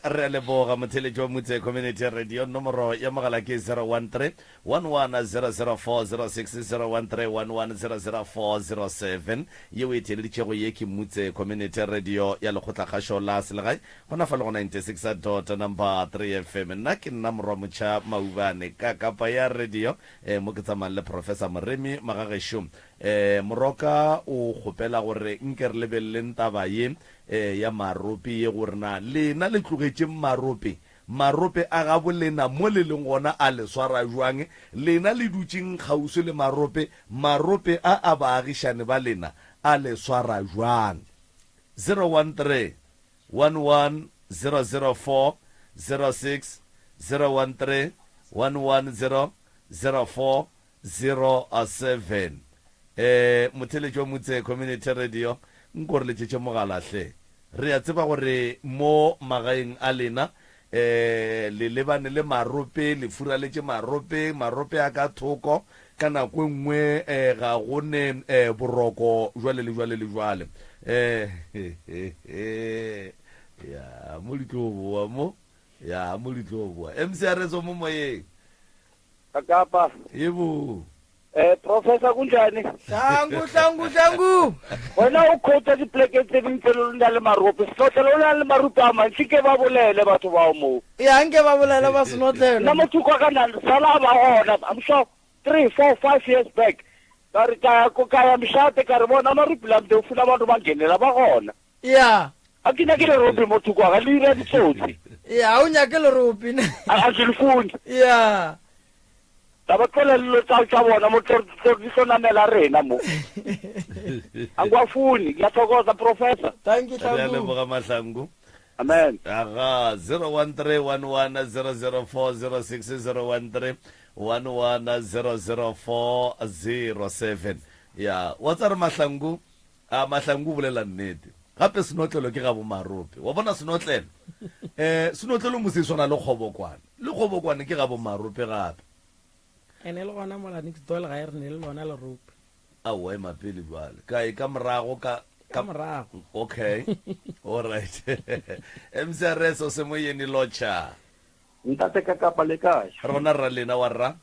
Speaker 2: re leboga motheletši wa motse community radio nomoro ya mogala ke 013-11-00406-013-11-00407 yeo e theleditšego ye ke motse community radio ya lekgotlakgašo la selegae gona fa le go 96.3 FM nna ke nna morwa motšha maubane ka kapa ya radio mo ke tsamang le professor moremi magagešo moroka o kgopela gore nke re lebeleleng taba ye ya maropi ye gore na lena le tlogetše marope a ga bolena mo le leng gona a le swara jwang lena le dutšeng kgausi le marope a baagišane ba lena a le swara jwang 013-11-006-013-110-0407 motheletši wa motse community radio nkore letšetše mogalahle re a tseba gore mo magaeng a lena le lebane le marope le furaletše marope a ka thoko ka nako nngwe ga gone boroko jwale le jwale ya mo ditlo boa mcrs mo moyeng
Speaker 6: ka kapa
Speaker 2: ebo
Speaker 7: Professor kunjani?
Speaker 1: Hlangu.
Speaker 7: Wena ukhotha dipleke tse ding tse le le marope. Sinotlelo le le marope a mantsi ke ba bolele batho ba mo.
Speaker 1: Ya nke ba bolele ba sinotlelo.
Speaker 7: Na motho kwa kana sala ba hona. I'm sure 3, 4, 5 years back. Kare ka ko kaya mshate kare bona marope la mde ufuna abantu bangenela ba hona.
Speaker 1: Yeah.
Speaker 7: Akina ke le rope motho kwa ga le ira ditsotsi.
Speaker 1: Yeah, unya ke le rope ne.
Speaker 7: A zilifuni.
Speaker 1: Yeah.
Speaker 7: Taba tlola le tsa bona motho di sona mela rena mo. Angwafuni ya thokoza professor.
Speaker 1: Thank you
Speaker 2: Re
Speaker 1: Hlangu.
Speaker 2: leboga Mahlangu.
Speaker 7: Amen.
Speaker 2: Aga 0131100406013 11004007. Ya wa tsara Mahlangu Mahlangu bolela nnete gape senotlelo ke ga bo marope wa bona senotlelo senotlelo mo se sona le kgobokwane ke ga bo marope gape
Speaker 11: ene le gona mola next door ga e re ne le lona le rope
Speaker 2: aowa e mapele jwale ka morago ka
Speaker 11: morago
Speaker 2: okay all right MCRS o se mo yene locha
Speaker 6: ntate ka kapa le kae
Speaker 2: rona ra lena wa rra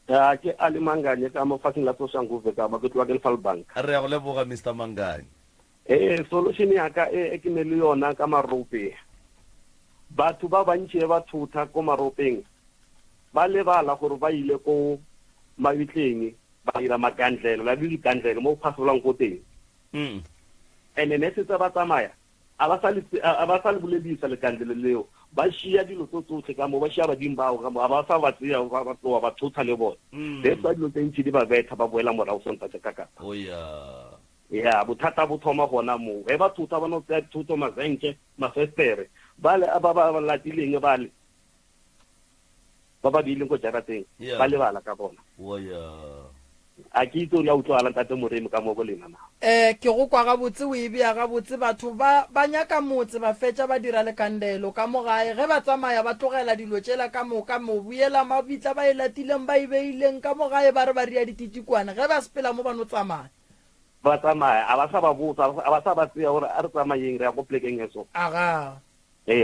Speaker 6: ya ke ali manganye ka mo faking la tsosa nguve ka ba ke twa ke Falbank
Speaker 2: re ya go leboga Mr Manganye
Speaker 6: solution ya ka e ke ne le yona ka marope batho ba bantse ba thutha ko maropeng ba lebala gore ba ile ko mabitleng ba ira makandlelo la dikandlelo mo phasolang go teng ene ne se ba tsamaya a ba sa le buledisa le kandlelo leo ba shia dilo tsotlhe ka mo ba shia badimo bao ka mo ba sa ba tsia ba tloa ba thutha le bona le tsa dilo tse ntse di ba betha ba boela morao sonta tse kaka
Speaker 2: oh
Speaker 6: ya bothata bo thoma gona mo e ba thutha ba no tsa thuto mazenke mafestere bale aba ba latileng bale ba ba dileng go jarateng ba le bala ka bona a ke itse ya utlwala ntate moremi ka mo bolena na
Speaker 1: ke go kwa ga botse o ebia ga botse batho ba nyaka motse ba fetša ba dira le kandelo ka mo gae ge ba tsamaya ba tlogela dilo tšela ka mo buela mabitla ba e latileng ba e beileng ka mo gae ba re ba ria dititikwane ge ba sepela mo ba no tsamaya
Speaker 6: ba tsamaya a ba sa ba botsa a ba sa ba tseya gore a re tsamayeng re ya go plekeng eso
Speaker 1: aga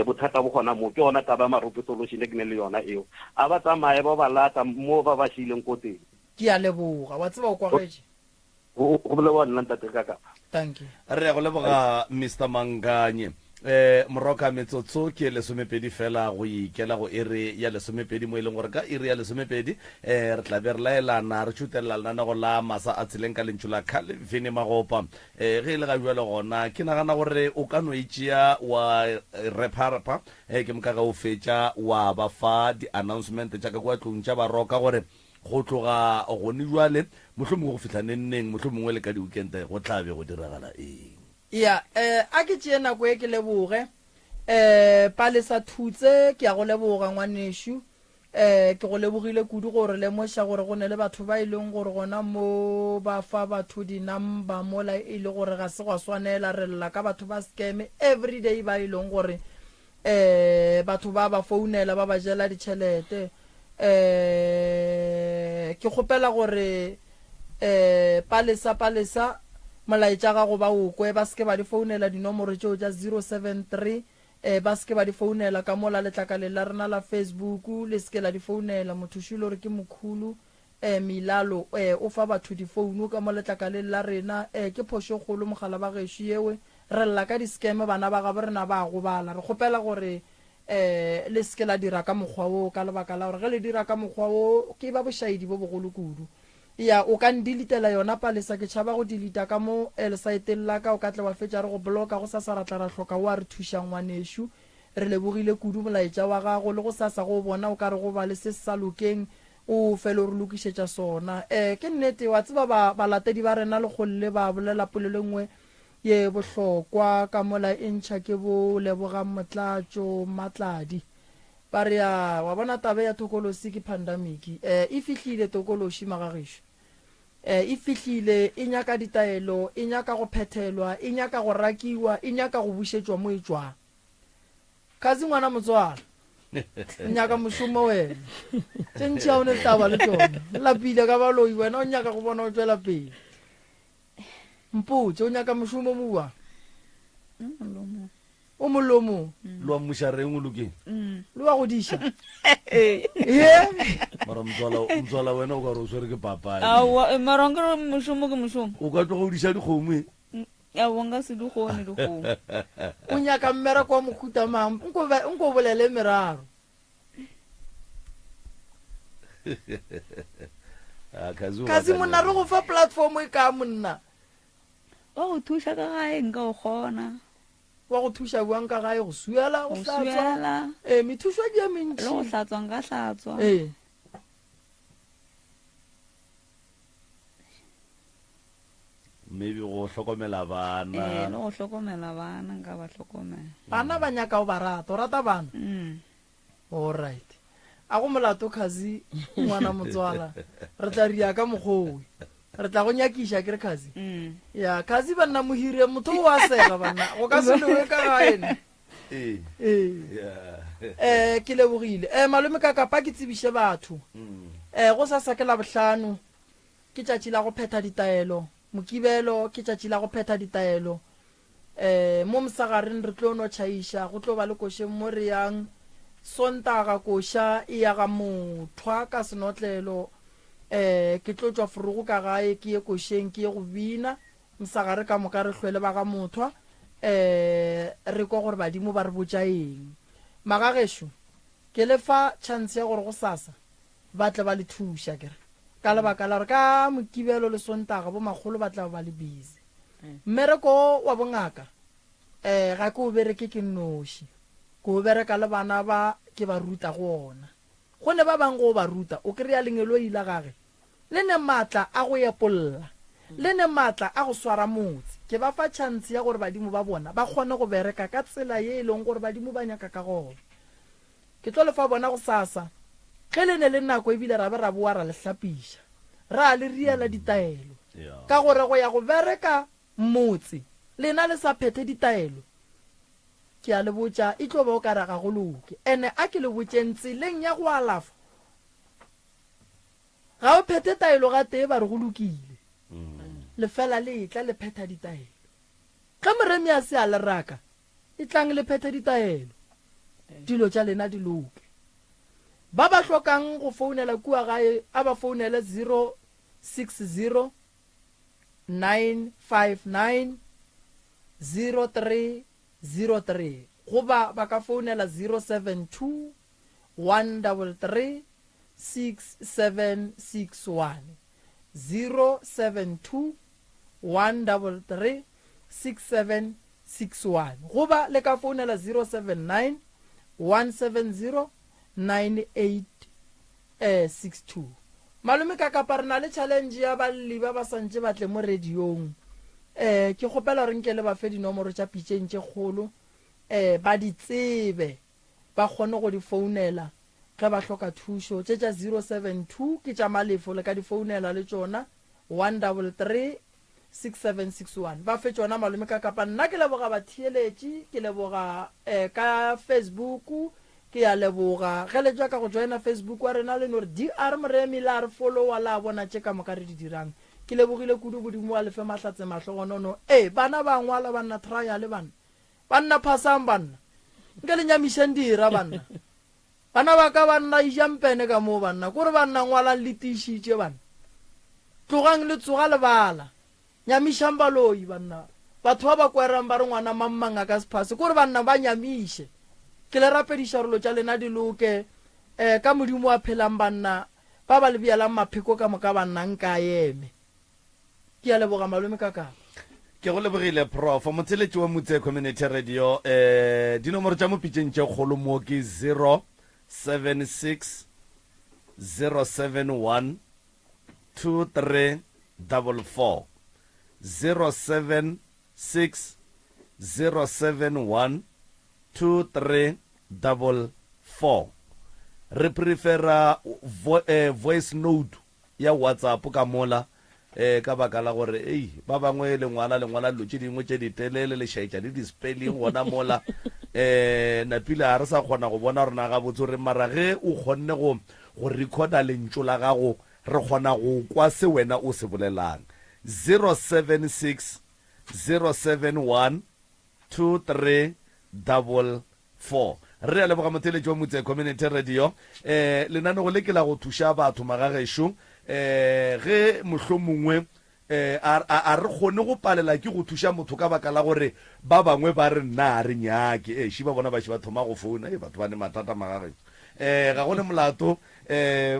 Speaker 6: bothata bo gona mo ke yona taba marope solution ke ne le yona eo a ba tsamaya ba ba lata mo ba ba shileng ko teng
Speaker 1: ke a leboga wa tseba o kwagetse
Speaker 6: go bolewa nna ntate ka ka
Speaker 1: thank you
Speaker 2: re ya go leboga Mr Manganye moroka metsotso ke lesomepedi fela go ikela go ere ya lesomepedi mo ileng gore ka ere ya lesomepedi re tla be re laelana re tšhutelela lana go la masa a tseleng ka lentšu la Calvin Magopa ge e le ga jwale gona ke nagana gore o ka no itšea wa reparapa ke moka ga o fetša wa ba fa di-announcement tša ka kwa tlong tša baroka gore go tloga gone jwale mohlomongwe go fitlha nenneng mohlomongwe le ka di-weekende go tlabe go diragala eng
Speaker 1: ya a ke tšee nako e ke leboge palesa thutse ke ya go leboga ngwaneshu ke go lebogile kudu gore lemoša gore go ne le batho ba e leng gore gona mo ba fa batho dinamba mola e le gore ga se go swanela re lla ka batho ba scam everyday ba e leng gore batho ba ba founela ba ba jela ditšhelete ke kgopela gore palesa molaetša ga go ba o kwe ba seke ba di founela dinomoro tšeo tša 073 ba seke ba di founela ka mola letlakaleng la rena la Facebook le seke la di founela motho šilo gore ke mokhulu milalo o fa batho difounu ka mo letlakaleng la rena ke phošo kgolo mogala ba gešo yewe re lla ka di-scam bana ba gabo rena ba gobala re kgopela gore le seke la dira ka mokgwa o ka lebaka la gore ge le dira ka mokgwa o ke ba bošaedi bo bogolo kudu ya o ka ndilitela yona palesa ke tšhaba go dilita ka mo lesaeteng la ka o ka tle wa fetša re go bloka go sa ratla ra hloka wa re thušang ngwaneshu re lebogile kudu molaetša wa gago le go sasa go bona o ka re go ba le se sa lokeng o fele re lokišetša sona ke nnete wa tseba balatedi ba rena le golle ba bolela polelo nngwe ye bohlokwa ka mola e ntšha ke bo leboga motlatšo matladi ba re wa bona tabe ya tokolosi ke pandemic e fihlile tokološi magagesho e fihlile e nyaka ditaelo e nyaka go phethelwa e nyaka go rakiwa e nyaka go bušetšwa mo e tšwang khazi ngwana motswala nyaka mošomo wena tše ntši ya o ne taba le tšona lapile ka baloi wena o nyaka go bona o tšwela pele mpotse o nyaka mošomo moa o molomo
Speaker 2: lo wa moshareng o lokeng
Speaker 1: le wa go diša
Speaker 2: mara mtswala wena o ka re o swere ke papae
Speaker 10: mara nkere mošomo ke mošomo
Speaker 2: o ka tloga o diša dikgomo e
Speaker 10: awa nka se dikgone dikgomo
Speaker 1: o nyaka mmereko wa mokhuta mang nko bolele meraro kasi monna re go fa platform e ka monna
Speaker 10: wa go thuša ka gae nka o kgona
Speaker 1: wa go thuša buang ka gae go suela go hlatswa methušwa ke ya mentši
Speaker 10: le go hlatswa nka hlatswa
Speaker 2: maybe go hlokomela bana
Speaker 10: le go hlokomela bana nka ba hlokomela
Speaker 1: bana ba nyaka o ba rata o rata bana alright a go molato khazi ngwana motswala re tla ria ka mogoi re tla go nyakiša ke re khazi ya khazi ba nna mohire motho o a sega bana go ka se lewe ka gaene ke lebogile malome ka kapa ke tsebiše batho go sa sakela bohlano ke tšatši la go phetha ditaelo mokibelo ke tšatši la go phetha ditaelo mo mosagareng re tlo no tšhaiša go tlo ba le košeng mo re yang sontaga koša e ya ga mothwa ka senotlelo ke tlo tšwa forogo ka gae ke ye košeng ke ye go bina mosagare ka moka re hlwele ba ga mothwa re kwa gore badimo ba re botša eng magagešo ke lefa chance ya gore go sasa ba tle ba le thuša kere ka lebaka la gore ka mokibelo le sontaga bo magolo ba tla ba le busy mmereko wa bongaka ga ke o bereke ke nnoši ke o bereka le bana ba ke ba ruta go ona go ne ba bang go ba ruta o kry-a lengelo ila gage le ne maatla a go epolola le ne maatla a go swara motse ke ba fa chance ya gore badimo ba bona ba kgone go bereka ka tsela ye e leng gore badimo ba nyaka ka gona ke tlo le fa bona go sasa ge le ne le nako ebile ra be ra boa ra le hlapiša ra le riela ditaelo ka gore go ya go bereka motse lena le sa phethe ditaelo ke a le botša e tlo ba o ka raga go loke ene a ke le botšeng tseleng ya go alafa ga o phethe taelo ga tee ba re go lokile lefela le tla le phetha ditaelo ge moremi a se a le raka e tlang le phetha ditaelo dilo tša lena di loke ba ba hlokang go founela kua gae a ba founele 060 959 0303 goba ba ka founela 072 133 6761 072 133 6761 goba le ka founela 079 170 9862 malome ka kapa re na le challenge ya balli ba ba santse batle mo radiong ke kgopela re nke le ba fe dinomoro tša pitšeng tše kgolo ba di tsebe ba kgone go di founela ge ba hloka thušo tše tša 072 ke tša malefo le ka di founela le tšona 133 6761 ba fe tšona malome ka kapa nna ke leboga batheeletši ke leboga ka Facebook ke ya leboga ge le jwa ka go joina Facebook wa rena le no re DR Moremi la re followa la bona tše ka moka re di dirang ke lebogile kudu bodimo wa lefe mahlatse mahlogonono bana ba ngwala banna trial banna phasang banna nke le nyamišeng dira banna bana ba ka banna ijampene ka moo banna kore banna ngwalang le tišitše banna tlogang le tsoga lebala nyamišang baloi banna batho ba ba kwerang ba re ngwana mammang a ka sephase kore banna ba nyamiše ke le rapediša rolo tša lena di loke ka modimo wa phelang banna ba ba le bjalang mapheko ka moka banna nka eme ke a leboga malome ka kapa
Speaker 2: ke go lebogile prof motheletši wa motse community radio dinomoro tša mopitšeng tše kgolo mo ke 076 071 2344 076 071 2344 re prefera voice note ya WhatsApp ka mola ka baka la gore ba bangwe lengwala lo tše dingwe tše ditelele le shaitša le di-spelling gona mola napile a re sa kgona go bona rona ga botse re mara ge o kgonne go recorda lentšo la gago re kgona go kwa se wena o se bolelang 076 071 2344 4 re a leboga motheletši wa motse community radio lenanego le ke la go thuša batho magagešo ge mohlomongwe a re kgone go palela ke go thuša motho ka baka la gore ba bangwe ba re nna a re nyake ši ba bona ba ši ba thoma go founa batho ba ne mathata magagešo ga gone molato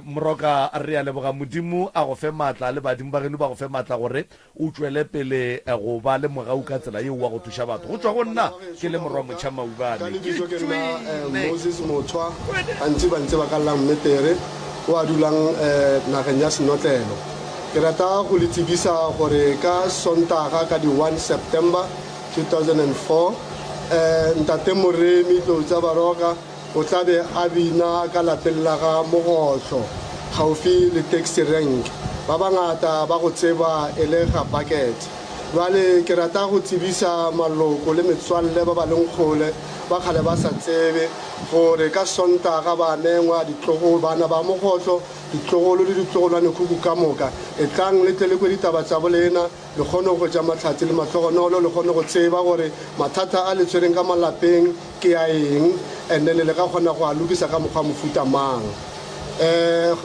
Speaker 2: moroka re a leboga modimo a go fe maatla le badimo ba geno ba go fe maatla gore o tswele pele go ba le mogau ka tsela yeo wa go thuša batho go tswa go nna ke le morwa motšha maubane
Speaker 9: Moses Mothwa antse ba ntse ba ka llang mmetere o a dulang nageng ya Senotlelo ke rata go le tsebisa gore ka Sontaga ka di 1 September 2004 ntate Moremi Tlotsa Baroka o tlabe a bina ka lapeng la ga Mogotlo gaufi le taxi rank ba bangata ba go tseba e le ga bucket jwale ke rata go tsebisa maloko le metswalle ba ba leng kgole ba kgale ba sa tsebe gore ka Sontaga ba nengwa ditlogo bana ba Mogotlo ditlogolo le ditlogolwane khuku ka moka e tlang le tle le kwe ditaba tsa bolena le kgone go ja matlhatsi le matlogonolo le kgone go tseba gore mathata a le tshwereng ka malapeng ke a eng ene le ka kgona go a lokisa ka mokgwa mofuta mang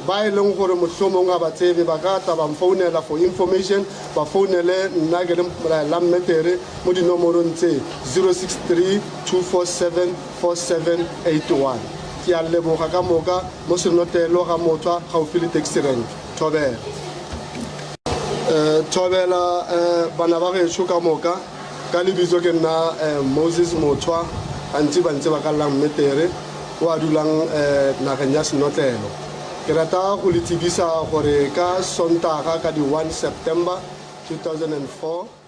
Speaker 9: ba e leng gore mohlomong a ba tsebe ba ka tla ba mfounela for information ba founele nna ke le la mmetere mo dinomorong tse 063 247 4781 ke a leboga ka moka mo Senotelo ga Mothwa gaufi le taxi rank Thobela bana ba gešo ka moka ka lebitso ke nna Moses Mothwa antse ba ntse ba ka llang mmetere o a dulang nageng ya Senotlelo ke rata go le tsebisa gore ka Sontaga ka di 1 September 2004